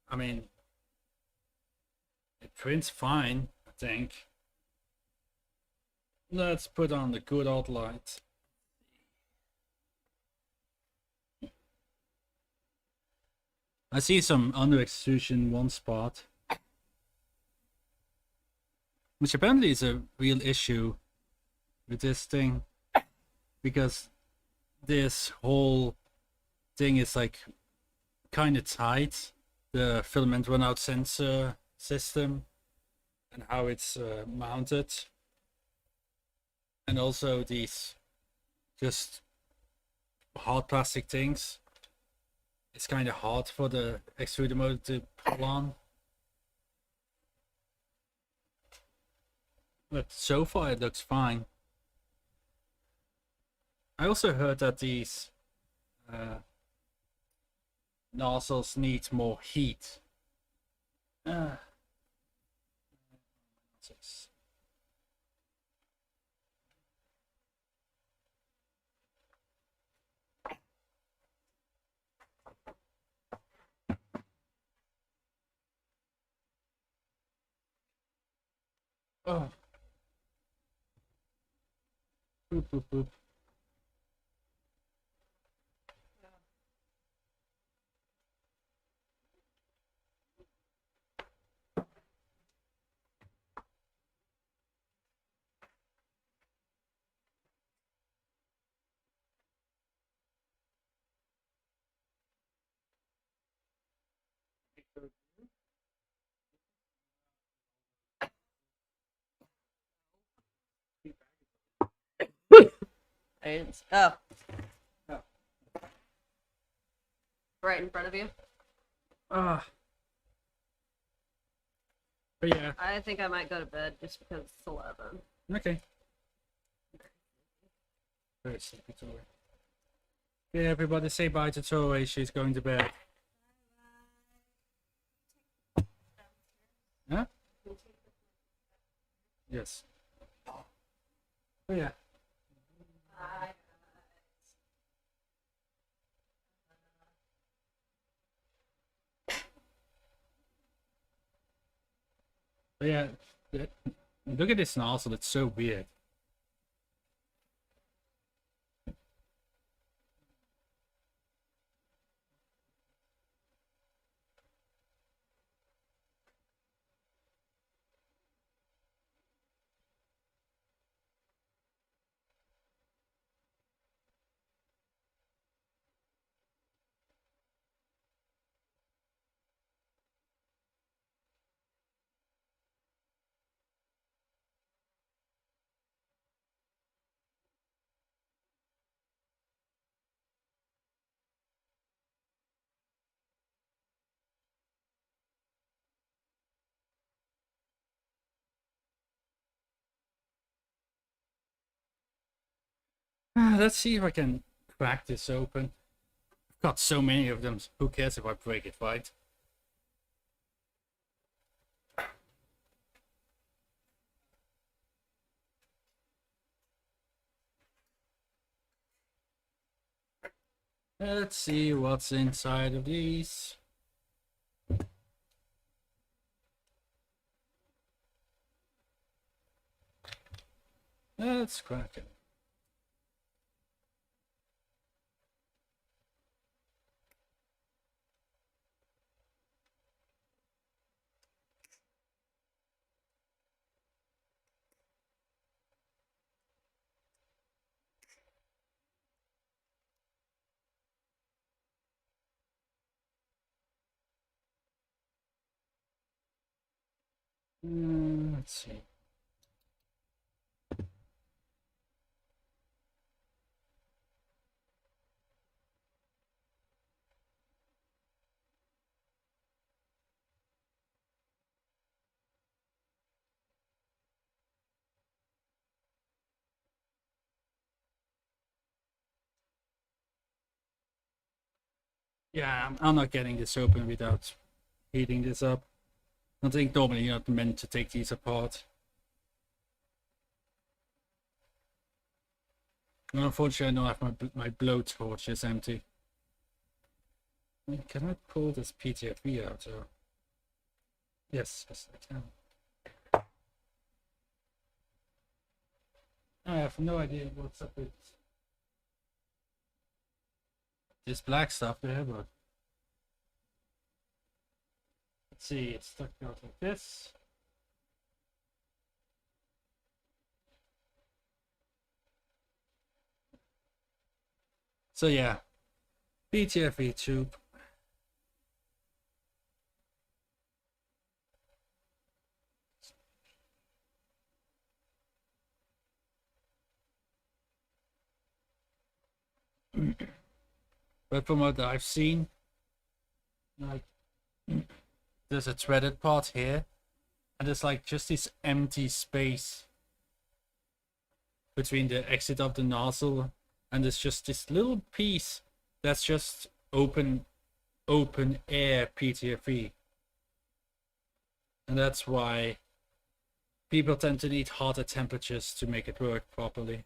I mean, it prints fine, I think. Let's put on the good old light. I see some under extrusion in one spot. which apparently is a real issue with this thing, because this whole thing is like kind of tight, the filament runout sensor system and how it's mounted, and also these just hard plastic things. It's kind of hard for the extruder motor to pull on. But so far it looks fine. I also heard that these nozzles need more heat. Oh. Boop, boop, boop. Oh. Right in front of you? But yeah. I think I might go to bed just because it's 11. Okay. Very sleepy Tori. Okay, everybody say bye to Tori. She's going to bed. Huh? Yes. Oh yeah. Bye. But yeah, look at this nozzle. It's so weird. Let's see if I can crack this open. I've got so many of them. Who cares if I break it, right? Let's see what's inside of these. Let's crack it. Let's see. Yeah, I'm not getting this open without heating this up. I think normally you're not meant to take these apart. And unfortunately, I don't have my blowtorch is empty. Can I pull this PTFE out? Or... Yes, I can. I have no idea what's up with this black stuff there, but let's see, it's stuck out like this. So yeah, PTFE tube. But from what I've seen, like there's a threaded part here, and there's like just this empty space between the exit of the nozzle, and there's just this little piece that's just open air PTFE. And that's why people tend to need hotter temperatures to make it work properly.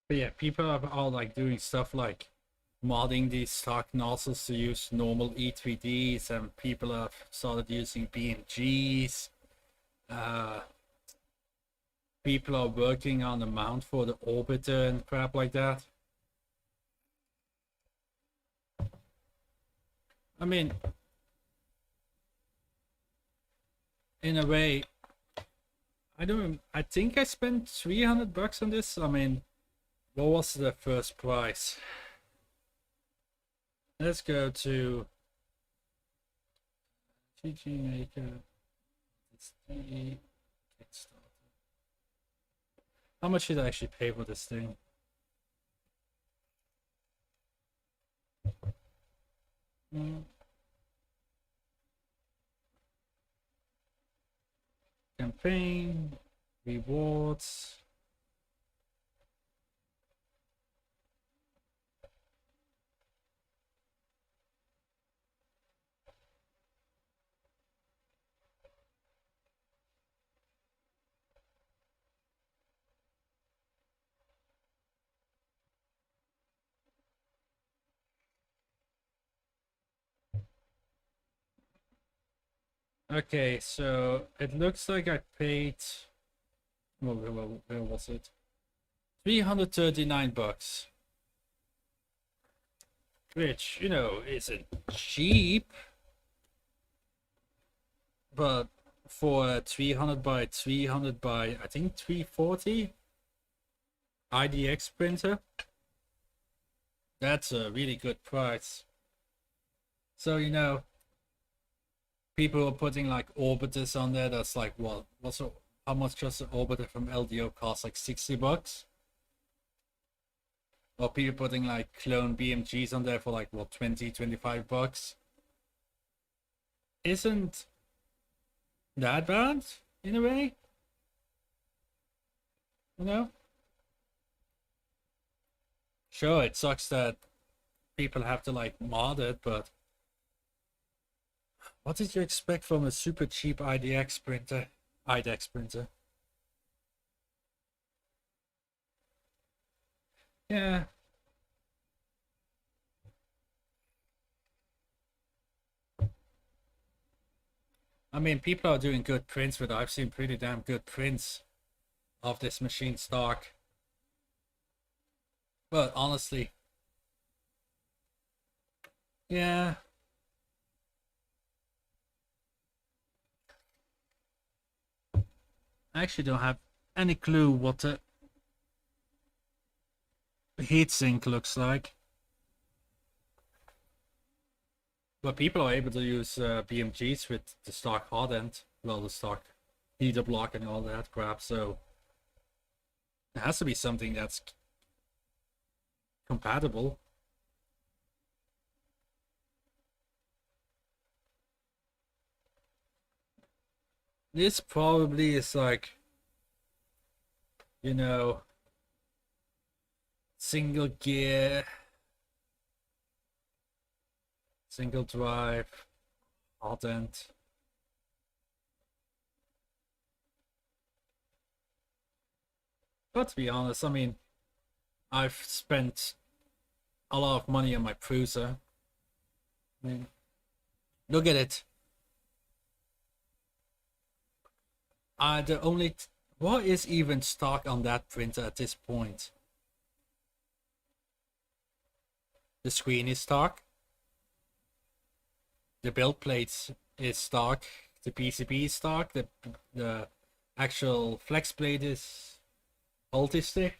But yeah, people are all like doing stuff like modding these stock nozzles to use normal E3Ds, and people have started using BMGs. People are working on a mount for the orbiter and crap like that. I mean, in a way, I think I spent $300 on this. I mean, what was the first price? Let's go to JGmaker. It's the Kickstarter. How much did I actually pay for this thing? Campaign, rewards. Okay, so it looks like I paid. Well, where was it? $339, which isn't cheap, but for a 300 by 300 by I think 340 IDEX printer, that's a really good price. So people are putting like orbiters on there. That's like how much does an orbiter from LDO cost? Like $60. Or people putting like clone BMGs on there for like what, $20-25. Isn't that bad in a way? Sure, it sucks that people have to like mod it, but what did you expect from a super cheap IDEX printer? IDEX printer. Yeah. I mean, people are doing good prints with it. I've seen pretty damn good prints of this machine stock. But honestly, yeah. I actually don't have any clue what the heatsink looks like. But people are able to use BMGs with the stock hot end, well, the stock heater block and all that crap, so it has to be something that's compatible. This probably is like, single gear, single drive, hot end. But to be honest, I mean, I've spent a lot of money on my Prusa. I mean, look at it. The only what is even stock on that printer at this point? The screen is stock. The build plates is stock. The PCB is stock. The actual flex plate is multi-stick.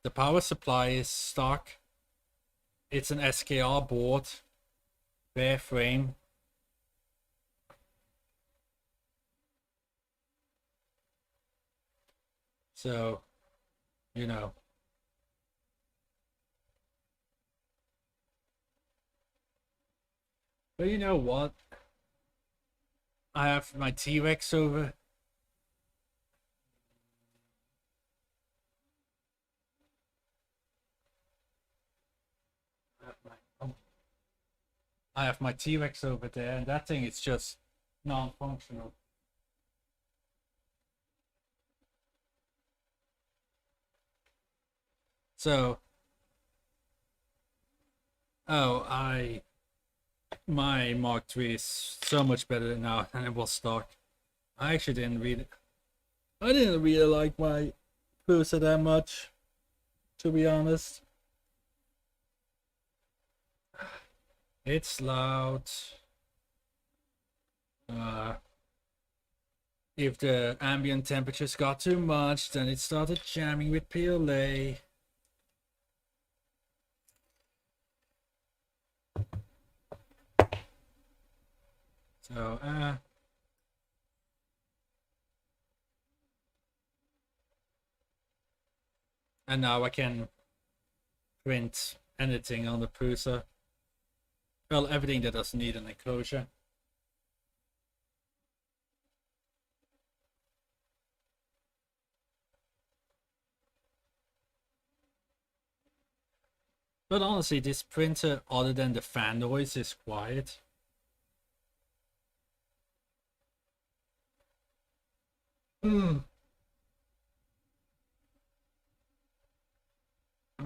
The power supply is stock. It's an SKR board, bare frame. So, you know. But you know what? I have my T-Rex over. I have my T-Rex over there, and that thing is just non-functional. So, my Mark III is so much better now than it was stock. I actually didn't really like my Prusa that much, to be honest. It's loud. If the ambient temperatures got too much, then it started jamming with PLA. So, and now I can print anything on the Prusa. Well, everything that doesn't need an enclosure. But honestly, this printer, other than the fan noise, is quiet. And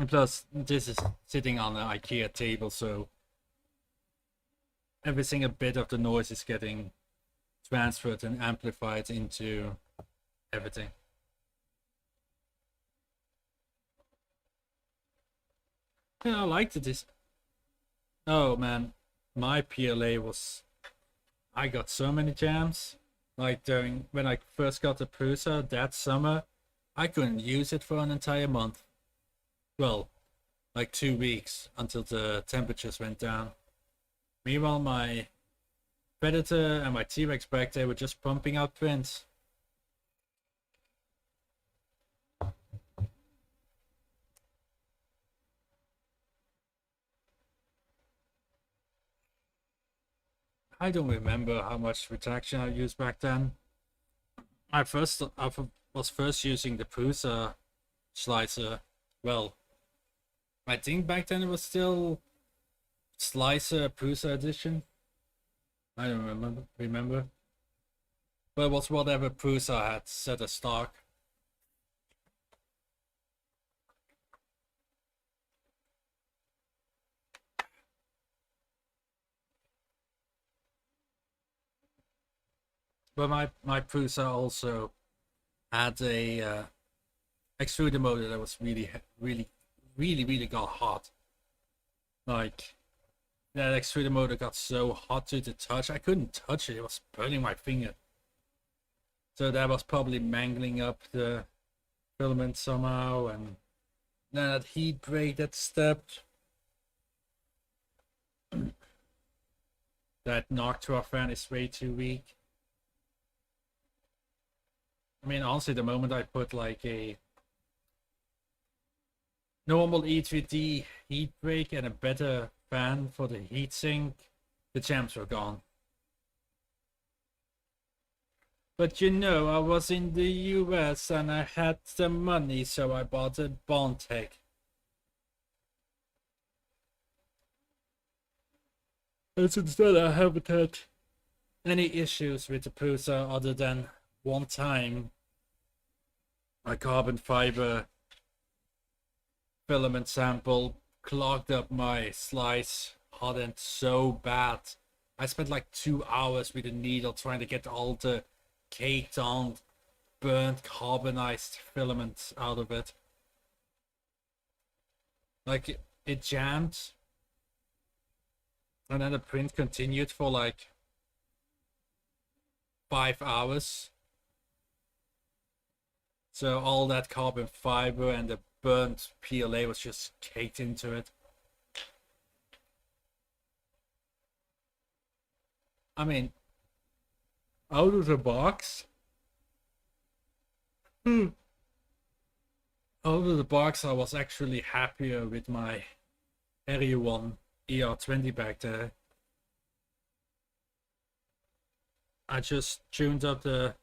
plus, this is sitting on an IKEA table, so every single bit of the noise is getting transferred and amplified into everything. Yeah, I liked this. Oh man, my PLA was. I got so many jams. Like when I first got the Prusa that summer, I couldn't use it for an entire month. Well, like 2 weeks until the temperatures went down. Meanwhile, my Predator and my T-Rex back there were just pumping out prints. I don't remember how much retraction I used back then. I was first using the Prusa slicer. Well, I think back then it was still Slicer Prusa edition. I don't remember. But it was whatever Prusa had set as stock. But my Prusa also had a extruder motor that was really got hot. Like that extruder motor got so hot to the touch, I couldn't touch it. It was burning my finger. So that was probably mangling up the filament somehow, and then that heat break that stepped. That Noctua fan is way too weak. I mean, honestly, the moment I put like a normal E3D heat break and a better fan for the heatsink, the jams were gone. But you know, I was in the US and I had the money, so I bought a Bondtech. And since then, I haven't had any issues with the Prusa other than one time my carbon fiber filament sample clogged up my slice, hardened so bad. I spent like 2 hours with a needle trying to get all the caked on, burnt, carbonized filament out of it. Like it jammed, and then the print continued for like 5 hours. So all that carbon fiber and the burnt PLA was just caked into it. I mean, out of the box, out of the box, I was actually happier with my Area 1 ER20 back there. I just tuned up the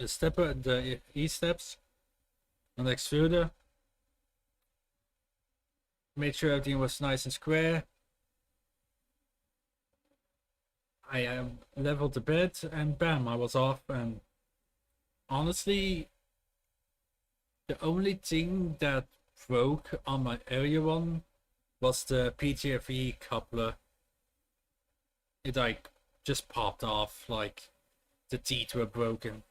stepper, the E-steps on the extruder. Made sure everything was nice and square. I leveled the bed and bam, I was off. And honestly, the only thing that broke on my Area 1 was the PTFE coupler. It like just popped off, like the teeth were broken.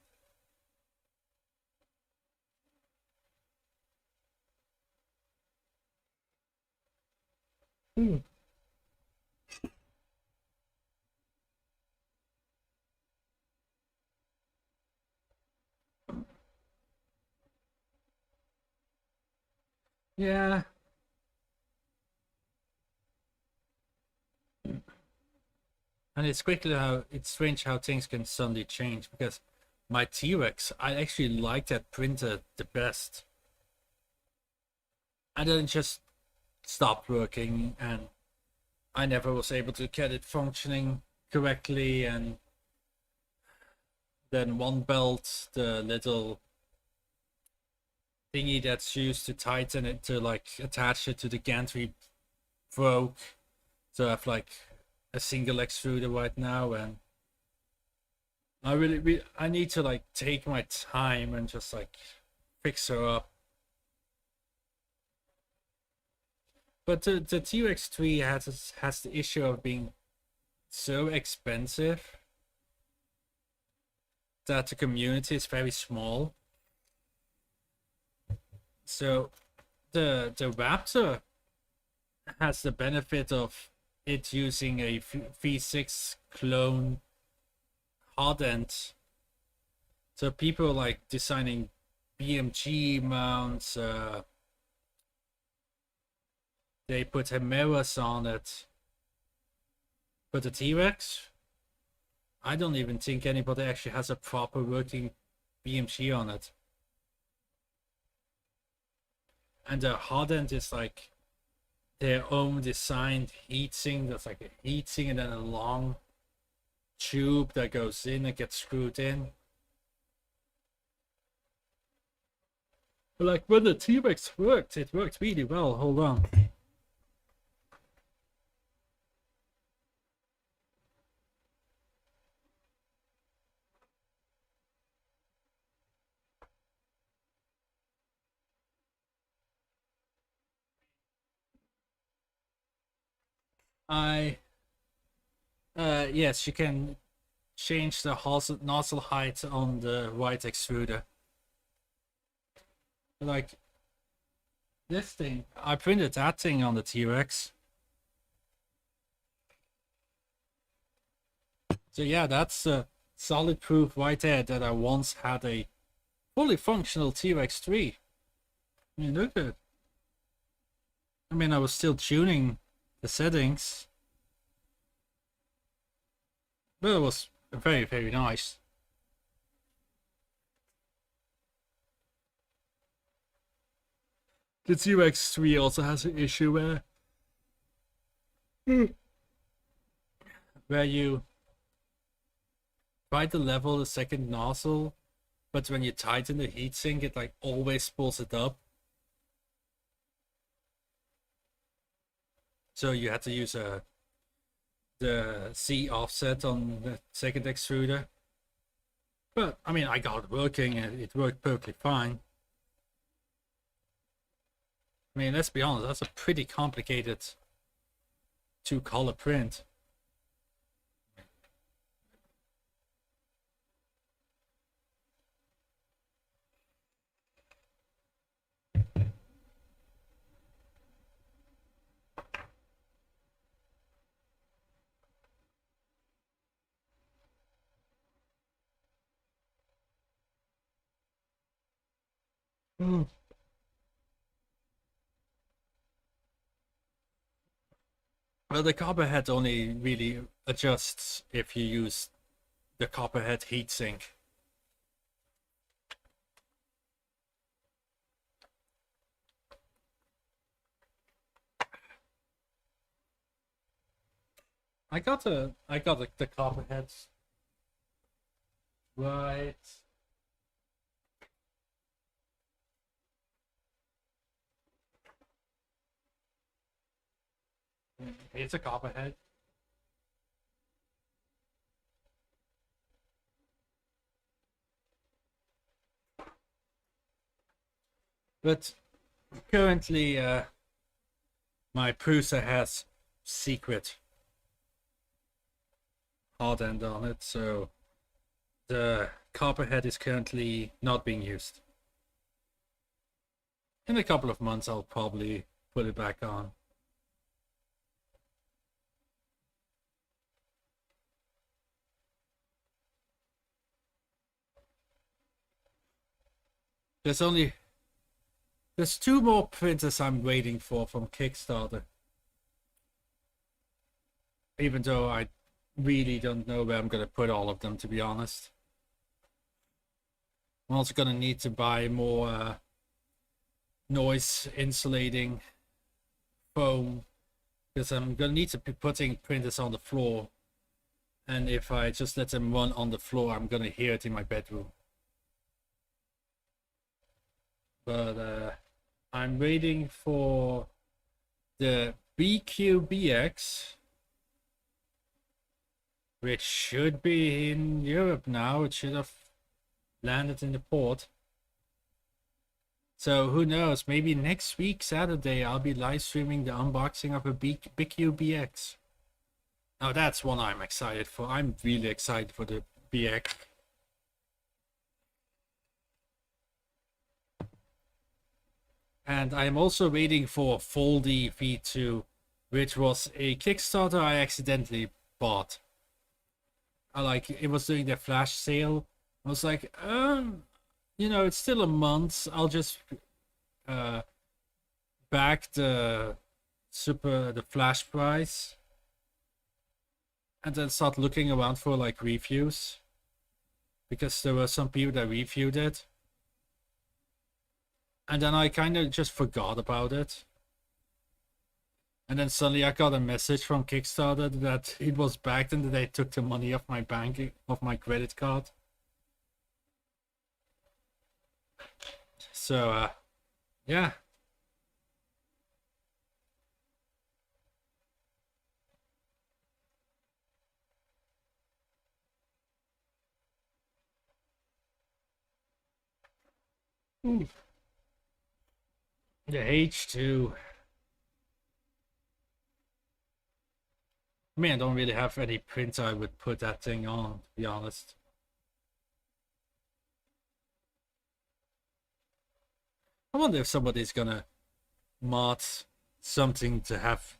Yeah. And it's strange how things can suddenly change, because my T-Rex, I actually like that printer the best. And then it just stopped working, and I never was able to get it functioning correctly. And then one belt, the little thingy that's used to tighten it, to like attach it to the gantry, broke. So I have like a single extruder right now, and I need to like take my time and just like fix her up. But the T-Rex 3 has the issue of being so expensive that the community is very small. So the Raptor has the benefit of it using a V6 clone hard end. So people like designing BMG mounts, they put Chimeras on it. But the T-Rex, I don't even think anybody actually has a proper working BMG on it. And the hard end is like their own designed heatsink. That's like a heatsink and then a long tube that goes in and gets screwed in. But like when the T-Rex worked, it worked really well. Hold on. Yes, you can change the nozzle height on the right extruder. Like this thing, I printed that thing on the T-Rex. So yeah, that's a solid proof right there that I once had a fully functional T-Rex 3. I mean, look at it. I mean, I was still tuning the settings, but it was very, very nice. The T-Rex 3 also has an issue where you try to level the second nozzle, but when you tighten the heatsink, it like always pulls it up. So you had to use the C offset on the second extruder. But I mean, I got it working and it worked perfectly fine. I mean, let's be honest, that's a pretty complicated 2-color print. Mm. Well, the copperhead only really adjusts if you use the copperhead heatsink. I got the copperheads right. It's a copperhead. But currently, my Prusa has secret hard end on it, so the copperhead is currently not being used. In a couple of months, I'll probably put it back on. There's 2 more printers I'm waiting for from Kickstarter. Even though I really don't know where I'm gonna put all of them, to be honest. I'm also gonna need to buy more noise insulating foam, because I'm gonna need to be putting printers on the floor, and if I just let them run on the floor, I'm gonna hear it in my bedroom. But I'm waiting for the BQBX, which should be in Europe now. It should have landed in the port. So who knows, maybe next week, Saturday, I'll be live streaming the unboxing of a BQBX. Now that's one I'm excited for. I'm really excited for the BX. And I am also waiting for Foldy V2, which was a Kickstarter I accidentally bought. It was doing their flash sale. I was like, you know, it's still a month. I'll just back the flash price, and then start looking around for like reviews, because there were some people that reviewed it. And then I kind of just forgot about it. And then suddenly I got a message from Kickstarter that it was backed and that they took the money off my credit card. So, yeah. Ooh. The H2. I mean, I don't really have any printer I would put that thing on, to be honest. I wonder if somebody's gonna mod something to have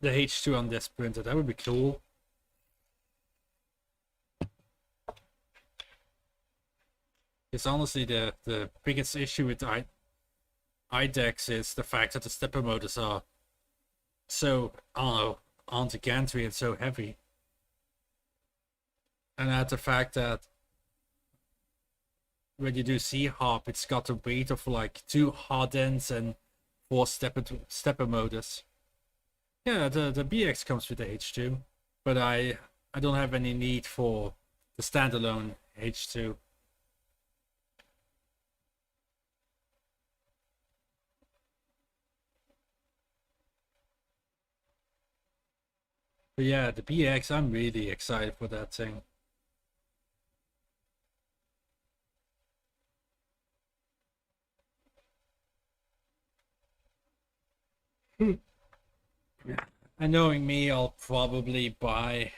the H2 on this printer. That would be cool. It's honestly the biggest issue with IDEX is the fact that the stepper motors are so, I don't know, anti-gantry and so heavy. And add the fact that when you do C-harp, it's got a weight of like 2 hard ends and 4 stepper motors. Yeah, the BX comes with the H2, but I don't have any need for the standalone H2. But yeah, the BX, I'm really excited for that thing. And knowing me, I'll probably buy.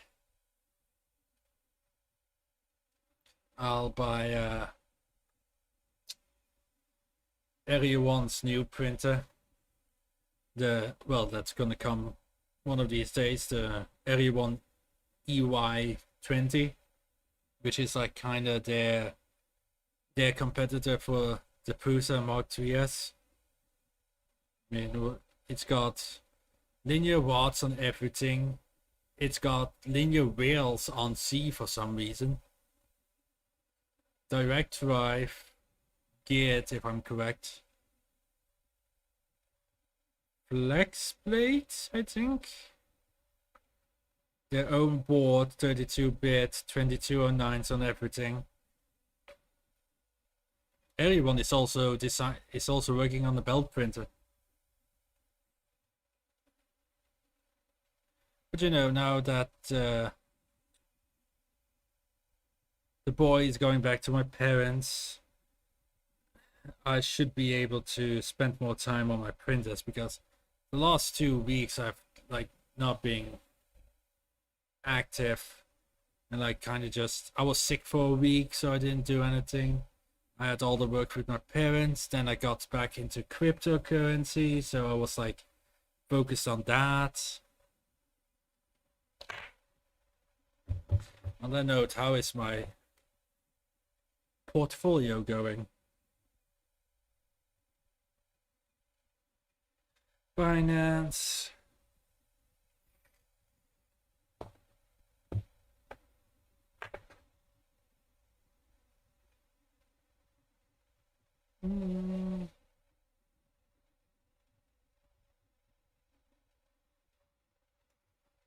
I'll buy Area 1's new printer. That's gonna come one of these days. The Area 1 EY20, which is like kind of their competitor for the Prusa Mark IIIs. I mean, it's got linear watts on everything. It's got linear rails on C for some reason. Direct drive, geared if I'm correct. Flex plate, I think. Their own board, 32-bit, 2209s on everything. Everyone is also working on the belt printer. But you know, now that the boy is going back to my parents, I should be able to spend more time on my printers, because the last 2 weeks I've like not been active and like kind of just, I was sick for a week, so I didn't do anything. I had all the work with my parents, then I got back into cryptocurrency, so I was like focused on that. On that note, how is my portfolio going? Finance.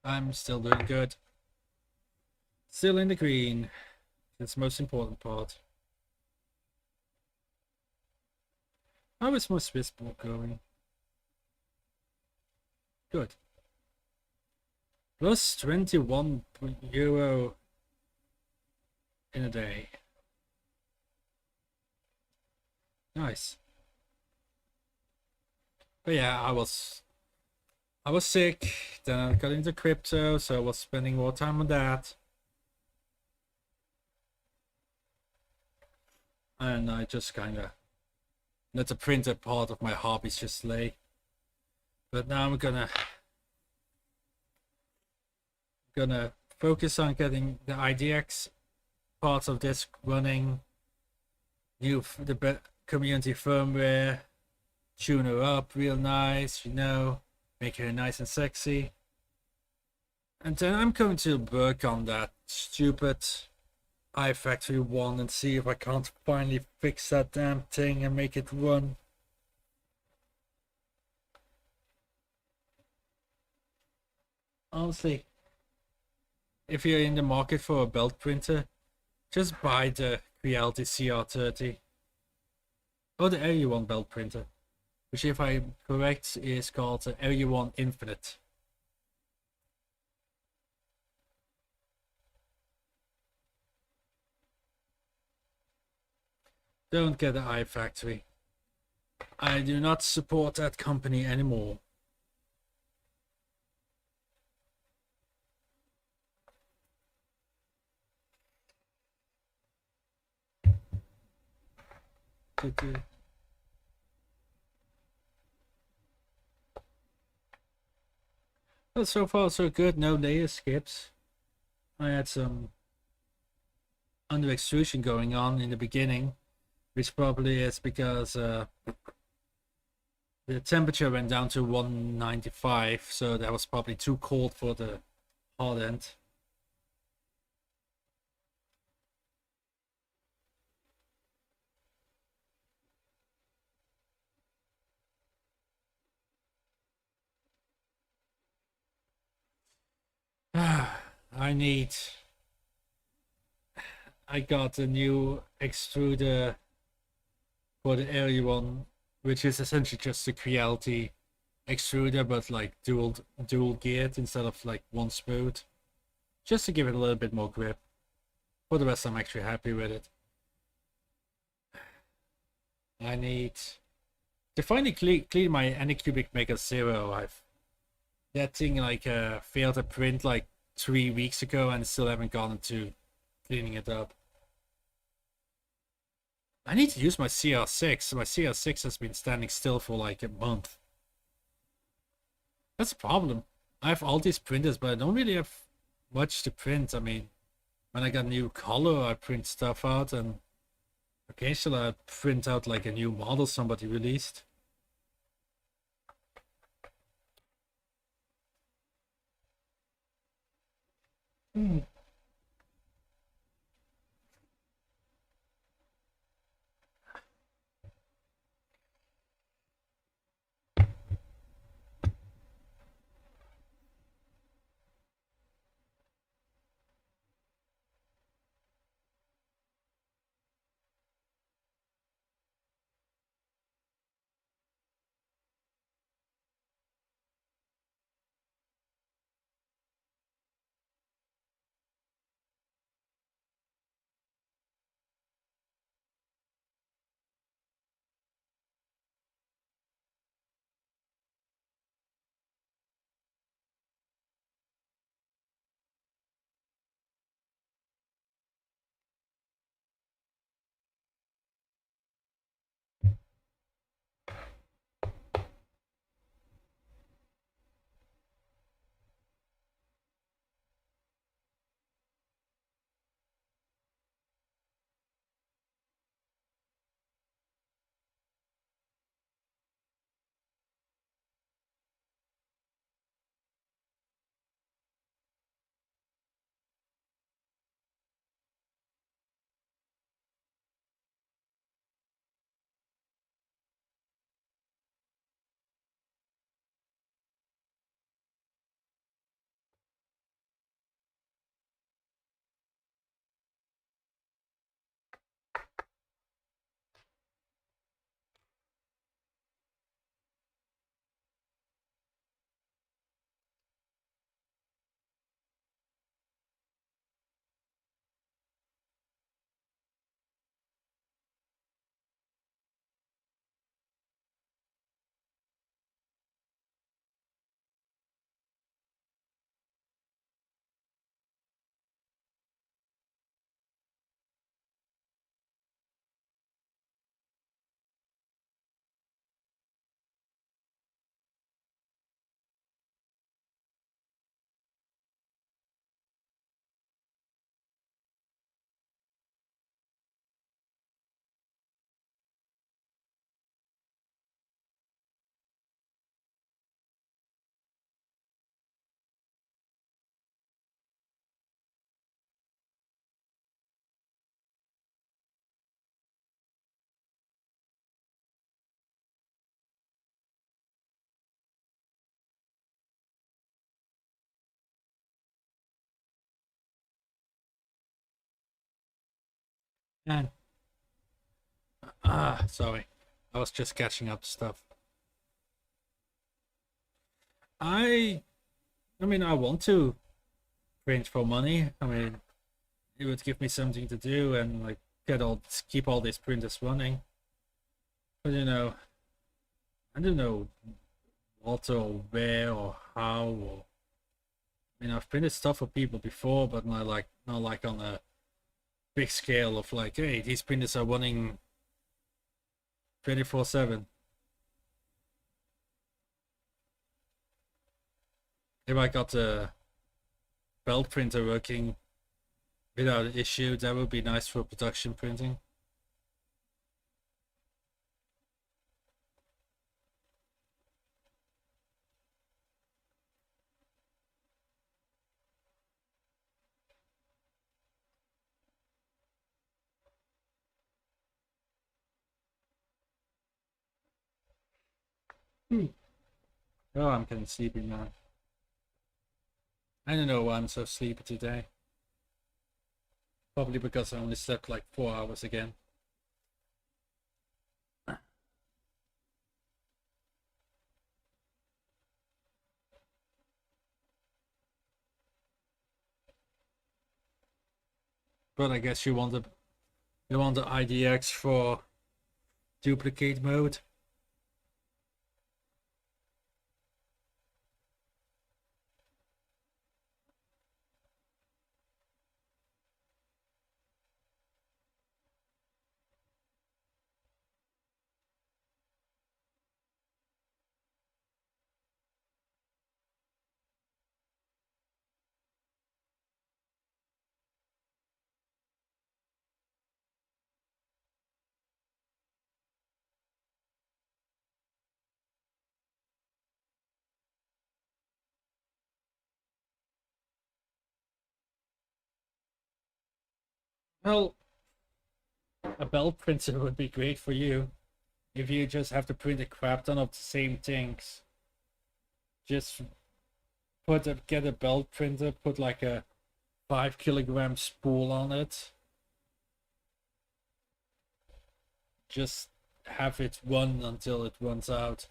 I'm still doing good. Still in the green. That's the most important part. How is my Swiss book going? Good. Plus 21 euro in a day. Nice. But yeah, I was sick, then I got into crypto, so I was spending more time on that. And I just kind of let the printer part of my hobbies just lay. But now I'm gonna focus on getting the IDEX parts of this running, the community firmware, tune her up real nice, you know, make her nice and sexy. And then I'm going to work on that stupid iFactory 1 and see if I can't finally fix that damn thing and make it run. Honestly, if you're in the market for a belt printer, just buy the Reality CR30 or the Area 1 belt printer, which, if I'm correct, is called the Area 1 Infinite. Don't get the iFactory. I do not support that company anymore. Well, so far so good, no layer skips. I had some under extrusion going on in the beginning, which probably is because the temperature went down to 195, so that was probably too cold for the hard end. I got a new extruder for the Area 1, which is essentially just a Creality extruder, but like dual geared instead of like one smooth, just to give it a little bit more grip. For the rest, I'm actually happy with it. I need To finally clean my Anycubic Mega Zero, that thing like failed a print like 3 weeks ago and still haven't gotten to cleaning it up. I need to use my CR6. My CR6 has been standing still for like a month. That's a problem. I have all these printers, but I don't really have much to print. I mean, when I got new color, I print stuff out, and occasionally I print out like a new model somebody released. And sorry, I was just catching up stuff. I mean, I want to print for money. I mean, it would give me something to do and like keep all these printers running. But I don't know what or where or how. Or I mean, I've printed stuff for people before, but not like on a big scale of like, hey, these printers are running 24/7. If I got a belt printer working without issue, that would be nice for production printing. Oh, I'm getting sleepy now. I don't know why I'm so sleepy today. Probably because I only slept like 4 hours again. But I guess you want the IDEX for duplicate mode. Well, a belt printer would be great for you if you just have to print a crap ton of the same things. Just get a belt printer, put like a 5 kilogram spool on it. Just have it run until it runs out.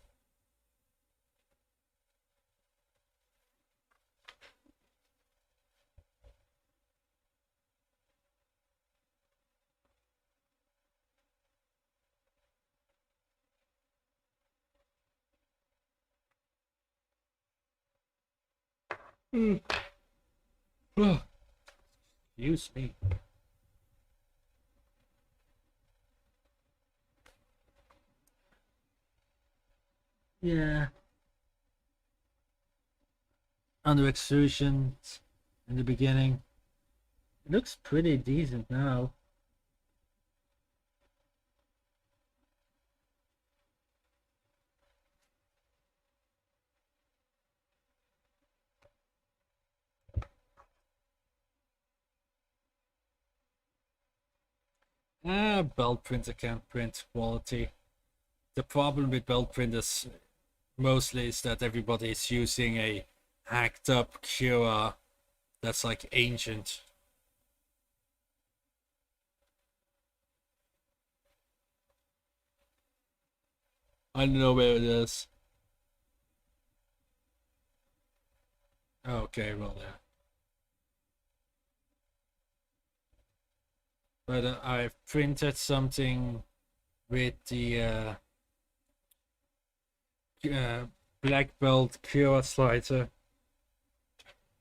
Mm. Excuse me. Yeah. Under extrusion in the beginning. It looks pretty decent now. Belt printer can't print quality. The problem with belt printers mostly is that everybody is using a hacked up Cura that's like ancient. I don't know where it is. Okay, well, yeah. But I've printed something with the black belt Cura slicer,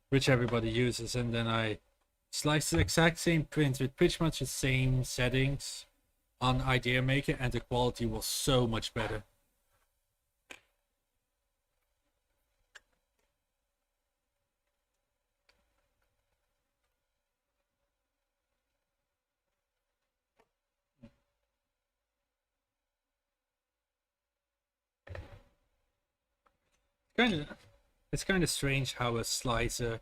which everybody uses, and then I sliced the exact same print with pretty much the same settings on IDEX, and the quality was so much better. Kind of, it's kind of strange how a slicer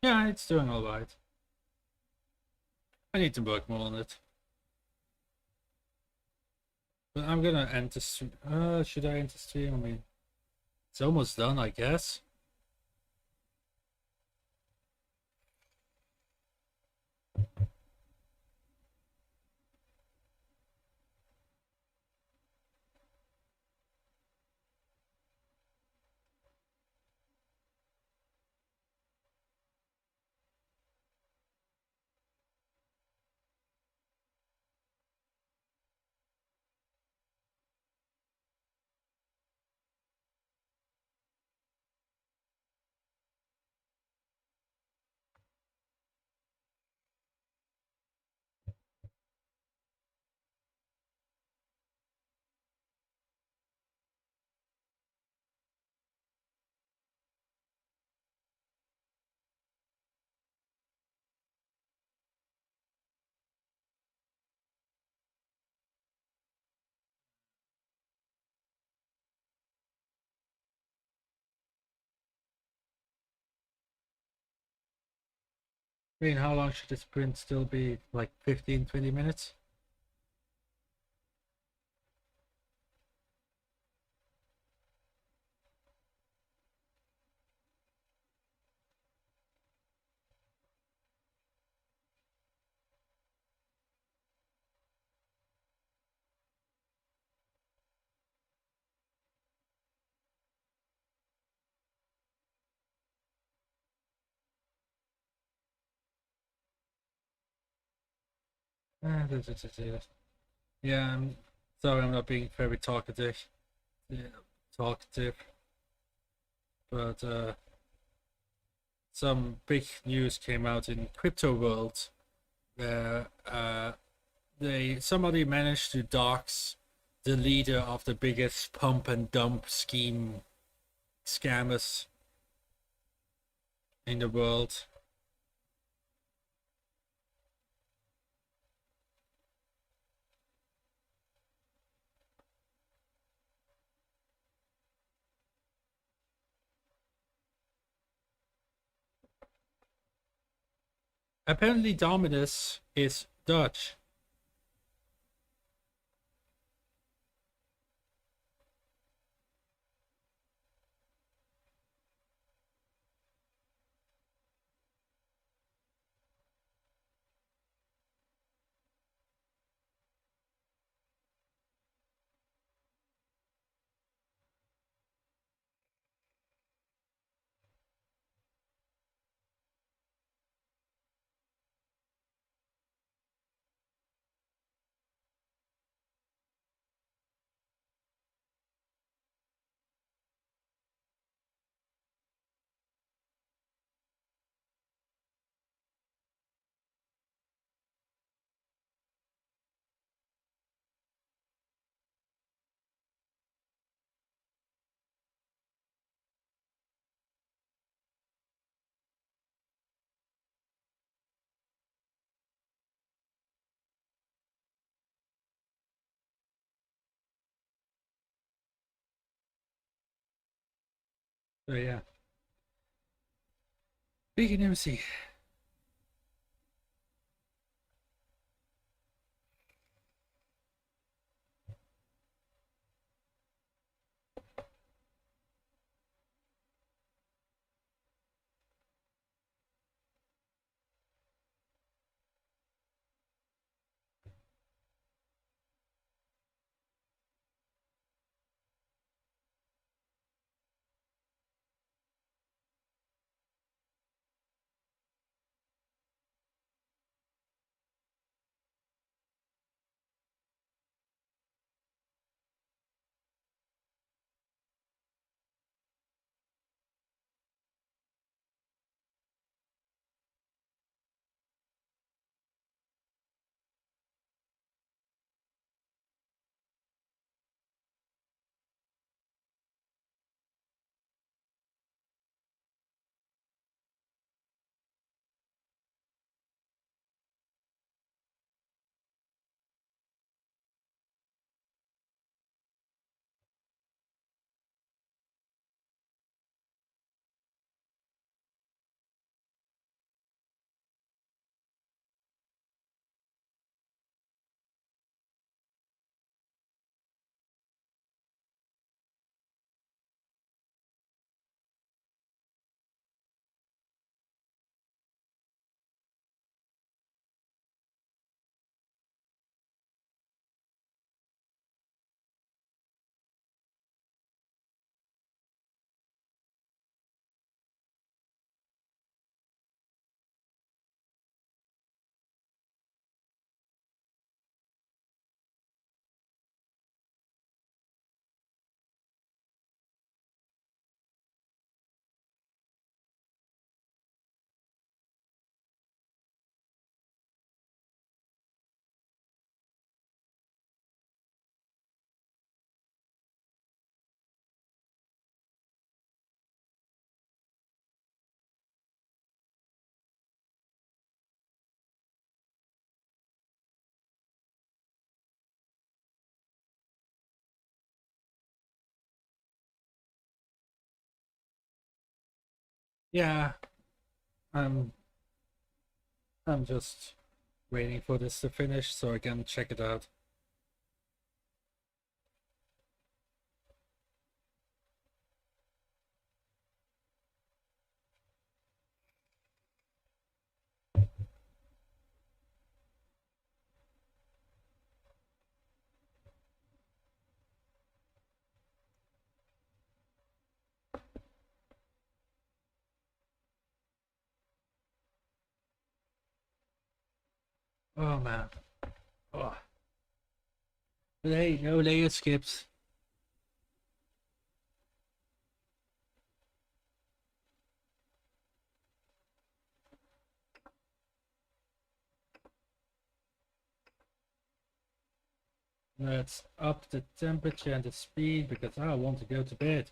Yeah, it's doing alright. I need to work more on it. But I'm gonna end the stream. Should I end the stream? I mean, it's almost done, I guess. I mean, how long should this print still be? Like 15, 20 minutes? Yeah, I'm sorry I'm not being very talkative. Yeah, talkative. But some big news came out in crypto world where somebody managed to dox the leader of the biggest pump and dump scheme scammers in the world. Apparently Dominus is Dutch. So yeah. Big news. Yeah, I'm just waiting for this to finish so I can check it out. Oh man. Oh. But hey, no layer skips. Let's up the temperature and the speed because I want to go to bed.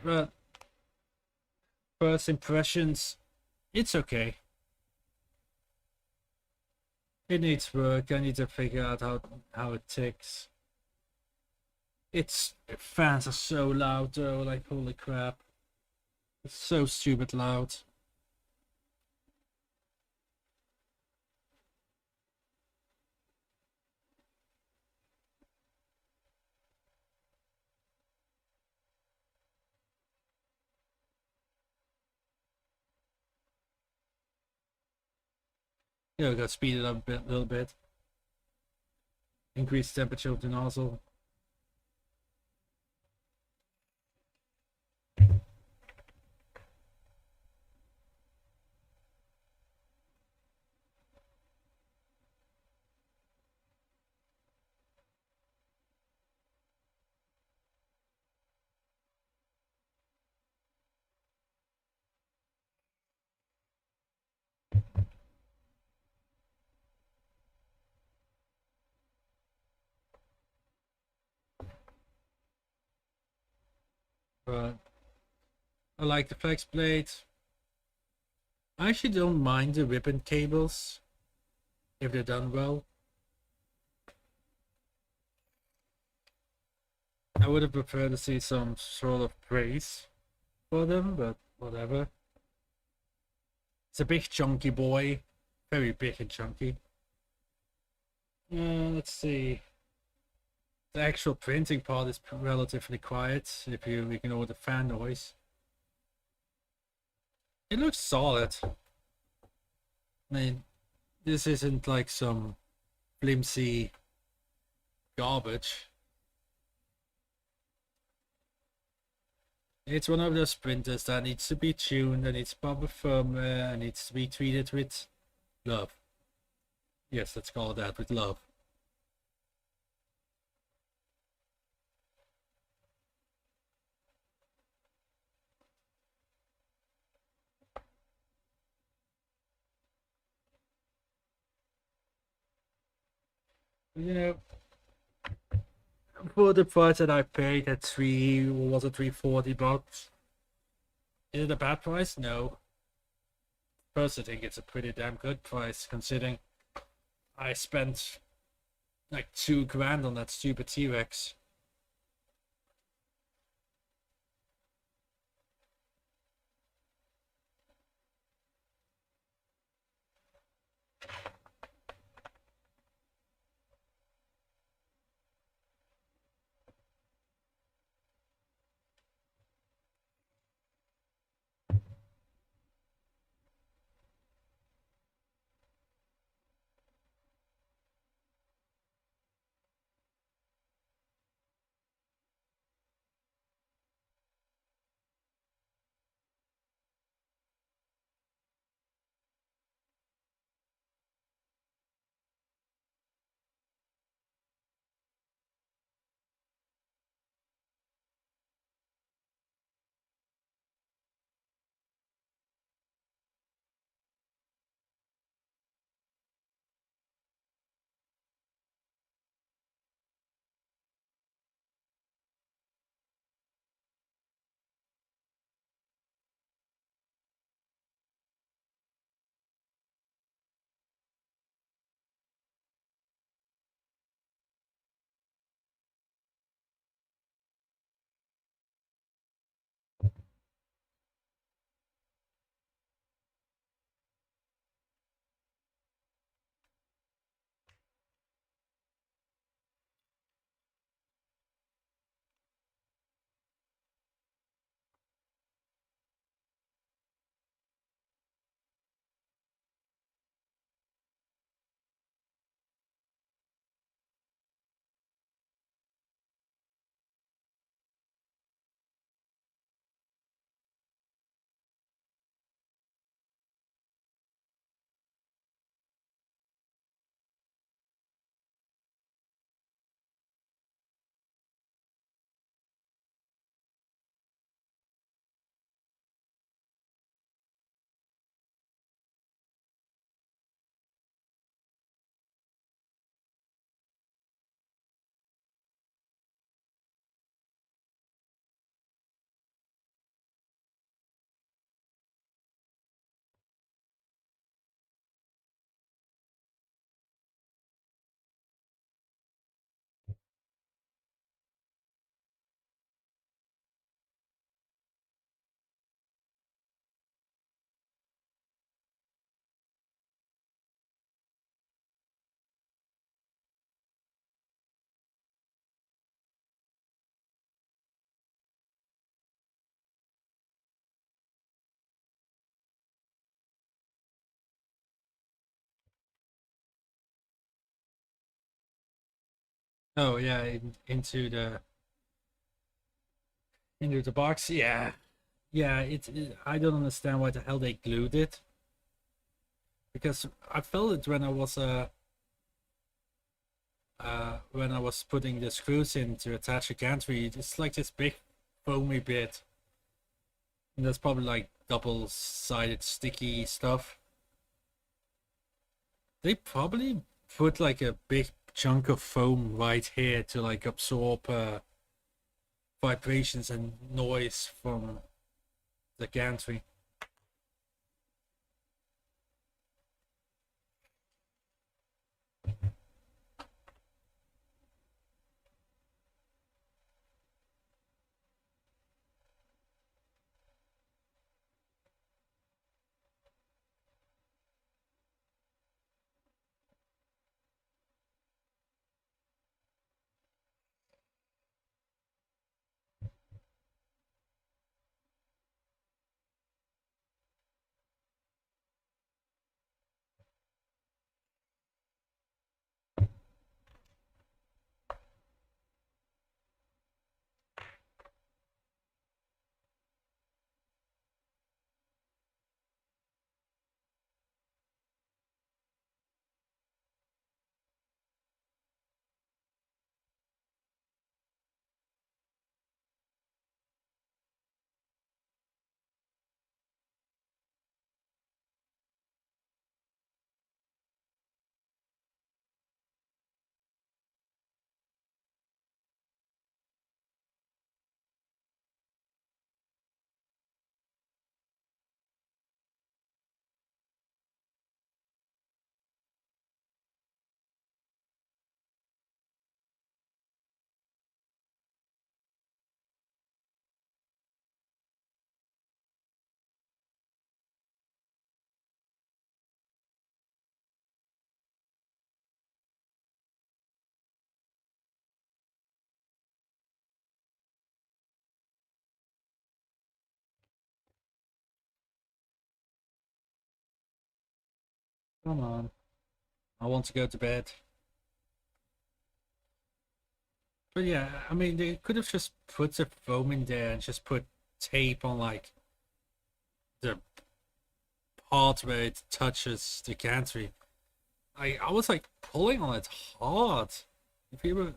But first impressions, it's okay. It needs work. I need to figure out how it ticks. Its fans are so loud though, like holy crap. It's so stupid loud. Yeah, we gotta speed it up a little bit. Increase temperature of the nozzle. But I like the flex blade. I actually don't mind the ribbon cables if they're done well. I would have preferred to see some sort of praise for them, but whatever. It's a big chunky boy. Very big and chunky. Let's see. The actual printing part is relatively quiet if you ignore the fan noise. It looks solid. I mean, this isn't like some flimsy garbage. It's one of those printers that needs to be tuned, that needs proper firmware, and needs to be treated with love. Yes, let's call it that, with love. You know, for the price that I paid at $340, is it a bad price? No. First, I think it's a pretty damn good price considering I spent like $2,000 on that stupid T-Rex. Oh yeah, into the box. Yeah, yeah. I don't understand why the hell they glued it, because I felt it when I was putting the screws in to attach the gantry. It's like this big foamy bit, and that's probably like double-sided sticky stuff. They probably put like a big chunk of foam right here to like absorb vibrations and noise from the gantry. Come on, I want to go to bed. But yeah, I mean, they could have just put the foam in there and just put tape on like the part where it touches the gantry. I was like pulling on it hard. If you were,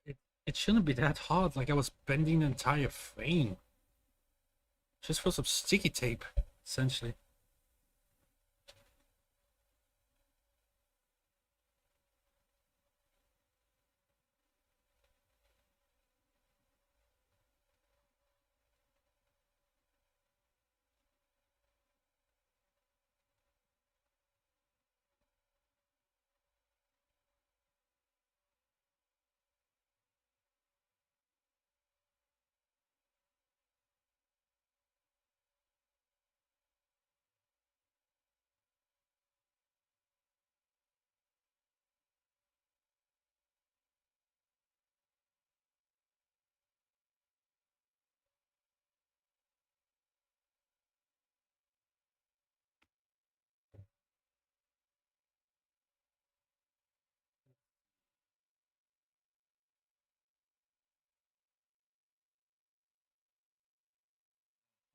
it, it shouldn't be that hard. Like I was bending the entire frame just for some sticky tape, essentially.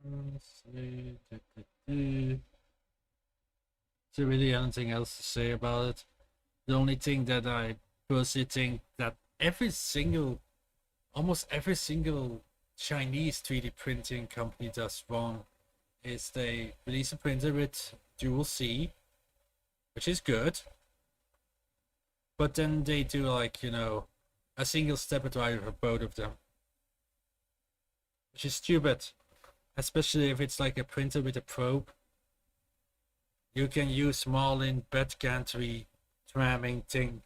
Let's see. Is there really anything else to say about it? The only thing that I personally think that almost every single Chinese 3D printing company does wrong is they release a printer with dual C, which is good, but then they do like, a single stepper driver for both of them. Which is stupid. Especially if it's like a printer with a probe. You can use Marlin bed gantry tramming thing.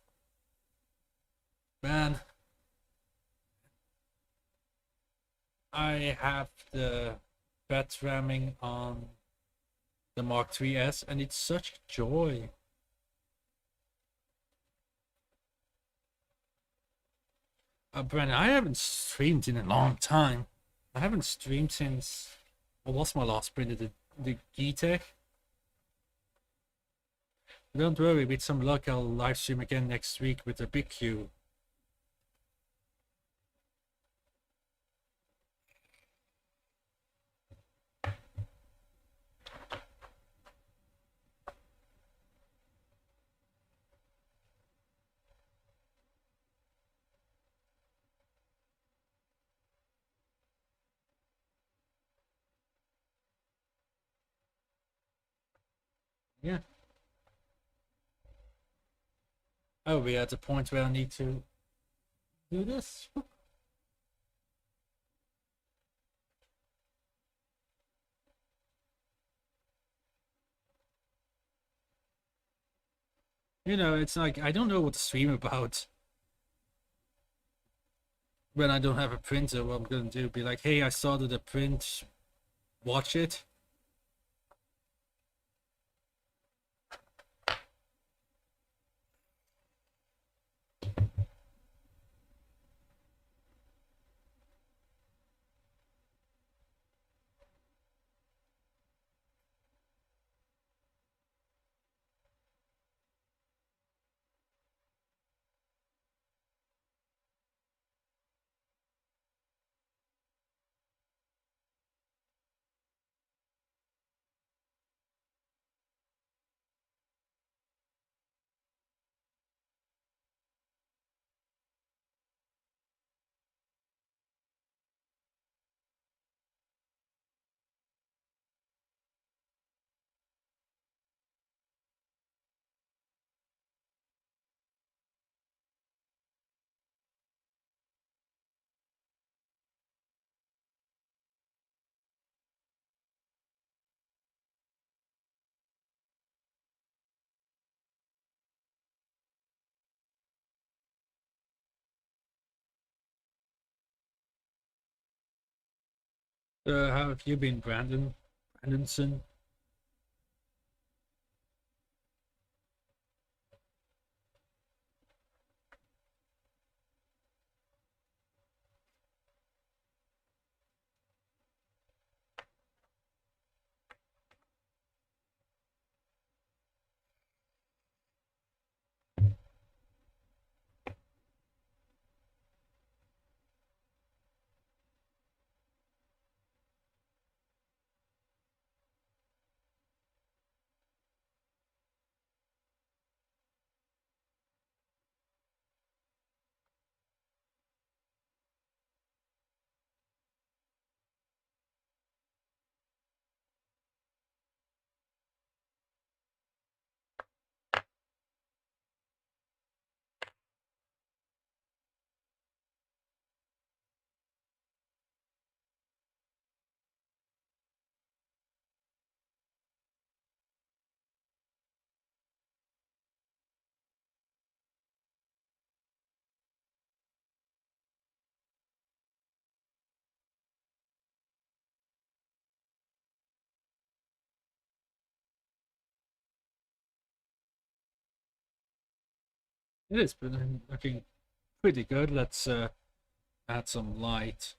Man, I have the bed ramming on the Mark III's and it's such joy. Brandon, I haven't streamed in a long time. I haven't streamed since... What was my last printer? The G-Tech? Don't worry, with some luck I'll live stream again next week with a big queue. Yeah. Oh, we're at the point where I need to do this? You know, it's like, I don't know what to stream about. When I don't have a printer, what I'm gonna do, be like, hey, I started a print, watch it. How have you been, Brandonson? It is looking pretty good. Let's add some light.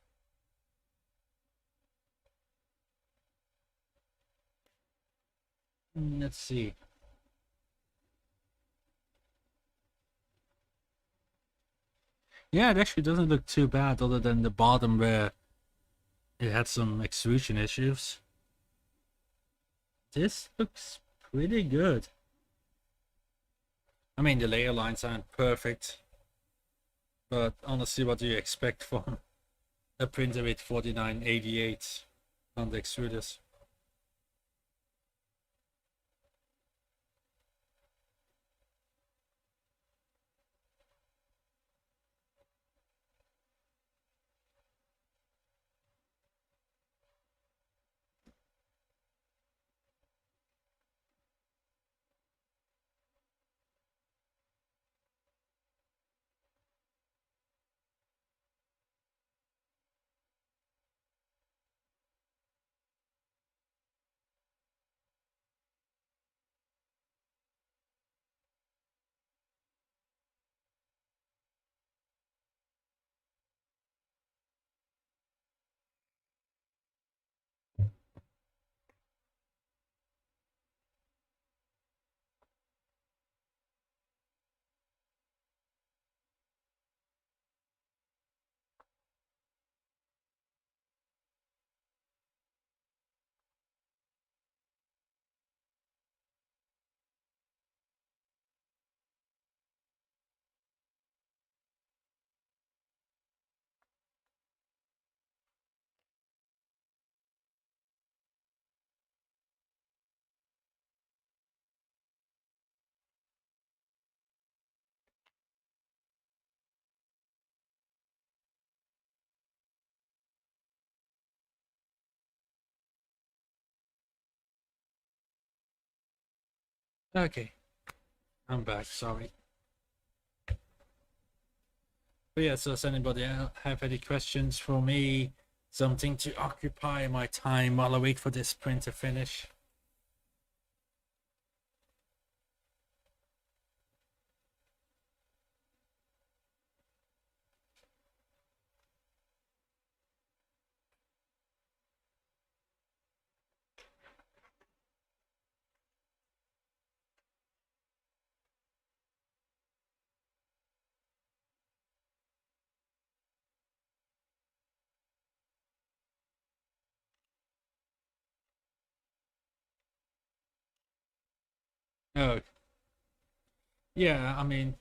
Let's see. Yeah, it actually doesn't look too bad, other than the bottom where it had some extrusion issues. This looks pretty good. I mean, the layer lines aren't perfect, but honestly, what do you expect from a printer with 4988 on the extruders? Okay, I'm back. Sorry. But yeah, so does anybody have any questions for me? Something to occupy my time while I wait for this print to finish? Oh, yeah, I mean,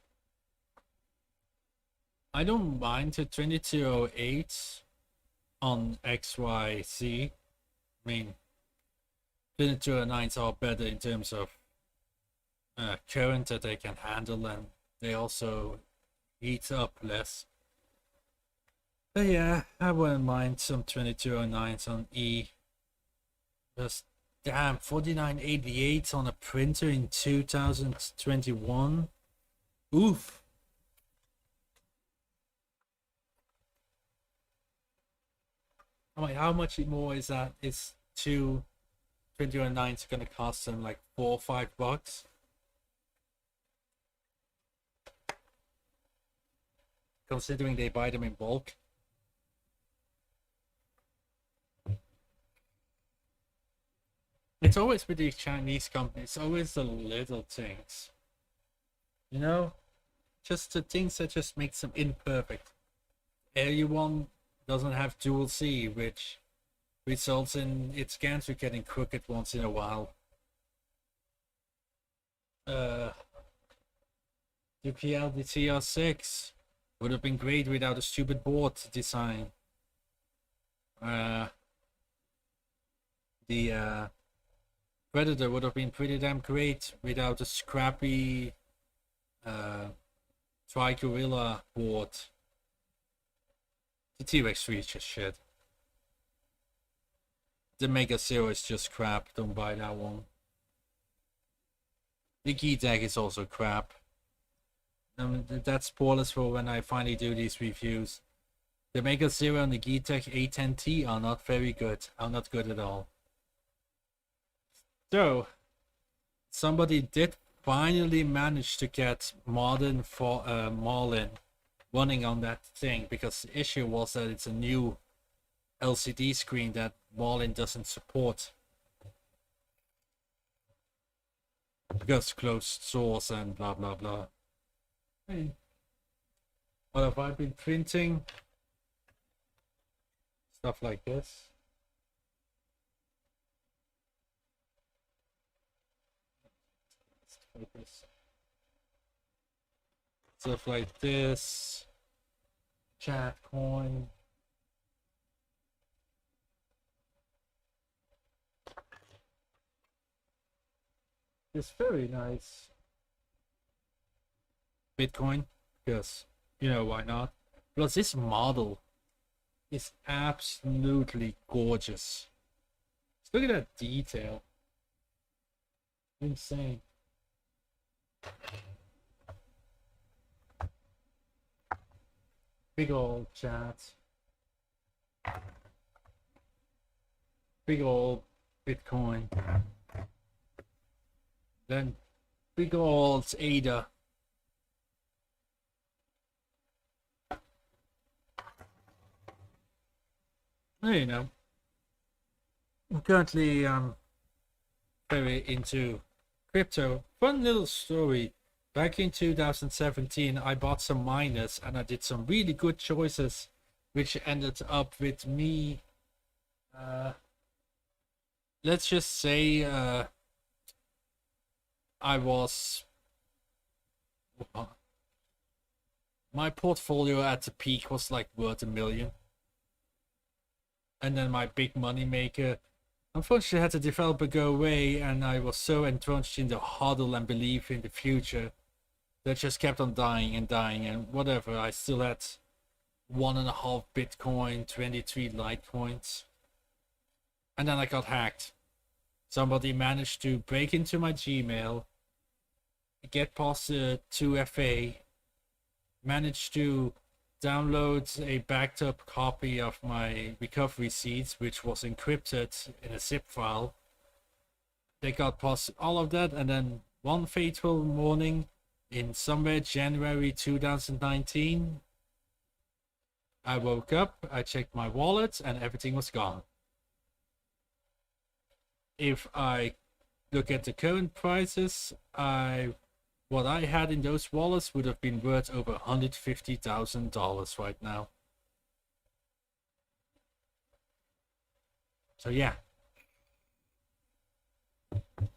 I don't mind the 2208 on XYZ. I mean, 2209s are better in terms of current that they can handle, and they also heat up less. But yeah, I wouldn't mind some 2209s on E. Just damn, 4988 on a printer in 2021. Oof. I mean, how much more is that? Is two 2209s gonna cost them like $4 or $5? Considering they buy them in bulk. It's always with these Chinese companies, always the little things. You know? Just the things that just makes them imperfect. AU1 doesn't have dual C, which results in its gantry getting crooked once in a while. UPL the TR6 would have been great without a stupid board design. The Predator would have been pretty damn great without a scrappy Tri-Gorilla board. The T-Rex 3 is just shit. The Mega Zero is just crap, don't buy that one. The G-Tech is also crap. That's spoilers for when I finally do these reviews. The Mega Zero and the G-Tech A10T are not very good. Are not good at all. So, somebody did finally manage to get modern for Marlin running on that thing, because the issue was that it's a new LCD screen that Marlin doesn't support. Because closed source and blah blah blah. Hey. What have I been printing? Stuff like this. Focus. Stuff like this. Chat coin. It's very nice. Bitcoin, because, you know, why not? Plus, this model is absolutely gorgeous. Just look at that detail. Insane. Big old chat. Big old Bitcoin. Then big old ADA. You know, I'm currently very into crypto. Fun little story. Back in 2017, I bought some miners and I did some really good choices, which ended up with me. Let's just say I was. My portfolio at the peak was like worth $1 million. And then my big money maker, unfortunately, had the developer go away, and I was so entrenched in the hodl and belief in the future that just kept on dying and dying and whatever. I still had 1.5 Bitcoin, 23 Litecoins, and then I got hacked. Somebody managed to break into my Gmail, get past the 2FA, managed to download a backed up copy of my recovery seeds, which was encrypted in a zip file. They got past all of that, and then one fateful morning in somewhere January 2019, I woke up, I checked my wallet, and everything was gone. If I look at the current prices, what I had in those wallets would have been worth over $150,000 right now. So yeah.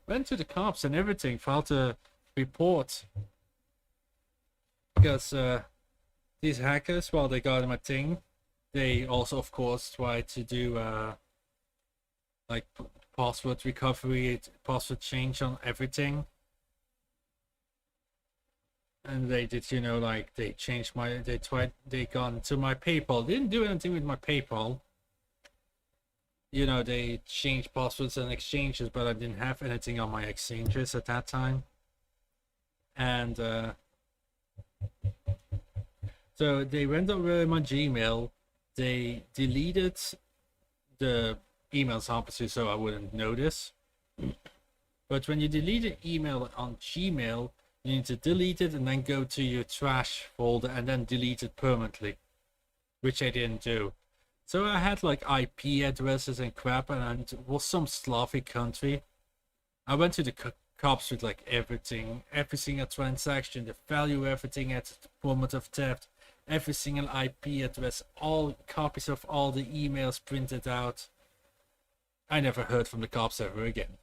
Went to the cops and everything, filed a report. Because these hackers, while they got my thing, they also of course tried to do like password recovery, password change on everything. And they did, you know, like they changed they got into my PayPal. They didn't do anything with my PayPal. You know, they changed passwords and exchanges, but I didn't have anything on my exchanges at that time. And so they went over my Gmail. They deleted the emails obviously so I wouldn't notice. But when you delete an email on Gmail, you need to delete it and then go to your trash folder and then delete it permanently, which I didn't do. So I had like IP addresses and crap, and it was some Slavic country. I went to the cops with like everything, every single transaction, the value, everything at the moment of theft, every single IP address, all copies of all the emails printed out. I never heard from the cops ever again.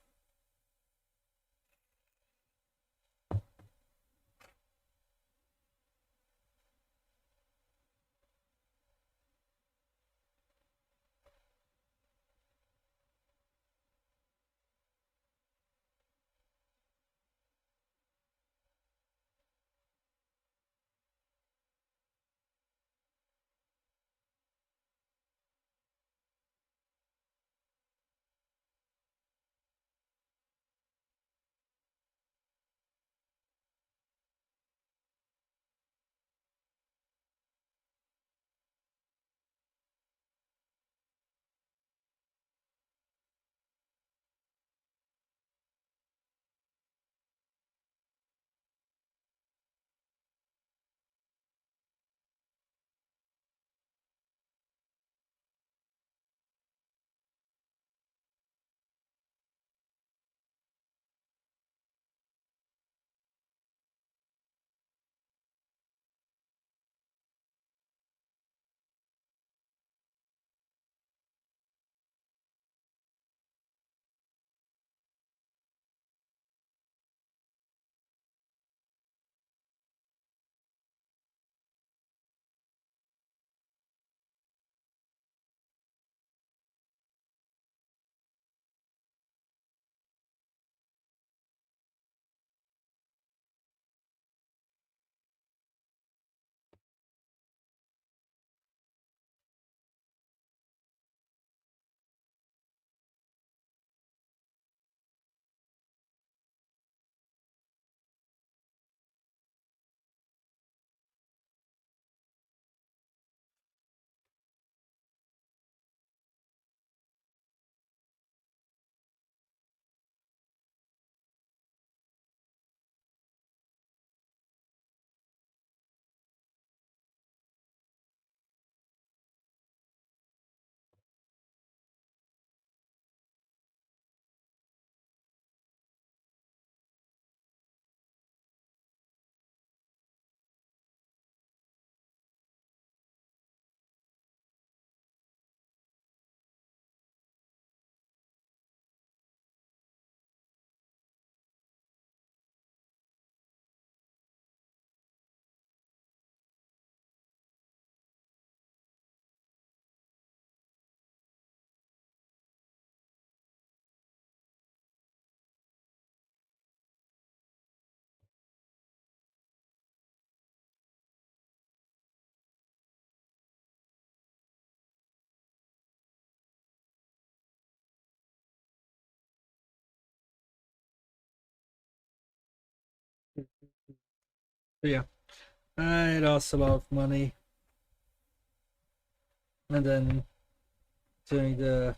But yeah, I lost a lot of money, and then during the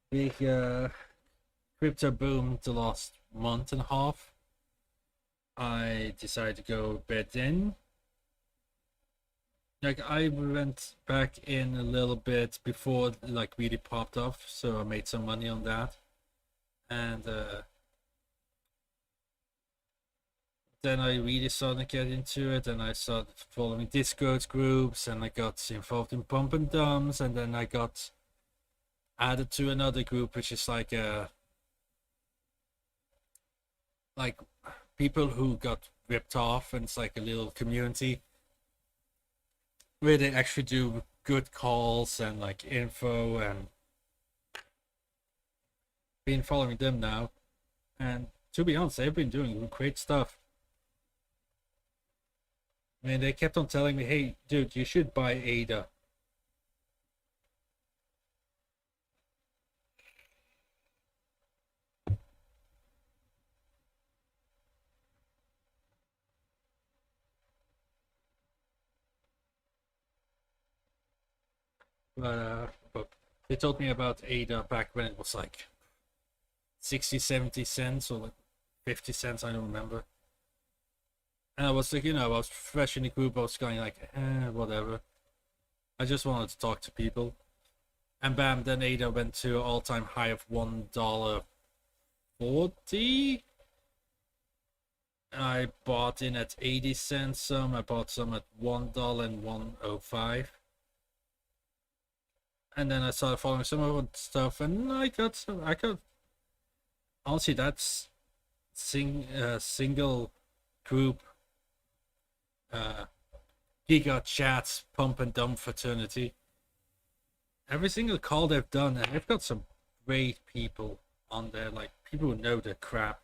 big crypto boom the last month and a half, I decided to go bet in. Like I went back in a little bit before it, like really popped off, so I made some money on that, and then I really started to get into it, and I started following Discord groups, and I got involved in pump and dumps, and then I got added to another group, which is like people who got ripped off, and it's like a little community where they actually do good calls and like info, and been following them now, and to be honest, they've been doing great stuff. I mean, they kept on telling me, hey dude, you should buy Ada. But they told me about Ada back when it was like 60, 70 cents or like 50 cents, I don't remember. And I was like, I was fresh in the group, I was going like, whatever. I just wanted to talk to people. And bam, then Ada went to an all-time high of $1.40. I bought in at 80 cents some, I bought some at $1 and 105. And then I started following some other stuff, and I got honestly, that's single group Giga Chats pump and dump fraternity. Every single call they've done, and they've got some great people on there, like people who know their crap.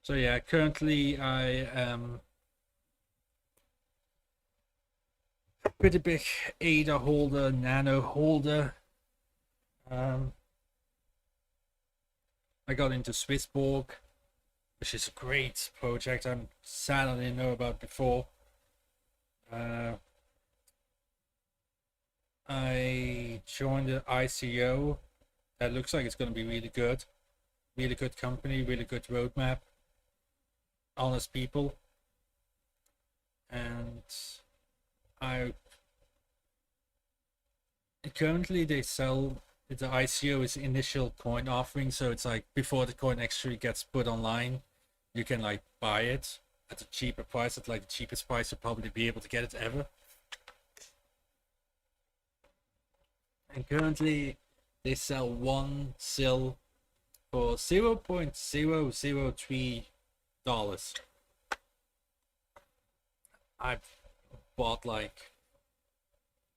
So yeah, currently I am pretty big Ada holder, Nano holder. I got into Swissborg, which is a great project. I'm sad I didn't know about before. I joined the ICO. That looks like it's going to be really good. Really good company, really good roadmap. Honest people. And currently they sell the ICO is initial coin offering, so it's like before the coin actually gets put online, you can like buy it at a cheaper price, at like the cheapest price you'll probably be able to get it ever. And currently they sell one SIL for $0.003. I bought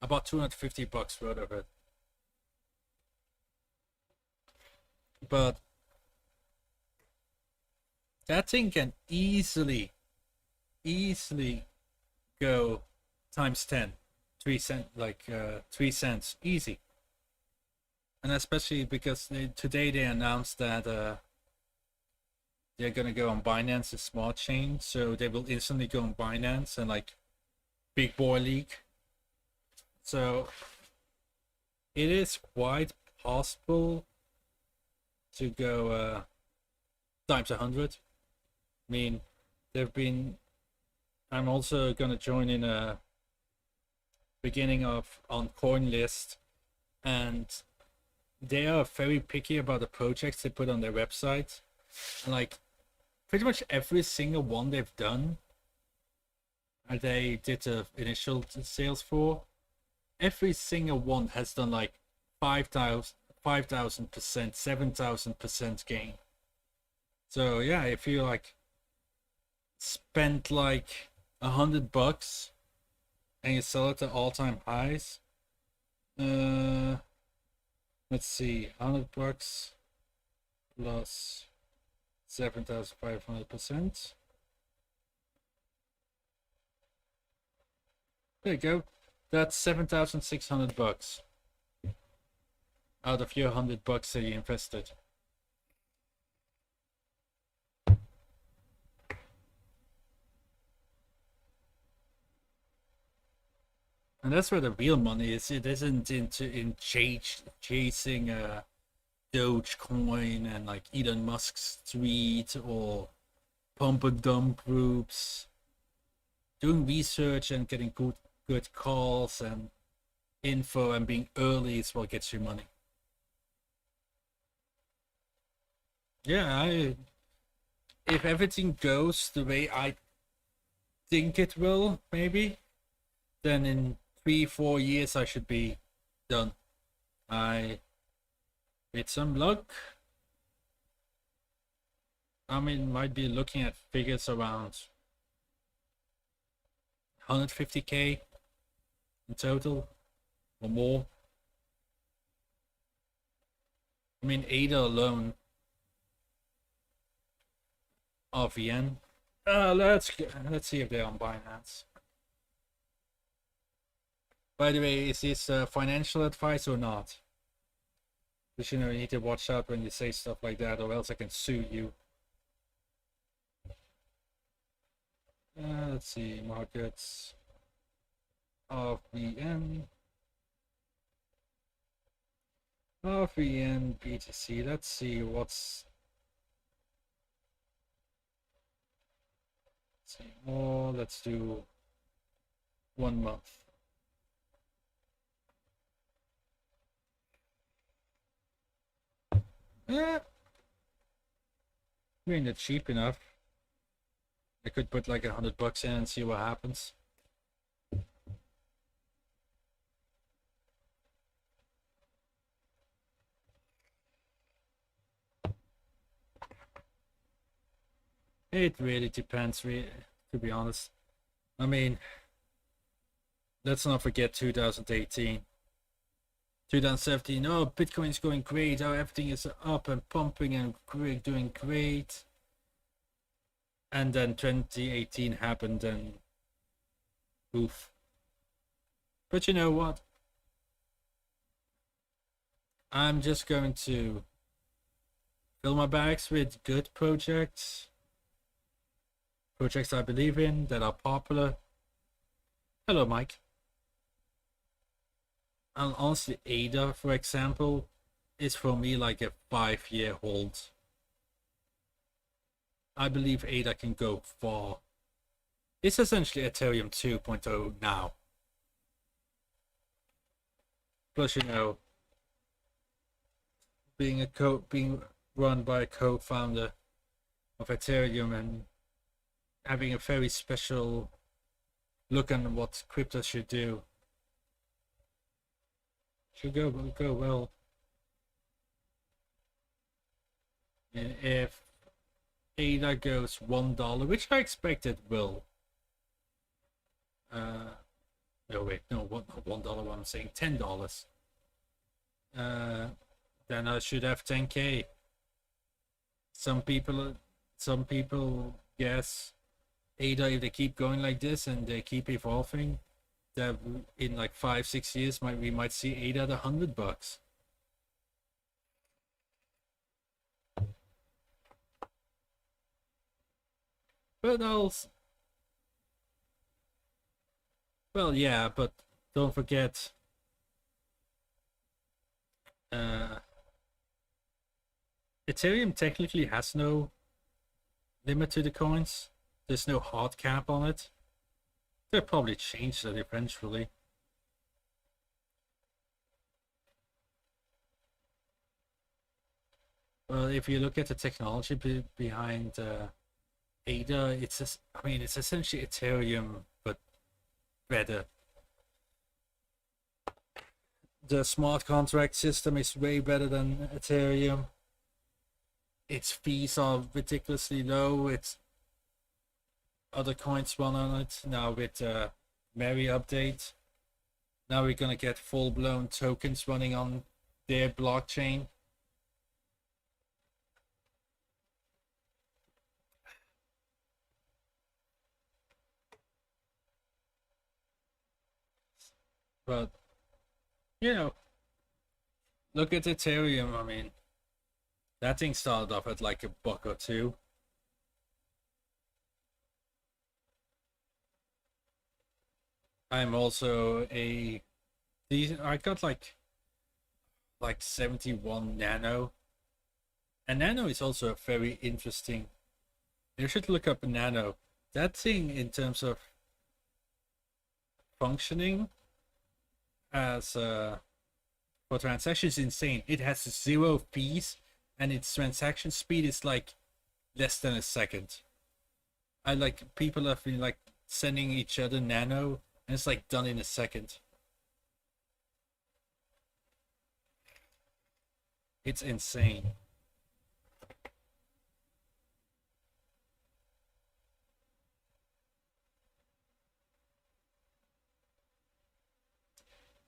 about $250 worth of it. But that thing can easily go times 10, 3 cents, like 3 cents, easy. And especially because today they announced that they're gonna go on Binance, the smart chain, so they will instantly go on Binance and like big boy league. So it is quite possible to go times 100. I mean, I'm also gonna join in a beginning of on CoinList, and they are very picky about the projects they put on their website, and like pretty much every single one they've done, and they did the initial sales for, every single one has done like 5,000%, 7,000% gain. So yeah, if you like spent like $100 and you sell it at all-time highs, let's see, $100 plus 7,500%. There you go. That's $7,600. out of your $100 that you invested. And that's where the real money is. It isn't in chasing Dogecoin and like Elon Musk's tweet or pump and dump groups. Doing research and getting good calls and info and being early is what gets you money. Yeah, if everything goes the way I think it will, maybe, then in 3-4 years I should be done. With some luck, I mean, might be looking at figures around 150k in total or more. I mean, ADA alone, RVN. Let's see if they're on Binance. By the way, is this financial advice or not? Because you need to watch out when you say stuff like that, or else I can sue you. Let's see, markets, RVN, BTC. Let's see what's. Let's see more. Let's do 1 month. I mean, it's cheap enough. I could put like $100 in and see what happens. It really depends, to be honest. I mean, let's not forget 2018. 2017, oh, Bitcoin's going great, oh, everything is up and pumping and doing great. And then 2018 happened and oof. But you know what? I'm just going to fill my bags with good projects I believe in, that are popular. Hello, Mike. And honestly, ADA, for example, is for me like a 5-year hold. I believe ADA can go far. It's essentially Ethereum 2.0 now. Plus, being run by a co-founder of Ethereum and having a very special look on what crypto should do. Should go well. And if ADA goes $1, which I expect it will. No wait, no, what, not $1, I'm saying $10. Then I should have 10k. Some people guess ADA, if they keep going like this and they keep evolving, that in like 5-6 years we might see ADA at $100. But well, yeah, but don't forget, Ethereum technically has no limit to the coins. There's no hard cap on it. They'll probably change that eventually. Well, if you look at the technology behind ADA, it's essentially Ethereum, but better. The smart contract system is way better than Ethereum. Its fees are ridiculously low. It's other coins run on it. Now with Mary update, now we're gonna get full-blown tokens running on their blockchain. But Look at Ethereum. I mean, that thing started off at like $1 or $2. I'm also I got like 71 nano. And nano is also a very interesting. You should look up nano. That thing in terms of functioning as for transactions is insane. It has 0 fees and its transaction speed is like less than a second. I like people have been like sending each other nano and it's like done in a second. It's insane.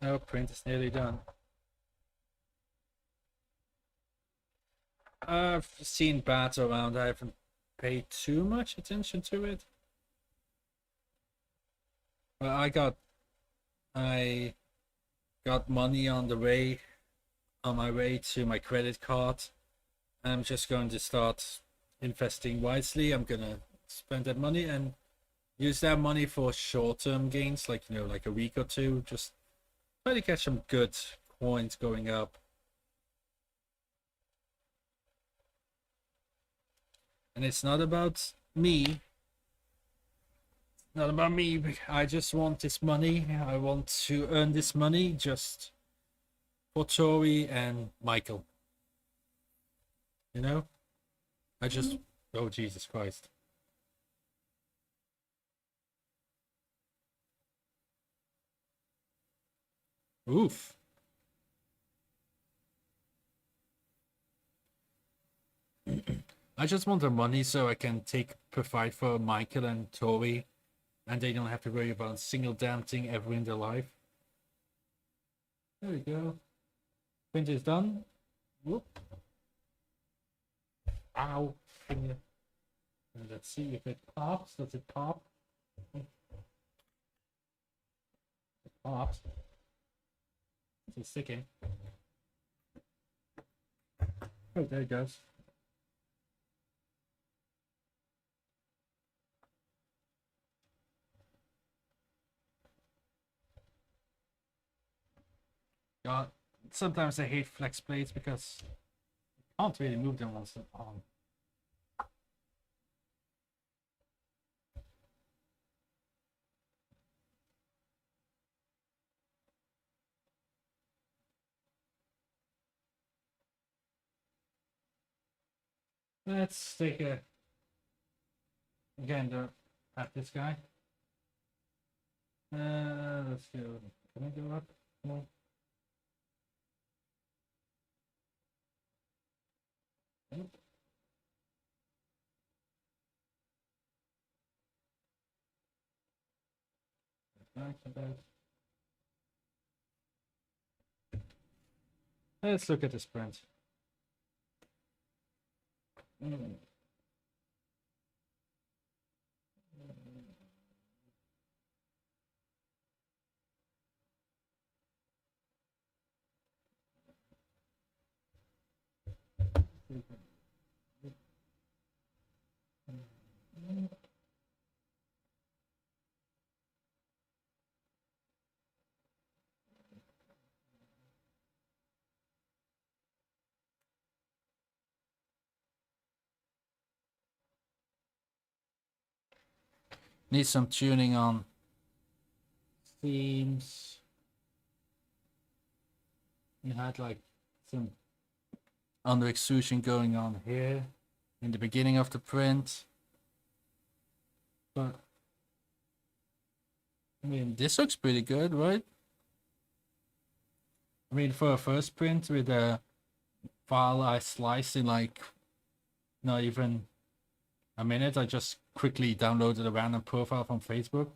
Oh, print is nearly done. I've seen bats around. I haven't paid too much attention to it. Well, I got money on my way to my credit card. I'm just going to start investing wisely. I'm gonna spend that money and use that money for short-term gains, like like a week or two. Just try to catch some good coins going up. And it's not about me. Not about me. I just want this money. I want to earn this money just for Tori and Michael. I just. Oh, Jesus Christ. Oof. I just want the money so I can provide for Michael and Tori, and they don't have to worry about a single damn thing ever in their life. There we go. Print is done. Whoop. Ow. Finger. And let's see if it pops. Does it pop? It pops. It's sticking. Oh, there it goes. God, sometimes I hate flex plates because you can't really move them once they're on. Let's take a gander at this guy. Let's go. Can I go up? No. Nope. Let's look at the sprint. Need some tuning on themes. You had like some under extrusion going on here in the beginning of the print. But I mean, this looks pretty good, right? I mean, for a first print with a file I sliced in like not even a minute, I just quickly downloaded a random profile from Facebook.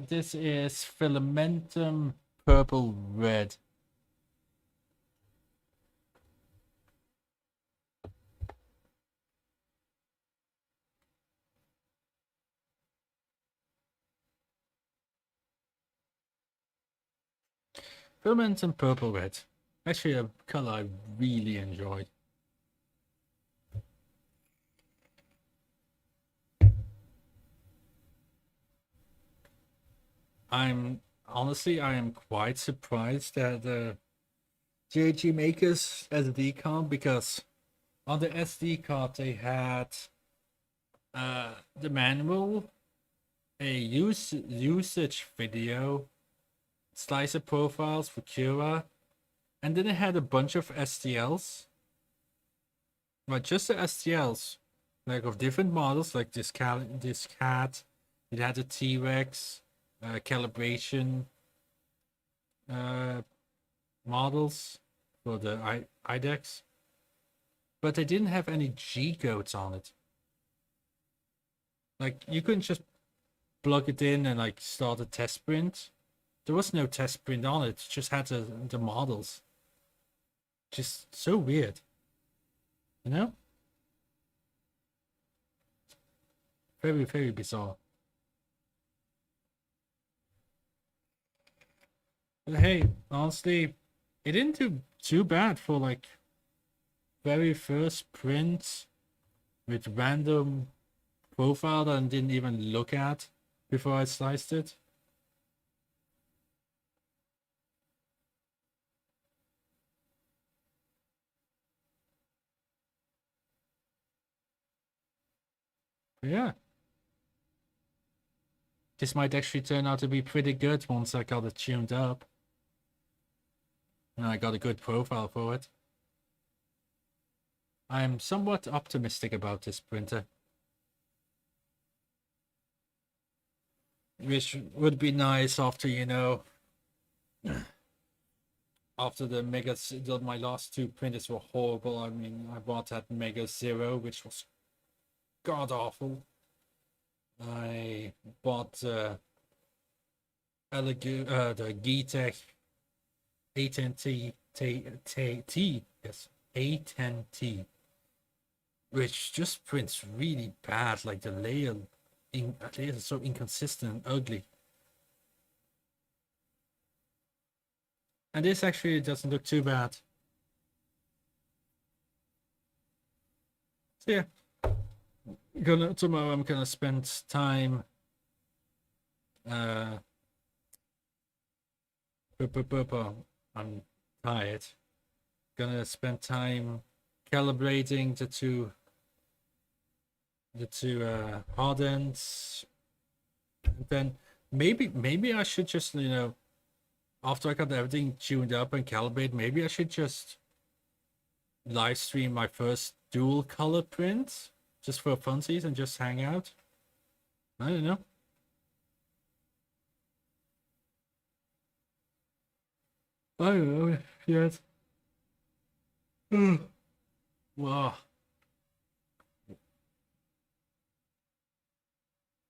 This is Filamentum Purple Red. Filament and purple red. Actually, a color I really enjoyed. Honestly, I am quite surprised at the JGmaker's SD card, because on the SD card they had the manual, a usage video, slicer profiles for Cura, and then it had a bunch of STLs. But just the STLs, like of different models, like this cat, it had a T-Rex, calibration models for the IDEX, but they didn't have any G codes on it. Like, you couldn't just plug it in and like start a test print. There was no test print on it. It just had the models. Just so weird, you know? Very, very bizarre. But hey, honestly, it didn't do too bad for like very first print with random profile that I didn't even look at before I sliced it. But yeah. This might actually turn out to be pretty good once I got it tuned up. And I got a good profile for it. I'm somewhat optimistic about this printer. Which would be nice after, you know, after the Mega, my last two printers were horrible. I mean, I bought that Mega Zero, which was god awful. I bought the Geetech A10T, yes, A10T, which just prints really bad. Like the layers are so inconsistent and ugly. And this actually doesn't look too bad. So yeah, tomorrow I'm gonna spend time I'm tired. Gonna spend time calibrating the two hard ends. And then maybe I should just, you know, after I got everything tuned up and calibrated, maybe I should just live stream my first dual color print just for funsies and just hang out. I don't know. I don't know yet. Wow.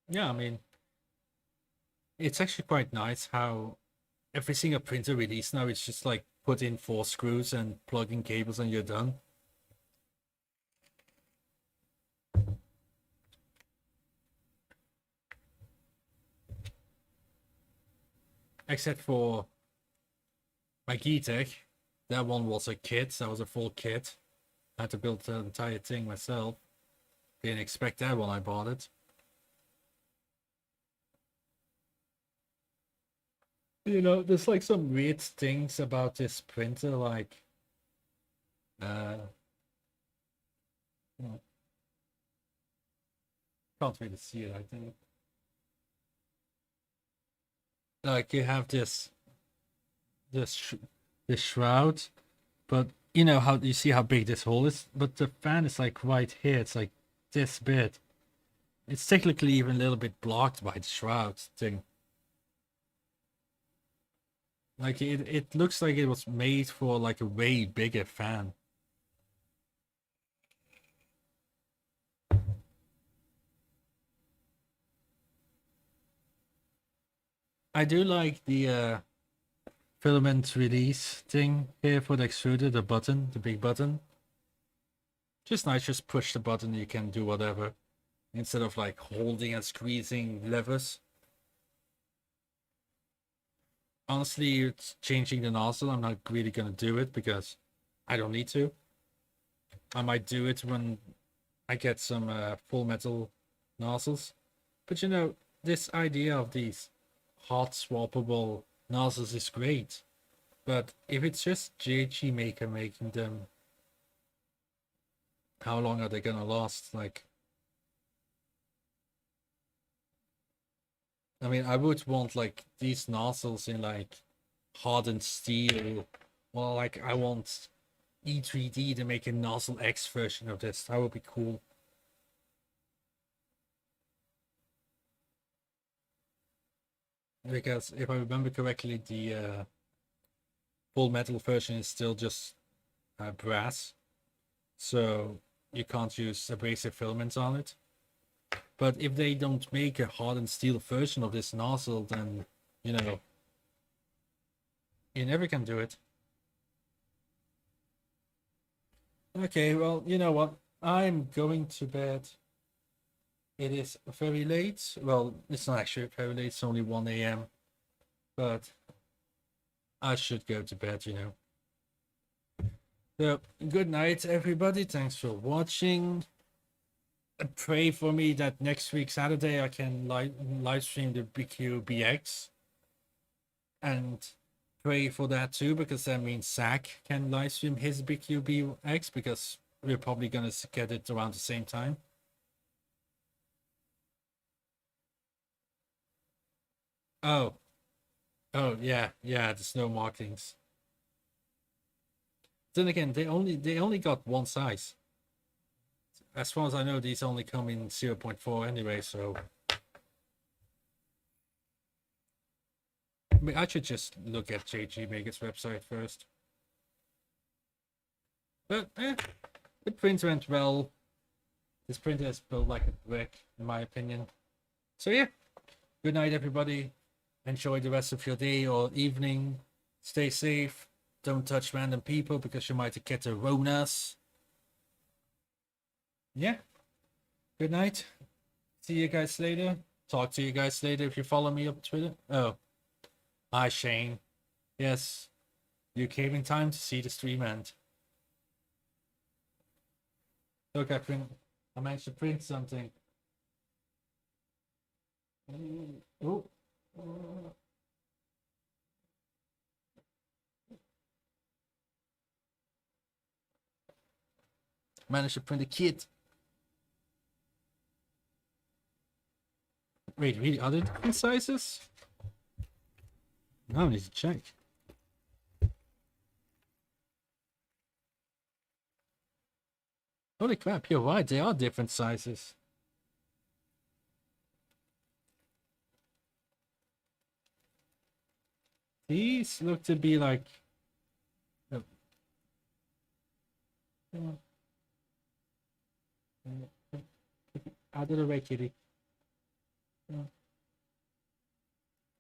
Yeah, I mean, it's actually quite nice how every single printer release now, it's just like put in 4 screws and plug in cables and you're done. Except for my Geetech, that one was a kit. That was a full kit. I had to build the entire thing myself. Didn't expect that when I bought it. You know, there's like some weird things about this printer, like you know, can't really see it, I think. Like, you have this shroud, but you know how you see how big this hole is, but the fan is like right here. It's like this big. It's technically even a little bit blocked by the shroud thing. Like, it looks like it was made for like a way bigger fan. I do like the filament release thing here for the extruder, the button, the big button. Just nice, just push the button, you can do whatever, instead of like holding and squeezing levers. honestly, it's changing the nozzle. I'm not really gonna do it because I don't need to. I might do it when I get some full metal nozzles. But you know, this idea of these hot swappable nozzles is great. But if it's just JGmaker making them, how long are they gonna last? Like, I mean, I would want like these nozzles in like hardened steel, or like I want E3D to make a nozzle X version of this. That would be cool. Because if I remember correctly, the full metal version is still just brass, so you can't use abrasive filaments on it. But if they don't make a hardened steel version of this nozzle, then, you know, you never can do it. Okay, well, you know what? I'm going to bed. It is very late. Well, it's not actually very late. It's only 1 a.m. But I should go to bed, you know. So, good night, everybody. Thanks for watching. Pray for me that next week, Saturday, I can live stream the BQBX. And pray for that too, because that means Zach can live stream his BQBX, because we're probably going to get it around the same time. Oh, yeah, the snow markings. Then again, they only got one size. As far as I know, these only come in 0.4 anyway, so I mean, I should just look at JGmaker's website first. But the print went well. This printer is built like a brick, in my opinion. So yeah, good night, everybody. Enjoy the rest of your day or evening. Stay safe. Don't touch random people because you might get the Ronas. Yeah. Good night. See you guys later. Talk to you guys later if you follow me up Twitter. Oh. Hi, Shane. Yes. You came in time to see the stream end. Look, I managed to print something. Oh. Managed to print a kit. Wait, really? Are there different sizes? Now I need to check. Holy crap, you're right. They are different sizes. These look to be like... Out of the way, kitty.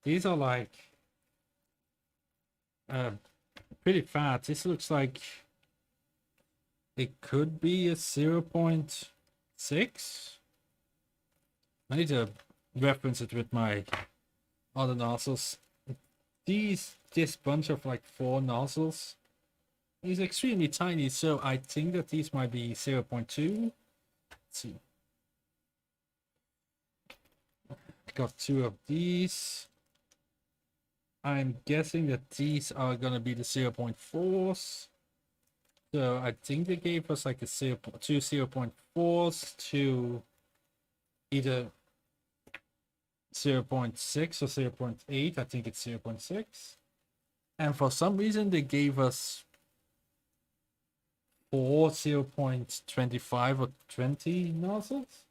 These are like... pretty fat. This looks like... It could be a 0.6? I need to reference it with my other nozzles. This bunch of like 4 nozzles is extremely tiny, so I think that these might be 0.2. Let's see. I got 2 of these. I'm guessing that these are gonna be the 0.4s. So I think they gave us like a 2 0.4s to either 0.6 or 0.8. I think it's 0.6. And for some reason they gave us 4 0.25 or 20 nozzles.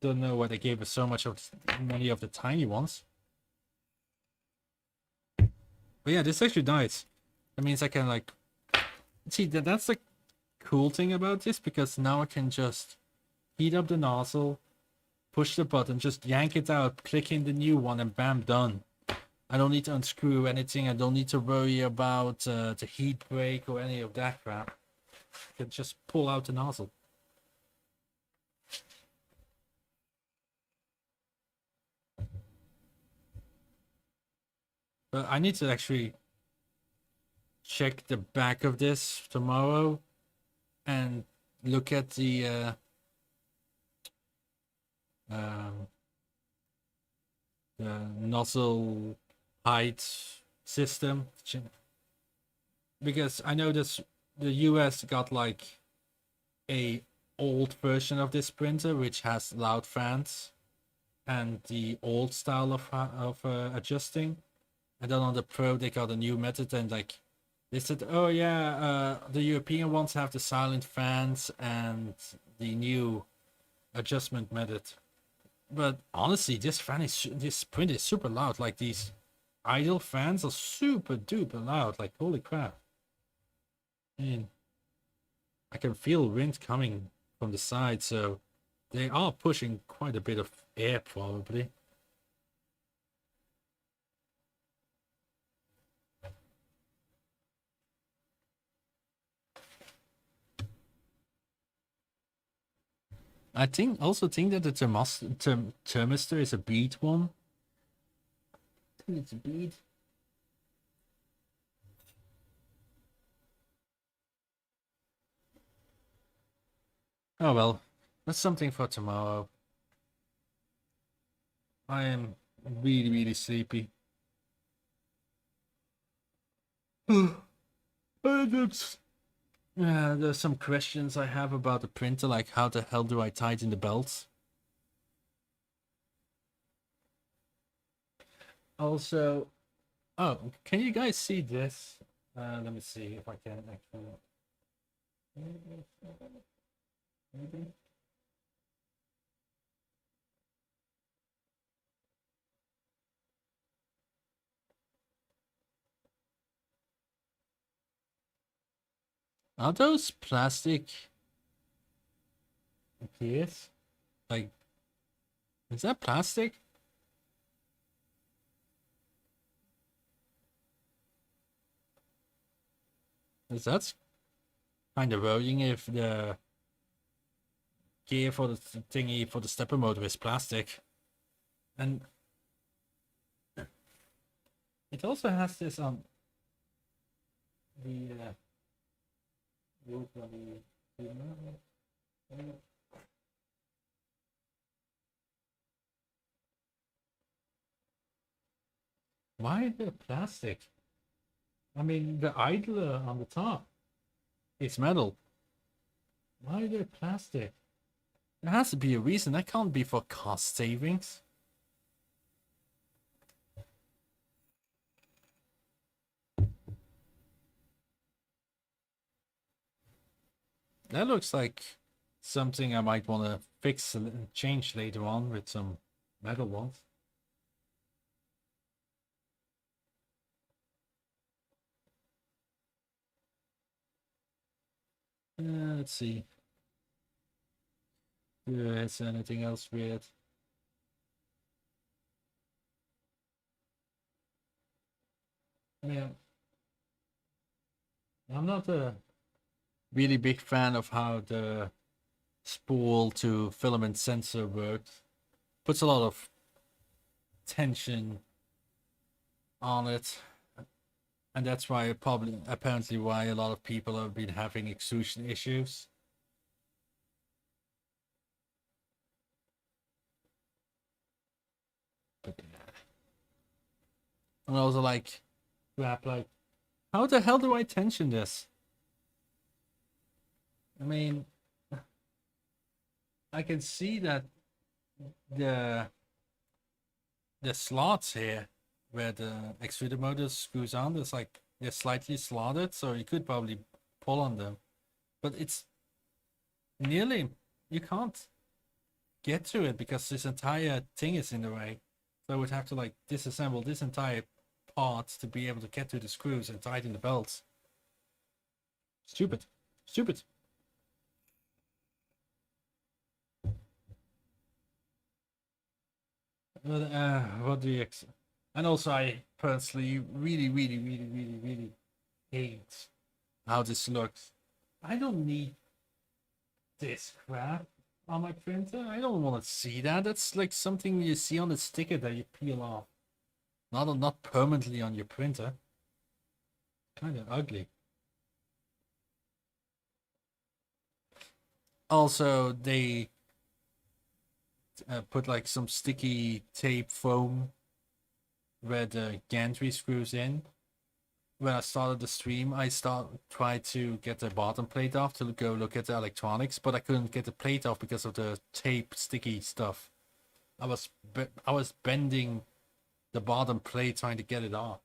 Don't know why they gave us so many of the tiny ones. But yeah, this is actually nice. That means I can like see that's the cool thing about this, because now I can just heat up the nozzle, push the button, just yank it out, click in the new one, and bam, done. I don't need to unscrew anything. I don't need to worry about the heat break or any of that crap. I can just pull out the nozzle. But I need to actually check the back of this tomorrow and look at um, the nozzle height system, because I know this the US got like a old version of this printer which has loud fans and the old style of adjusting, and then on the Pro they got a new method, and like they said, oh yeah, the European ones have the silent fans and the new adjustment method. But honestly, this print is super loud. Like these idle fans are super duper loud. Like holy crap! I mean, I can feel wind coming from the side, so they are pushing quite a bit of air probably. I think that the thermistor is a bead one. I think it's a bead. Oh well, that's something for tomorrow. I am really, really sleepy. There's some questions I have about the printer, like how the hell do I tighten the belts? Also, oh, can you guys see this? Let me see if I can actually. Maybe. Are those plastic gears? Like, is that plastic? Is that kind of worrying if the gear for the thingy for the stepper motor is plastic? And it also has this on the why is there plastic? I mean, the idler on the top is metal. Why is there plastic? There has to be a reason. That can't be for cost savings. That looks like something I might want to fix and change later on with some metal ones. Let's see. Is anything else weird? Yeah. I'm not a really big fan of how the spool to filament sensor works. Puts a lot of tension on it. And that's why apparently why a lot of people have been having extrusion issues. But and also like crap, like how the hell do I tension this? I mean, I can see that the slots here where the extruder motor screws on, there's like they're slightly slotted, so you could probably pull on them. But it's nearly you can't get to it because this entire thing is in the way. So I would have to like disassemble this entire part to be able to get to the screws and tighten the belts. Stupid. Stupid. But, what do you and also I personally really hate how this looks. I don't need this crap on my printer. I don't want to see that. That's like something you see on the sticker that you peel off. Not permanently on your printer. Kind of ugly. Also, they put like some sticky tape foam where the gantry screws in. When I started the stream, I tried to get the bottom plate off to go look at the electronics, but I couldn't get the plate off because of the tape sticky stuff. I was bending the bottom plate trying to get it off.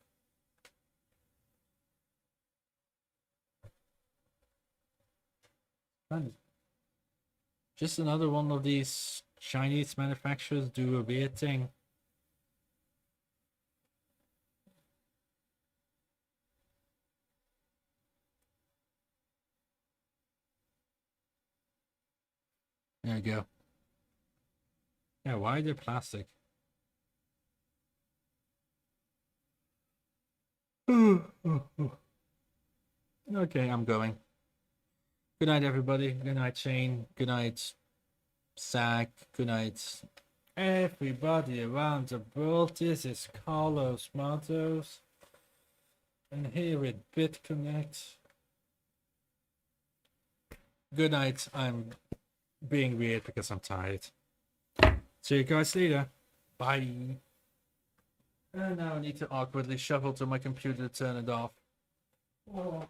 Just another one of these Chinese manufacturers do a weird thing. There you go. Yeah, why are they plastic? Okay, I'm going. Good night, everybody. Good night, Shane. Good night, Zach. Good night, everybody around the world. This is Carlos Matos. And here with BitConnect. Good night. I'm being weird because I'm tired. See you guys later. Bye. And now I need to awkwardly shuffle to my computer to turn it off. Oh.